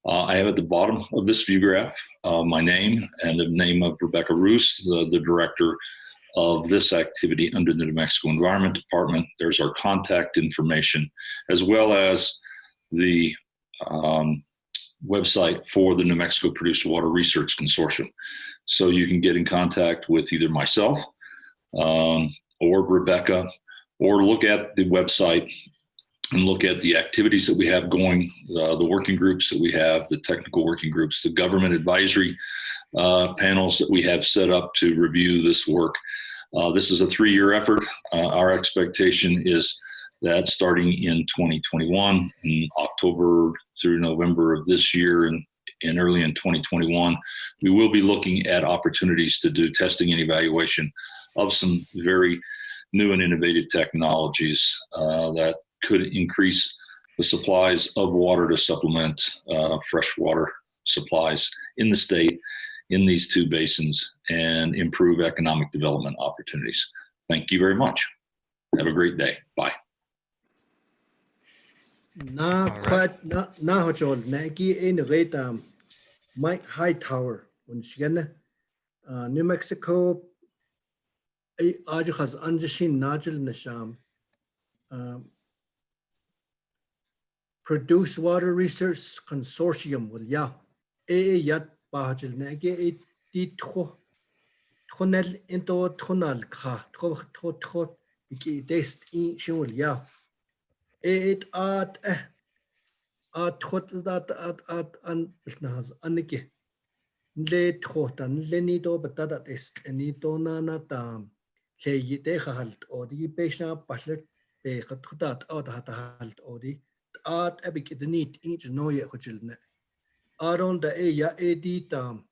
I have at the bottom of this view graph my name and the name of Rebecca Roos, the director of this activity under the New Mexico Environment Department. There's our contact information, as well as the website for the New Mexico Produced Water Research Consortium. So you can get in contact with either myself or Rebecca, or look at the website and look at the activities that we have going, the working groups that we have, the technical working groups, the government advisory panels that we have set up to review this work. This is a 3-year effort. Our expectation is that starting in 2021, in October through November of this year and early in 2021, we will be looking at opportunities to do testing and evaluation of some very new and innovative technologies that could increase the supplies of water to supplement freshwater supplies in the state, in these 2 basins, and improve economic development opportunities. Thank you very much. Have a great day. Bye. Mike Hightower, New Mexico أي خاص أنجشين ناجل نشام Produce Water Research Consortium واليا يد باجل نأجي دي تخنل انتو تخنال خا تخ بكي تيست إن شو واليا آت تخط آت أن بلناز أنكي نلي تخوتان نلي دو بتادا تيست نيدو نانا تام لي تخالت أودي بيشنا بحلت بخطات أو تهالت أودي آت أبيك دنيت إنج نوية خجلنا آرون دا يا دي تام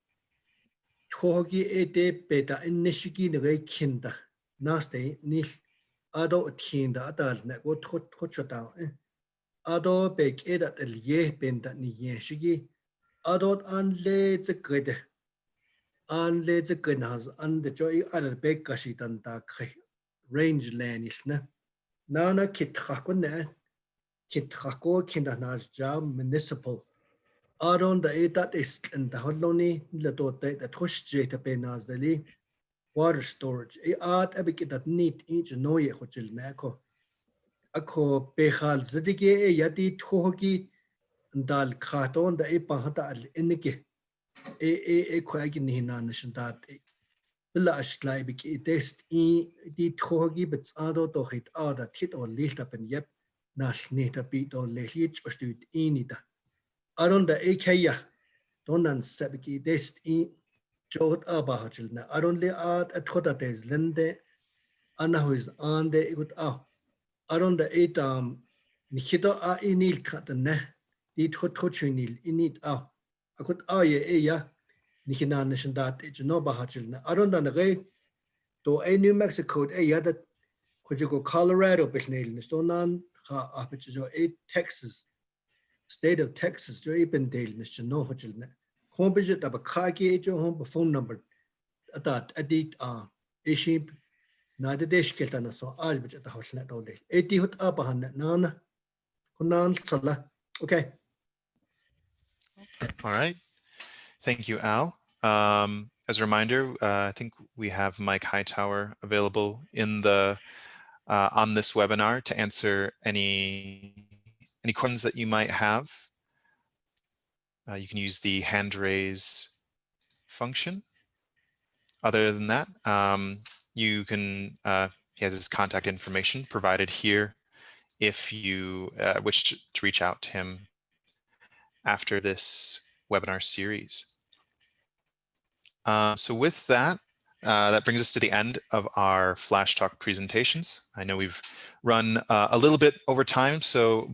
تخوكي دي بيتا إنشكي نغي كندا ناس دي نيل آدو تخيندا أدالنا و تخوتشتاو آدو بيك إدات اليه بندا نيشكي آدو أن لي تقيده أن لي تقينهاز أن دجوي أدال بيك كاشيتان دا كي رينج لانيشنا نانا كتخاكونا كتخاكو كندا ناز جام municipal آرون دا إيدات إسلن دا هلوني لدو دا تخش جيتا بيناز دالي water storage إي آت أبك إدات نيت إيج نوية خوشلناكو أكو بيخال زدقي إي يدي تخوهكي دال كاتون دا إي باهتا الإنكي إي كواجي نهينا نشندات بلا أشتلاي بك إي تيست إي دي تخوهكي بتسادو توخيت آدا تيت أو ليلتا بن يب ناش نيتا بيتو ليليج أشتويت إيني دا أرون دا إي كيا دونان سبكي ديست إي جوت أبا هجلنا أرون لي آد أتخوتا تيز لندي أنا هويز آن دي إيكوت أرون دا إي تام نخيطو إي نيل كاتنه دي تخوت نيل إي نيت أكوت يا نخينا نشندات إجنو با هجلنا أرون دا نغي تو أي نيو مكسيكو أي يادا خجوكو كولورادو بشنيل نستونان خا أبتجو أي تكساس state of Texas jo ipen del nishno hojilna khombije tab khagi jo hom phone number atat adit iship nade desh keltana so aaj bije ta hosla dole eti hot abahan nana kunan sala okay. All right, thank you, Al. As a reminder, I think we have Mike Hightower available in the on this webinar to answer any questions that you might have. You can use the hand raise function. Other than that, you can, he has his contact information provided here if you wish to reach out to him after this webinar series. So with that, that brings us to the end of our Flash Talk presentations. I know we've run a little bit over time,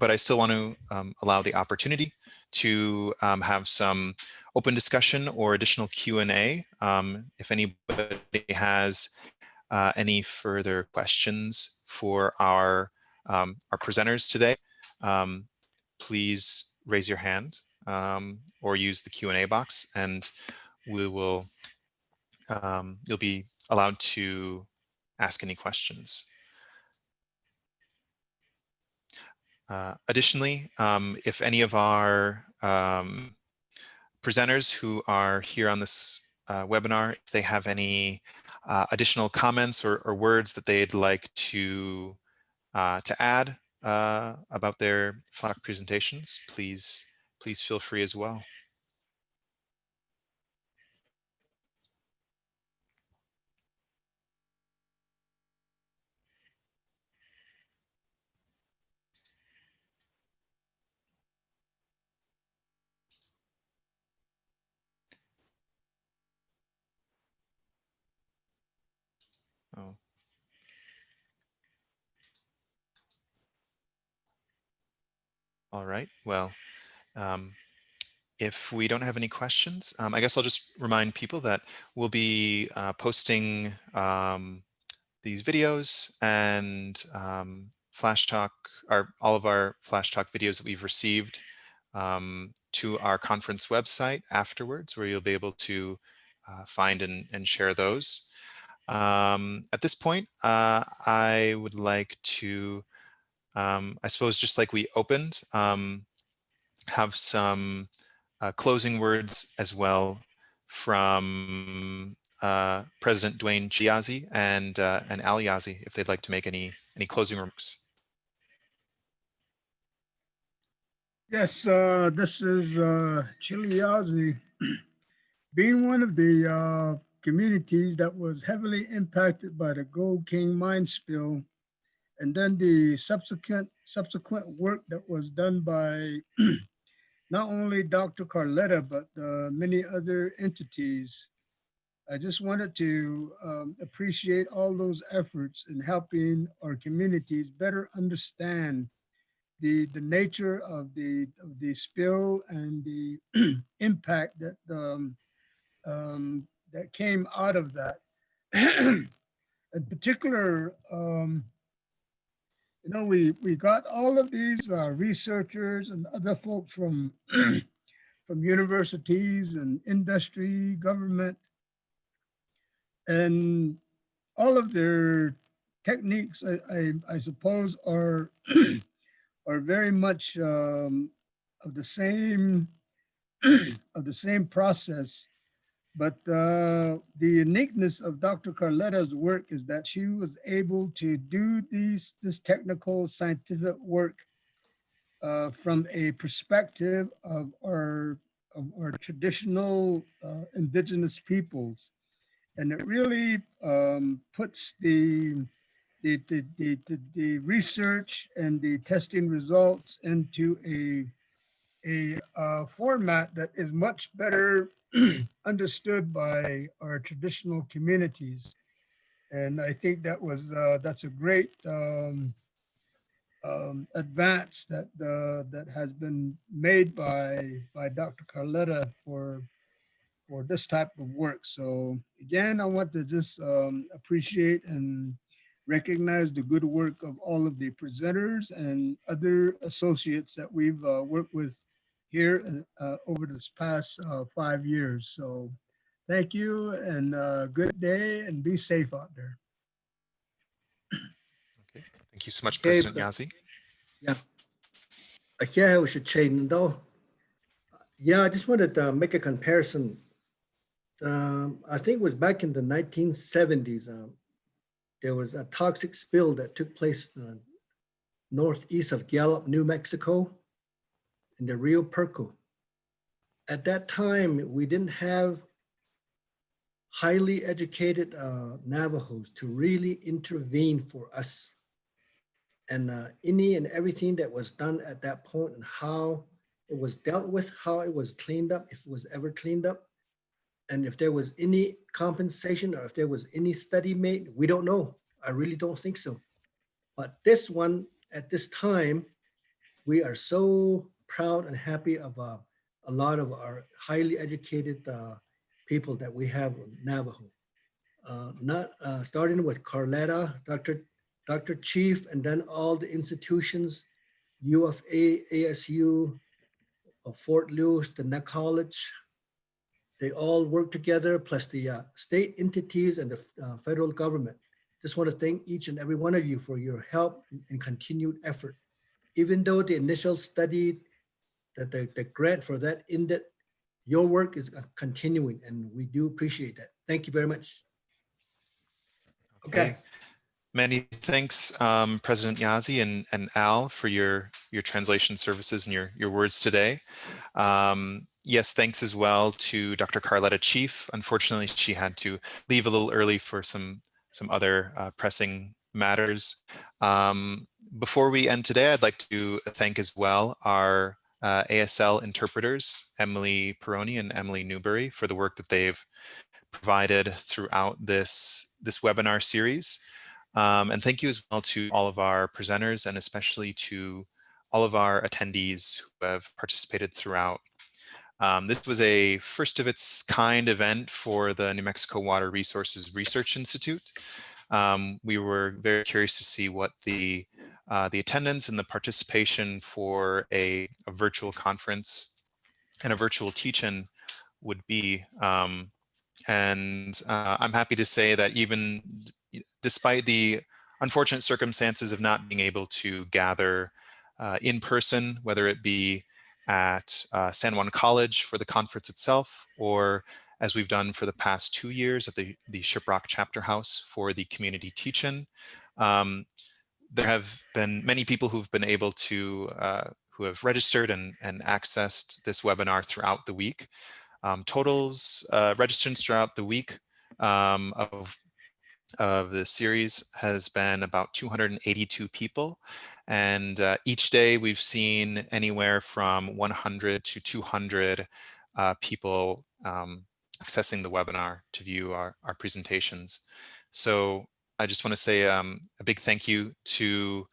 but I still want to allow the opportunity to have some open discussion or additional Q&A. If anybody has any further questions for our presenters today, please raise your hand or use the Q&A box, and we will you'll be allowed to ask any questions. Additionally, if any of our presenters who are here on this webinar, if they have any additional comments or words that they'd like to add about their FLAC presentations, please feel free as well. Oh. All right, well, if we don't have any questions, I guess I'll just remind people that we'll be posting these videos and Flash Talk, all of our Flash Talk videos that we've received to our conference website afterwards, where you'll be able to find and share those. At this point, I would like to, I suppose, just like we opened, have some closing words as well from President Dwayne Chiazzi and Al Yazzie if they'd like to make any closing remarks. Yes, this is Chiliazzi. Being one of the communities that was heavily impacted by the Gold King mine spill, and then the subsequent work that was done by not only Dr. Carletta, but many other entities. I just wanted to appreciate all those efforts in helping our communities better understand the nature of the spill and the impact that that came out of that. In particular, you know, we got all of these researchers and other folks from from universities and industry, government, and all of their techniques, I suppose, are are very much of the same of the same process. But the uniqueness of Dr. Carletta's work is that she was able to do this technical scientific work from a perspective of our traditional indigenous peoples. And it really puts the research and the testing results into a format that is much better understood by our traditional communities. And I think that was that's a great advance that that has been made by Dr. Carletta for this type of work. So again, I want to just appreciate and recognize the good work of all of the presenters and other associates that we've worked with here over this past 5 years. So thank you and good day and be safe out there. Okay, thank you so much, President Yazzie. Yeah, yeah, we should change though. Yeah, I just wanted to make a comparison. I think it was back in the 1970s. There was a toxic spill that took place northeast of Gallup, New Mexico, in the Rio Perco. At that time, we didn't have highly educated Navajos to really intervene for us. And any and everything that was done at that point and how it was dealt with, how it was cleaned up, if it was ever cleaned up, and if there was any compensation or if there was any study made, we don't know. I really don't think so. But this one, at this time, we are so proud and happy of a lot of our highly educated people that we have in Navajo. Not starting with Carletta, Dr. Chief, and then all the institutions, U of A, ASU, Fort Lewis, the Neck College, they all work together, plus the state entities and the federal government. Just want to thank each and every one of you for your help and continued effort. Even though the initial study, that the grant for that ended, your work is continuing and we do appreciate that. Thank you very much. Okay. Many thanks, President Yazzie and Al, for your translation services and your words today. Yes, thanks as well to Dr. Carletta Chief. Unfortunately, she had to leave a little early for some other pressing matters. Before we end today, I'd like to thank as well our ASL interpreters, Emily Peroni and Emily Newbury, for the work that they've provided throughout this webinar series. And thank you as well to all of our presenters and especially to all of our attendees who have participated throughout. This was a first of its kind event for the New Mexico Water Resources Research Institute. We were very curious to see what the attendance and the participation for a virtual conference and a virtual teach-in would be. And I'm happy to say that even despite the unfortunate circumstances of not being able to gather in person, whether it be at San Juan College for the conference itself or as we've done for the past 2 years at the Shiprock Chapter House for the community teach-in. There have been many people who've been able to, who have registered and accessed this webinar throughout the week. Totals registrants throughout the week of the series has been about 282 people. And each day we've seen anywhere from 100 to 200 people accessing the webinar to view our presentations. So I just want to say a big thank you to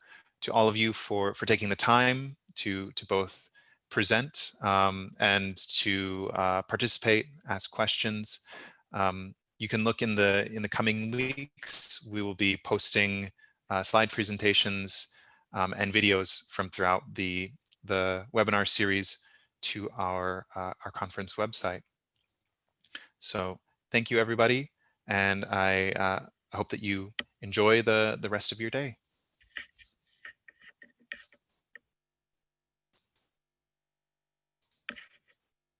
all of you for taking the time to both present and to participate, ask questions. You can look in the coming weeks. We will be posting slide presentations and videos from throughout the webinar series to our conference website. So thank you, everybody, and I hope that you enjoy the rest of your day.